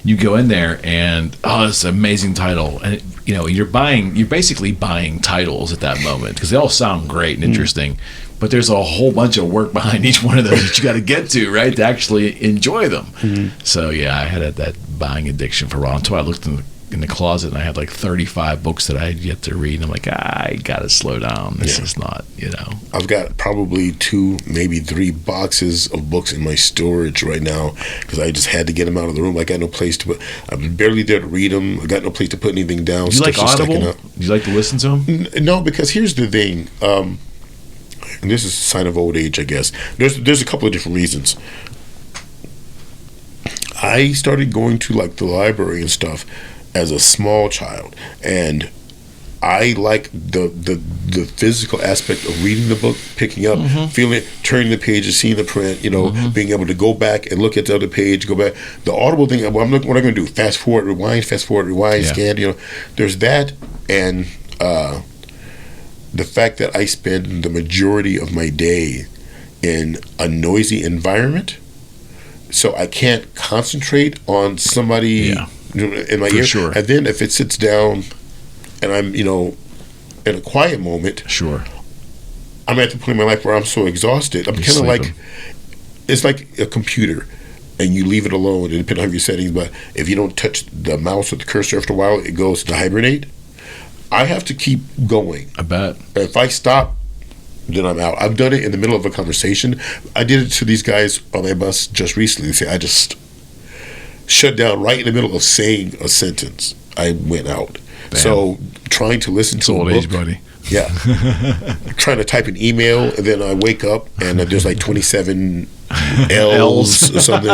You go in there and it's an amazing title, and you're basically buying titles at that moment because they all sound great and interesting, but there's a whole bunch of work behind each one of those that you got to get to, right, to actually enjoy them. So yeah, I had that buying addiction for a while until I looked in the closet and I had like 35 books that I had yet to read, and I'm like, I gotta slow down. This is not, I've got probably 2, maybe 3 boxes of books in my storage right now because I just had to get them out of the room. I got no place to put. I'm barely there to read them. I got no place to put anything down. Do you like Audible? Do you like to listen to them? No, because here's the thing. And this is a sign of old age, I guess. There's a couple of different reasons. I started going to like the library and stuff as a small child, and I like the physical aspect of reading the book, picking up, feeling it, turning the pages, seeing the print, being able to go back and look at the other page, go back. The Audible thing, what am I going to do? Fast forward, rewind, scan. There's that, and the fact that I spend the majority of my day in a noisy environment, so I can't concentrate on somebody in my ear. Sure. And then if it sits down and I'm, in a quiet moment, I'm at the point in my life where I'm so exhausted. I'm kind of like, it's like a computer, and you leave it alone, and depending on your settings, but if you don't touch the mouse or the cursor after a while, it goes to hibernate. I have to keep going. I bet. If I stop, then I'm out. I've done it in the middle of a conversation. I did it to these guys on my bus just recently. I just shut down right in the middle of saying a sentence. I went out. Damn. So trying to listen to a book, age, buddy. Yeah. Trying to type an email, and then I wake up and there's like 27 L's or something.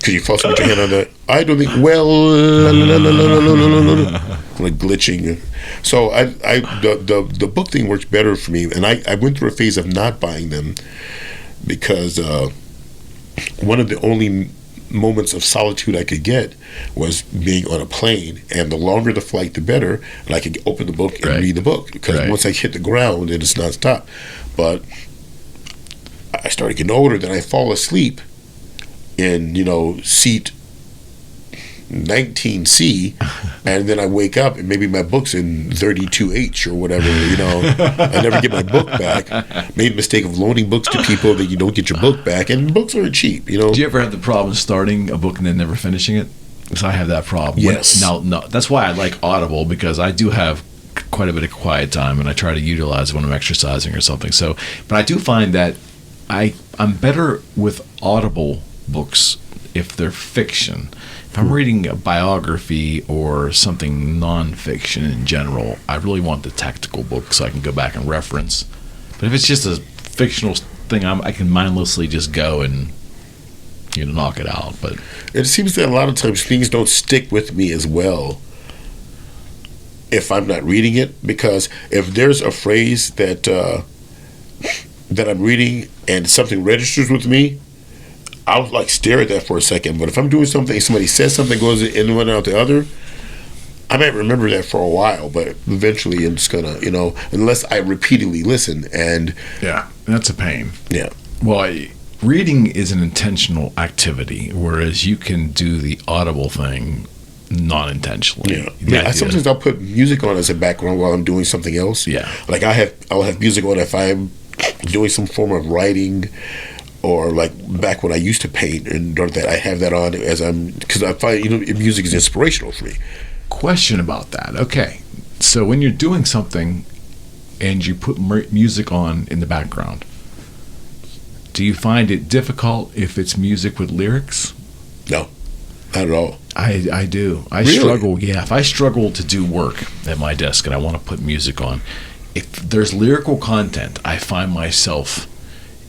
Could you falsely put your hand on that? I don't think. Like glitching. So the book thing works better for me, and I went through a phase of not buying them because one of the only moments of solitude I could get was being on a plane, and the longer the flight, the better, and I could open the book and read the book because once I hit the ground, then it's nonstop. But I started getting older, then I fall asleep in seat 19C, and then I wake up and maybe my book's in 32H or whatever. I never get my book back. Made the mistake of loaning books to people that you don't get your book back, and books aren't cheap. Do you ever have the problem starting a book and then never finishing it? Because I have that problem. Yes. No, that's why I like Audible, because I do have quite a bit of quiet time, and I try to utilize it when I'm exercising or something. So, but I do find that I'm better with Audible books if they're fiction. If I'm reading a biography or something non-fiction in general, I really want the tactical book so I can go back and reference. But if it's just a fictional thing, I can mindlessly just go and knock it out. But it seems that a lot of times things don't stick with me as well if I'm not reading it, because if there's a phrase that I'm reading and something registers with me, I'll like stare at that for a second. But if I'm doing something, somebody says something, goes in one out the other, I might remember that for a while, but eventually I'm just gonna, unless I repeatedly listen. And yeah, that's a pain. Yeah. Well, reading is an intentional activity, whereas you can do the Audible thing non-intentionally. Yeah. Sometimes I'll put music on as a background while I'm doing something else. Yeah. Like I'll have music on if I'm doing some form of writing, or like back when I used to paint and that, I have that on because I find music is inspirational for me. Question about that. Okay, so when you're doing something and you put music on in the background, do you find it difficult if it's music with lyrics? No, not at all. I do. I really? Struggle. Yeah, if I struggle to do work at my desk and I want to put music on, if there's lyrical content, I find myself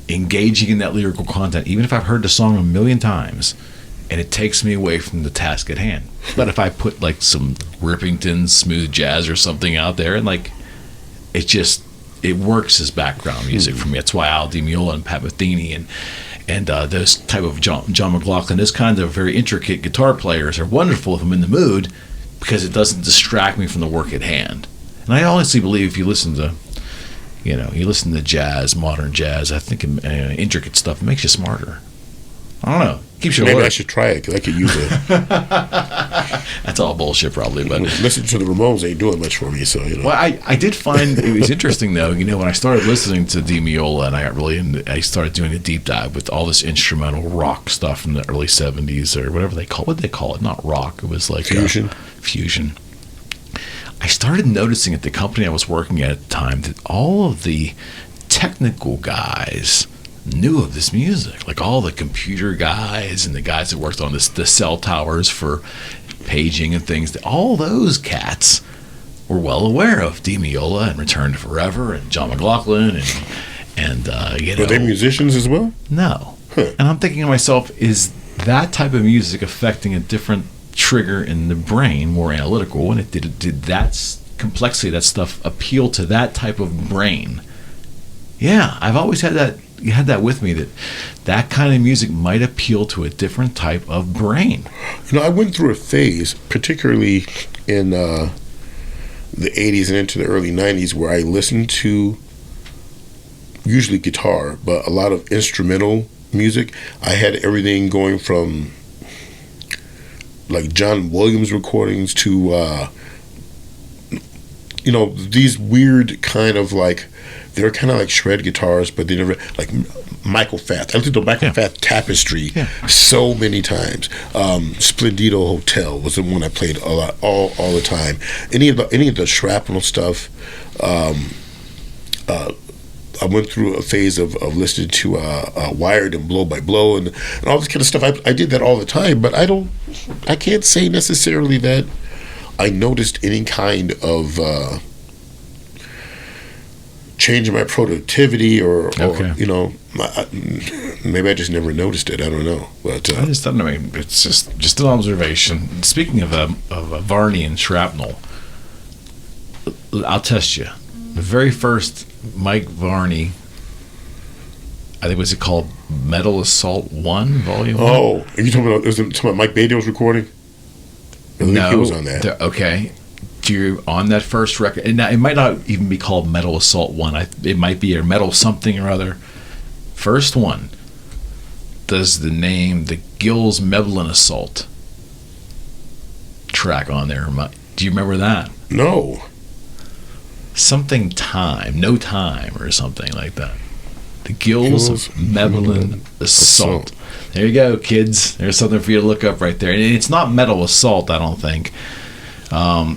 engaging in that lyrical content, even if I've heard the song a million times, and it takes me away from the task at hand. But if I put like some Rippington smooth jazz or something out there, and like it works as background music for me. That's why Al Di Meola and Pat Metheny and those type of John McLaughlin, those kinds of very intricate guitar players are wonderful if I'm in the mood, because it doesn't distract me from the work at hand. And I honestly believe if you listen to You know, you listen to jazz, modern jazz. I think intricate stuff makes you smarter. I don't know. Keeps you Maybe alert. I should try it because I could use it. That's all bullshit, probably. But listening to the Ramones ain't doing much for me, so you know. well, I did find it was interesting though. You know, when I started listening to Di Meola, and I got really into, I started doing a deep dive with all this instrumental rock stuff from the early '70s or whatever they call. What did they call it? Not rock. It was like Fusion. Fusion. I started noticing at the company I was working at the time that all of the technical guys knew of this music, like all the computer guys and the guys that worked on the cell towers for paging and things. All those cats were well aware of Di Meola and Return to Forever and John McLaughlin and you know. Were they musicians as well? No. Huh. And I'm thinking to myself, is that type of music affecting a different trigger in the brain, more analytical, and did that complexity, that stuff appeal to that type of brain? Yeah, I've always had that with me, that kind of music might appeal to a different type of brain. You know, I went through a phase, particularly in the 80s and into the early 90s, where I listened to usually guitar, but a lot of instrumental music. I had everything going from like John Williams recordings to you know, these weird kind of like, they're kind of like shred guitars, but they never, like Michael Fath. I listened to Michael Fath Tapestry so many times. Splendido Hotel was the one I played a lot, all the time. Any of the Shrapnel stuff. I went through a phase of listening to Wired and Blow by Blow and all this kind of stuff. I did that all the time, but I can't say necessarily that I noticed any kind of change in my productivity or you know, maybe I just never noticed it. I don't know, but I just don't know. I mean, it's just an observation. Speaking of Varney and Shrapnel, I'll test you. The very first Mike Varney, I think, was it called Metal Assault 1, Volume 1? Oh, are you talking about Mike Badio's recording? I think he was on that. Okay. On that first record, and it might not even be called Metal Assault 1. It might be a Metal something or other. First one, does the name the Gills Meblin Assault track on there? Do you remember that? No. Something Time, No Time or something like that. The Gills Meblin Assault. There you go, kids. There's something for you to look up right there. And it's not Metal Assault, I don't think.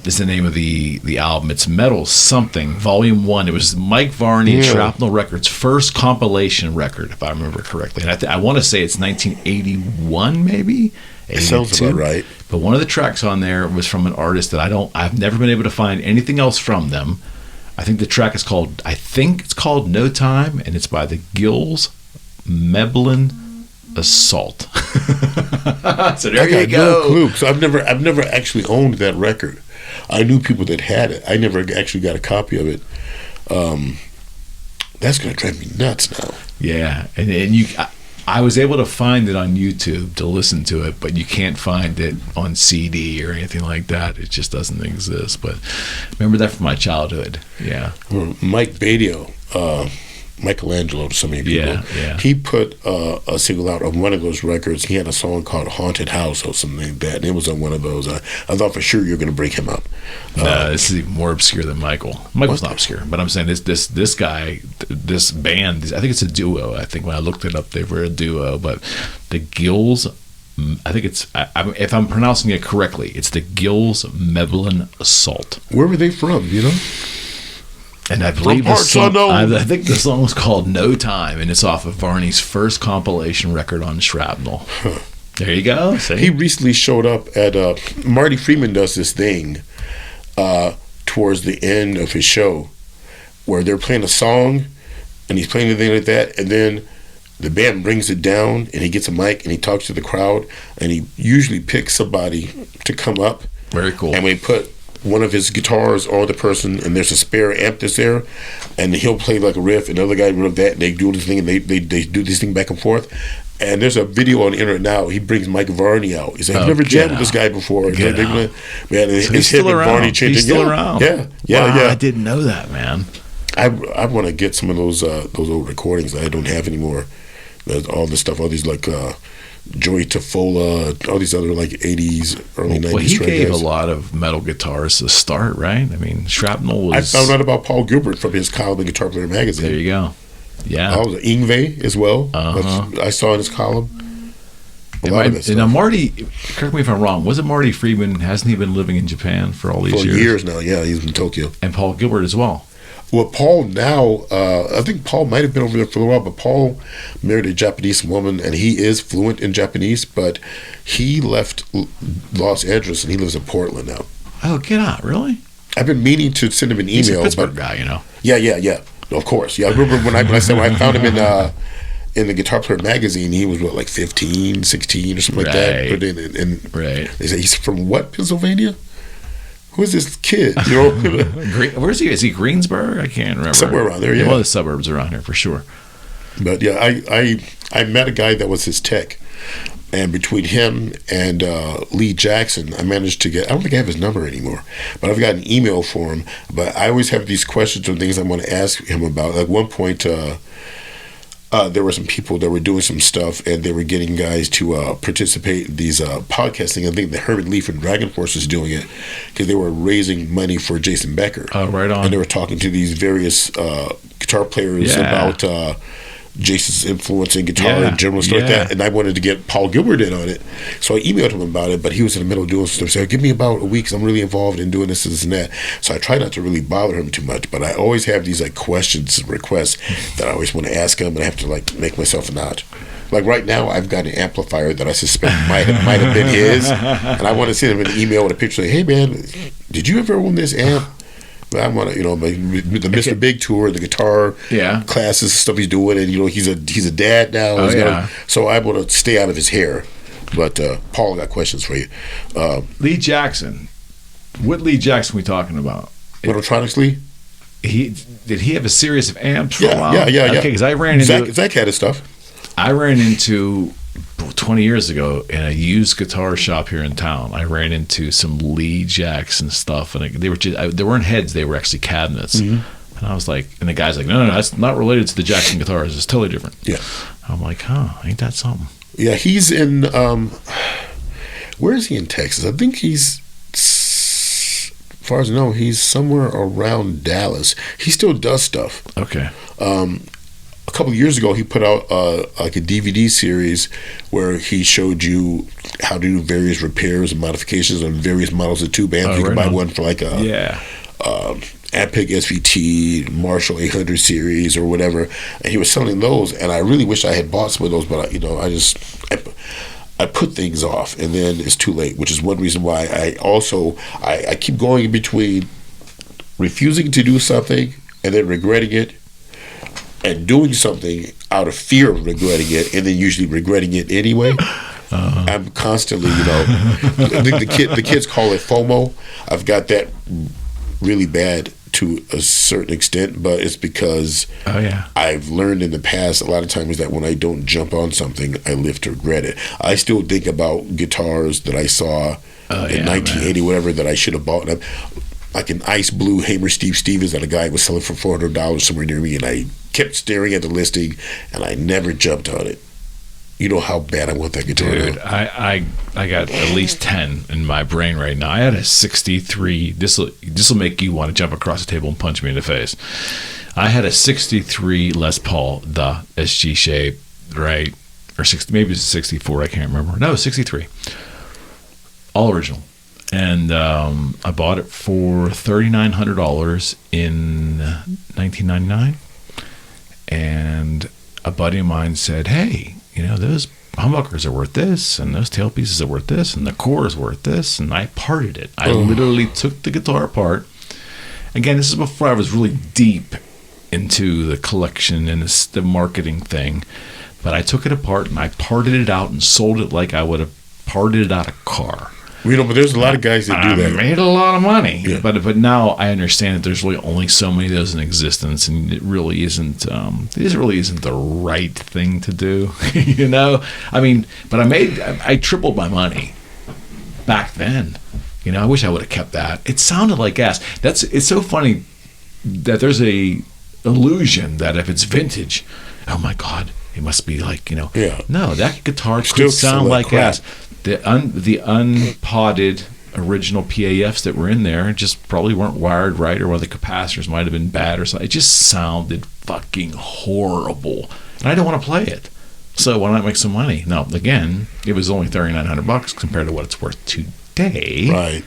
Is the name of the album. It's Metal something, Volume 1. It was Mike Varney and Shrapnel Records' first compilation record, if I remember correctly. And I want to say it's 1981, maybe? It sounds about right. But one of the tracks on there was from an artist that I've never been able to find anything else from them. I think the track is called, No Time, and it's by the Gills Meblin Assault. So there you go. No clue, because I've never actually owned that record. I knew people that had it. I never actually got a copy of it. That's gonna drive me nuts now. Yeah, and I was able to find it on YouTube to listen to it, but you can't find it on CD or anything like that. It just doesn't exist. But remember that from my childhood. Yeah. Mike Badio, Michelangelo to some of you people. Yeah. He put a single out on one of those records. He had a song called Haunted House or something like that, and it was on one of those. I thought for sure you were going to bring him up. No, this is even more obscure than Michael. Michael's not obscure, but I'm saying this guy, this band, I think it's a duo. I think when I looked it up, they were a duo, but the Gills, I think it's, if I'm pronouncing it correctly, it's the Gills Meblin Assault. Where were they from, you know? And I believe I think the song was called No Time, and it's off of Varney's first compilation record on Shrapnel. Huh. There you go. See? He recently showed up at Marty Freeman does this thing towards the end of his show where they're playing a song and he's playing a thing like that, and then the band brings it down and he gets a mic and he talks to the crowd, and he usually picks somebody to come up. Very cool. And we put one of his guitars or the person, and there's a spare amp that's there, and he'll play like a riff, and the other guy riff that, and they do this thing, and they do this thing back and forth. And there's a video on the internet now. He brings Mike Varney out. He said, "I've never jammed with this guy before." Man, so he's still around. Varney changing. He's still around. Yeah. Wow, I didn't know that, man. I want to get some of those old recordings that I don't have anymore. There's all this stuff, all these like Joey Tafola, all these other like 80s, early 90s. Well, he gave guys. a lot of metal guitarists a start, right? I mean, Shrapnel was... I found out about Paul Gilbert from his column in Guitar Player magazine. There you go. Yeah. Yngwie as well. I saw in his column. A lot of that stuff. Now, Marty, correct me if I'm wrong, wasn't Marty Friedman, hasn't he been living in Japan for all these years? For years now, yeah, he's in Tokyo. And Paul Gilbert as well. Well, Paul now, I think Paul might have been over there for a while, but Paul married a Japanese woman, and he is fluent in Japanese, but he left Los Angeles, and he lives in Portland now. Oh, get out, really? I've been meaning to send him an email. He's a Pittsburgh guy, you know. Yeah. Of course. Yeah, I remember when I said when I found him in the Guitar Player magazine, he was, like 15, 16 or something like that. And right. They said, he's from what, Pennsylvania? Who is this kid? You know, where's he? Is he Greensburg? I can't remember. Somewhere around there, yeah. One of the suburbs around here for sure. But yeah, I met a guy that was his tech, and between him and Lee Jackson, I managed to get. I don't think I have his number anymore, but I've got an email for him. But I always have these questions or things I want to ask him about. Like one point. There were some people that were doing some stuff, and they were getting guys to participate in these podcasting. I think the Herman Lee from Dragon Force was doing it because they were raising money for Jason Becker. Oh, right on. And they were talking to these various guitar players about Jason's influence in guitar and general stuff like that. And I wanted to get Paul Gilbert in on it. So I emailed him about it, but he was in the middle of doing stuff. So give me about a week because I'm really involved in doing this and that. So I try not to really bother him too much, but I always have these like questions and requests that I always want to ask him, and I have to like make myself a notch. Like right now, I've got an amplifier that I suspect might have been his, and I want to send him an email with a picture like, hey man, did you ever own this amp? I want to, the Mr. Big tour, the guitar classes, stuff he's doing, and he's a dad now. So I want to stay out of his hair. But Paul, got questions for you. Lee Jackson, what Lee Jackson are we talking about? Electronics Lee. Did he have a series of amps for a while? Yeah. Okay, because I ran into Zach had his stuff. I ran into 20 years ago in a used guitar shop here in town. I ran into some Lee Jackson stuff, and they weren't heads; they were actually cabinets. Mm-hmm. And I was like, and the guy's like, no, that's not related to the Jackson guitars. It's totally different. Yeah. I'm like, ain't that something? Yeah, he's in. Where is he in Texas? I think he's. As far as I know, he's somewhere around Dallas. He still does stuff. Okay. A couple of years ago, he put out like a DVD series where he showed you how to do various repairs and modifications on various models of tube amps. You can buy one for like a Ampeg SVT, Marshall 800 series, or whatever. And he was selling those, and I really wish I had bought some of those, but I put things off, and then it's too late, which is one reason why I keep going in between refusing to do something and then regretting it, and doing something out of fear of regretting it, and then usually regretting it anyway. I'm constantly, I think the kids call it FOMO. I've got that really bad to a certain extent, but it's because I've learned in the past a lot of times that when I don't jump on something, I live to regret it. I still think about guitars that I saw in 1980, whatever, that I should have bought. Like an ice blue Hamer Steve Stevens that a guy was selling for $400 somewhere near me, and I kept staring at the listing, and I never jumped on it. You know how bad I want that guitar. Dude, I got at least 10 in my brain right now. I had a 63. This will make you want to jump across the table and punch me in the face. I had a 63 Les Paul, the SG shape, right? Or 60, maybe it's a 64. I can't remember. No, 63. All original. And I bought it for $3,900 in 1999. And a buddy of mine said, hey, those humbuckers are worth this, and those tailpieces are worth this, and the core is worth this. And I parted it. I literally took the guitar apart. Again, this is before I was really deep into the collection and the marketing thing. But I took it apart, and I parted it out and sold it like I would have parted out a car. But there's a lot of guys that do that. I made a lot of money, yeah. but now I understand that there's really only so many of those in existence, and it really isn't. This really isn't the right thing to do, I mean, but I tripled my money back then. I wish I would have kept that. It sounded like gas. It's so funny that there's a illusion that if it's vintage, oh my God, it must be like, you know. Yeah. No, that guitar Still could sound like crap. ass. The unpotted original PAFs that were in there just probably weren't wired right, or one of the capacitors might have been bad or something. It just sounded fucking horrible, and I don't want to play it. So why not make some money? Now, again, it was only $3,900 compared to what it's worth today. Right.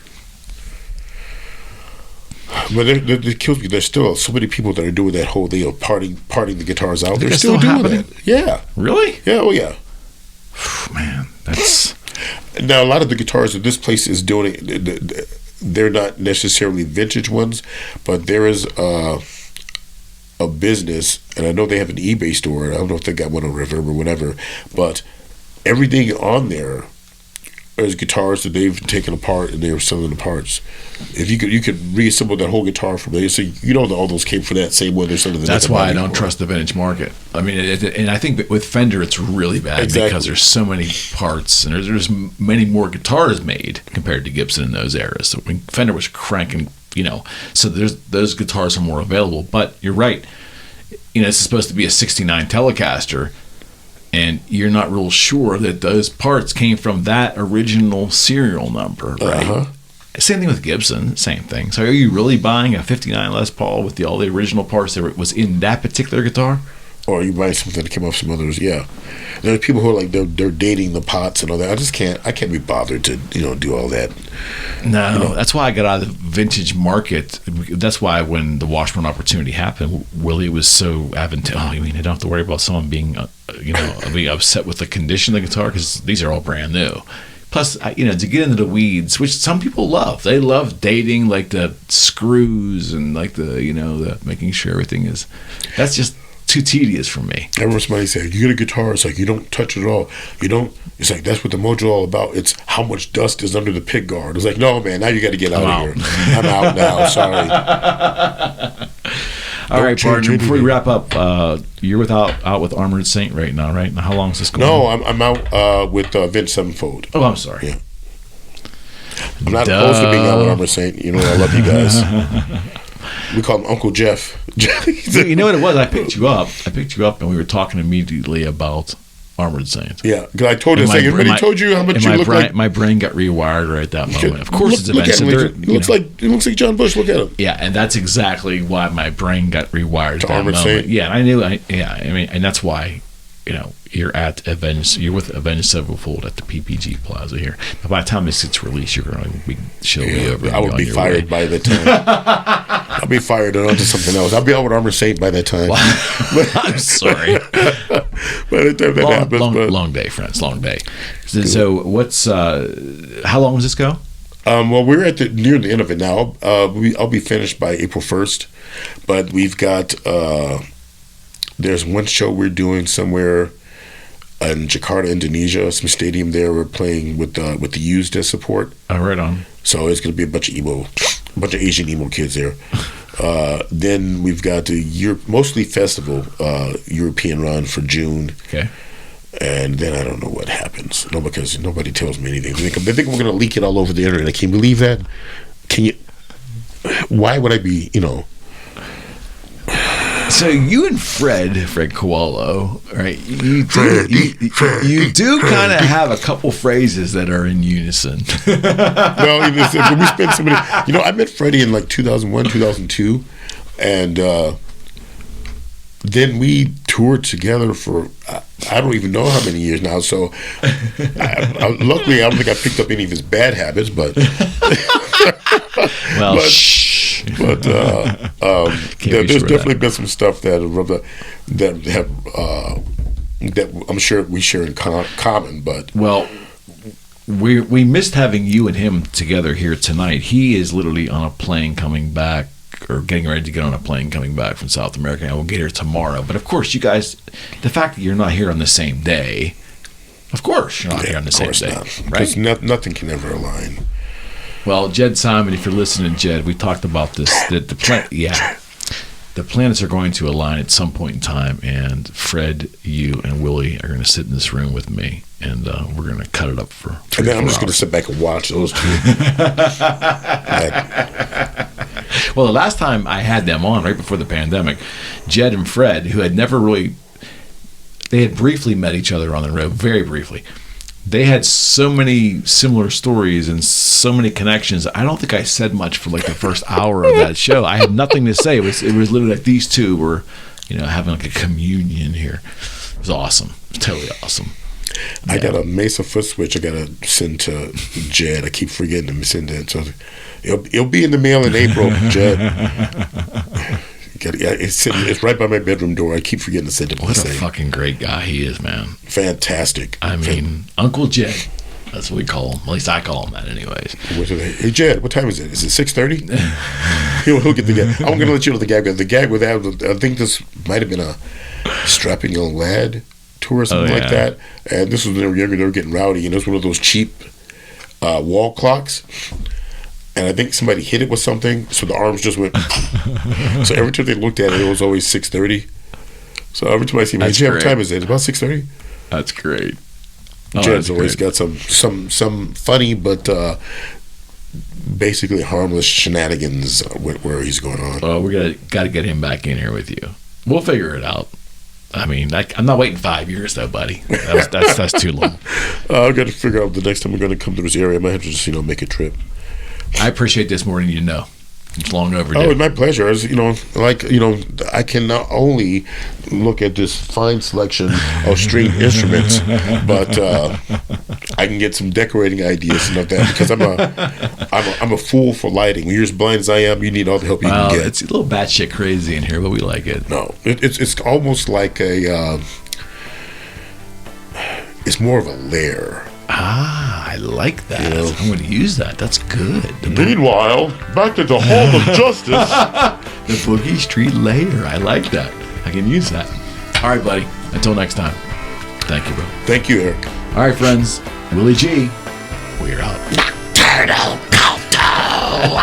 But it kills me. There's still so many people that are doing that whole thing of parting the guitars out. They're still doing happening? that. Yeah. Really? Yeah. Oh yeah. Man, that's. Now, a lot of the guitars that this place is doing, they're not necessarily vintage ones, but there is a business, and I know they have an eBay store. I don't know if they got one on Reverb or whatever, but everything on there is guitars that they've taken apart and they're selling the parts. If you could reassemble that whole guitar from there, so you know that all those came from that same one they're selling. That's why I don't trust the vintage market. I mean, and I think that with Fender it's really bad because there's so many parts and there's many more guitars made compared to Gibson in those eras. So when Fender was cranking, you know, so those guitars are more available. But you're right. You know, it's supposed to be a '69 Telecaster, and you're not real sure that those parts came from that original serial number, right? Uh-huh. Same thing with Gibson, same thing. So are you really buying a 59 Les Paul with all the original parts that was in that particular guitar? Or you buy something that came off some others, yeah. There's people who are like, they're dating the pots and all that. I can't be bothered to, do all that. No, that's why I got out of the vintage market. That's why when the Washburn opportunity happened, Willie was so advantageous. Oh, you mean I don't have to worry about someone being, being upset with the condition of the guitar because these are all brand new. Plus, to get into the weeds, which some people love. They love dating, like the screws and like the making sure everything is. That's just too tedious for me. I remember somebody said, you get a guitar, it's like you don't touch it at all. It's like that's what the Mojo all about. It's how much dust is under the pick guard. It's like, no man, now you got to get out of here. I'm out now, sorry. All right, partner, before we wrap up, you're out with Armored Saint right now, right? Now, how long is this going on? No, I'm out with Vince Sevenfold. Oh, I'm sorry. Yeah. I'm not opposed to being out with Armored Saint. I love you guys. We call him Uncle Jeff. You know what it was? I picked you up, and we were talking immediately about Armored Saint. Yeah, because I told you, everybody told you how much you look like. My brain got rewired right at that moment. Of course, it's look at him. It looks like John Bush. Look at him. Yeah, and that's exactly why my brain got rewired at that Armored moment. Saint. Yeah, I knew. And that's why. You're at You're with Avenged Sevenfold at the PPG Plaza here. Now, by the time this gets released, you're going to be over. I would be fired by the time. I'll be fired and onto something else. I'll be out with Armored Saint by that time. I'm sorry. By the time that happens, long day, friends. Long day. So what's? How long does this go? Well, we're near the end of it now. I'll be finished by April 1st, but we've got. There's one show we're doing somewhere in Jakarta, Indonesia, some stadium there. We're playing with the used as support. Oh, right on. So it's going to be a bunch of Asian emo kids there. Then we've got the mostly festival European run for June. Okay. And then I don't know what happens. No, because nobody tells me anything. They think we're going to leak it all over the internet. Can you believe that? Why would I be, So you and Fred Koalo, right? You do kind of have a couple phrases that are in unison. Well, when we spent so many, I met Freddie in like 2001, 2002, and then we toured together for I don't even know how many years now. So luckily, I don't think I picked up any of his bad habits, but well, But there's definitely been some stuff that I'm sure we share in common. But we missed having you and him together here tonight. He is literally on a plane coming back, or getting ready to get on a plane coming back from South America, and we'll get here tomorrow. But of course, you guys, the fact that you're not here on the same day, of course you're not here on the same day, right? Nothing can ever align. Well, Jed Simon, if you're listening, Jed, we talked about this. That the planets are going to align at some point in time, and Fred, you, and Willie are going to sit in this room with me, and we're going to cut it up for 3 and then I'm just hours. going to sit back and watch those two. Well, the last time I had them on, right before the pandemic, Jed and Fred, who had never really, they had briefly met each other on the road, very briefly. They had so many similar stories and so many connections. I don't think I said much for like the first hour of that show. I had nothing to say. It was literally like these two were, having like a communion here. It was awesome. It was totally awesome. I got a Mesa foot switch I got to send to Jed. I keep forgetting to send it. So it'll be in the mail in April, Jed. It's right by my bedroom door. I keep forgetting to send it. What a fucking great guy he is, man. Fantastic. I mean, Uncle Jed. That's what we call him. At least I call him that anyways. Hey, Jed, what time is it? Is it 6:30? He'll get the gag. I'm going to let you know the gag. The gag with that, I think this might have been a Strapping Young Lad tour or something like that. And this was when they were younger. They were getting rowdy. And it was one of those cheap wall clocks. And I think somebody hit it with something, so the arms just went. So every time they looked at it, it was always 6:30. So every time I see him, what time is it? About 6:30. That's great. Jed's always got some funny but basically harmless shenanigans where he's going on. Oh, we got to get him back in here with you. We'll figure it out. I mean, I'm not waiting 5 years though, buddy. That's too long. I've got to figure out the next time I'm going to come to this area. I might have to just make a trip. I appreciate this more than you know. It's long overdue. Oh, it's my pleasure. I can not only look at this fine selection of string instruments, but I can get some decorating ideas and of that because I'm a fool for lighting. When you're as blind as I am, you need all the help you can get. It's a little batshit crazy in here, but we like it. No, it's almost like it's more of a lair. I like that. I'm going to use that. That's good. Meanwhile, back at the Hall of Justice. The Boogie Street layer. I like that. I can use that. All right, buddy. Until next time. Thank you, bro. Thank you, Eric. All right, friends. Willie Gee. We're out. Nocturnal Countdown.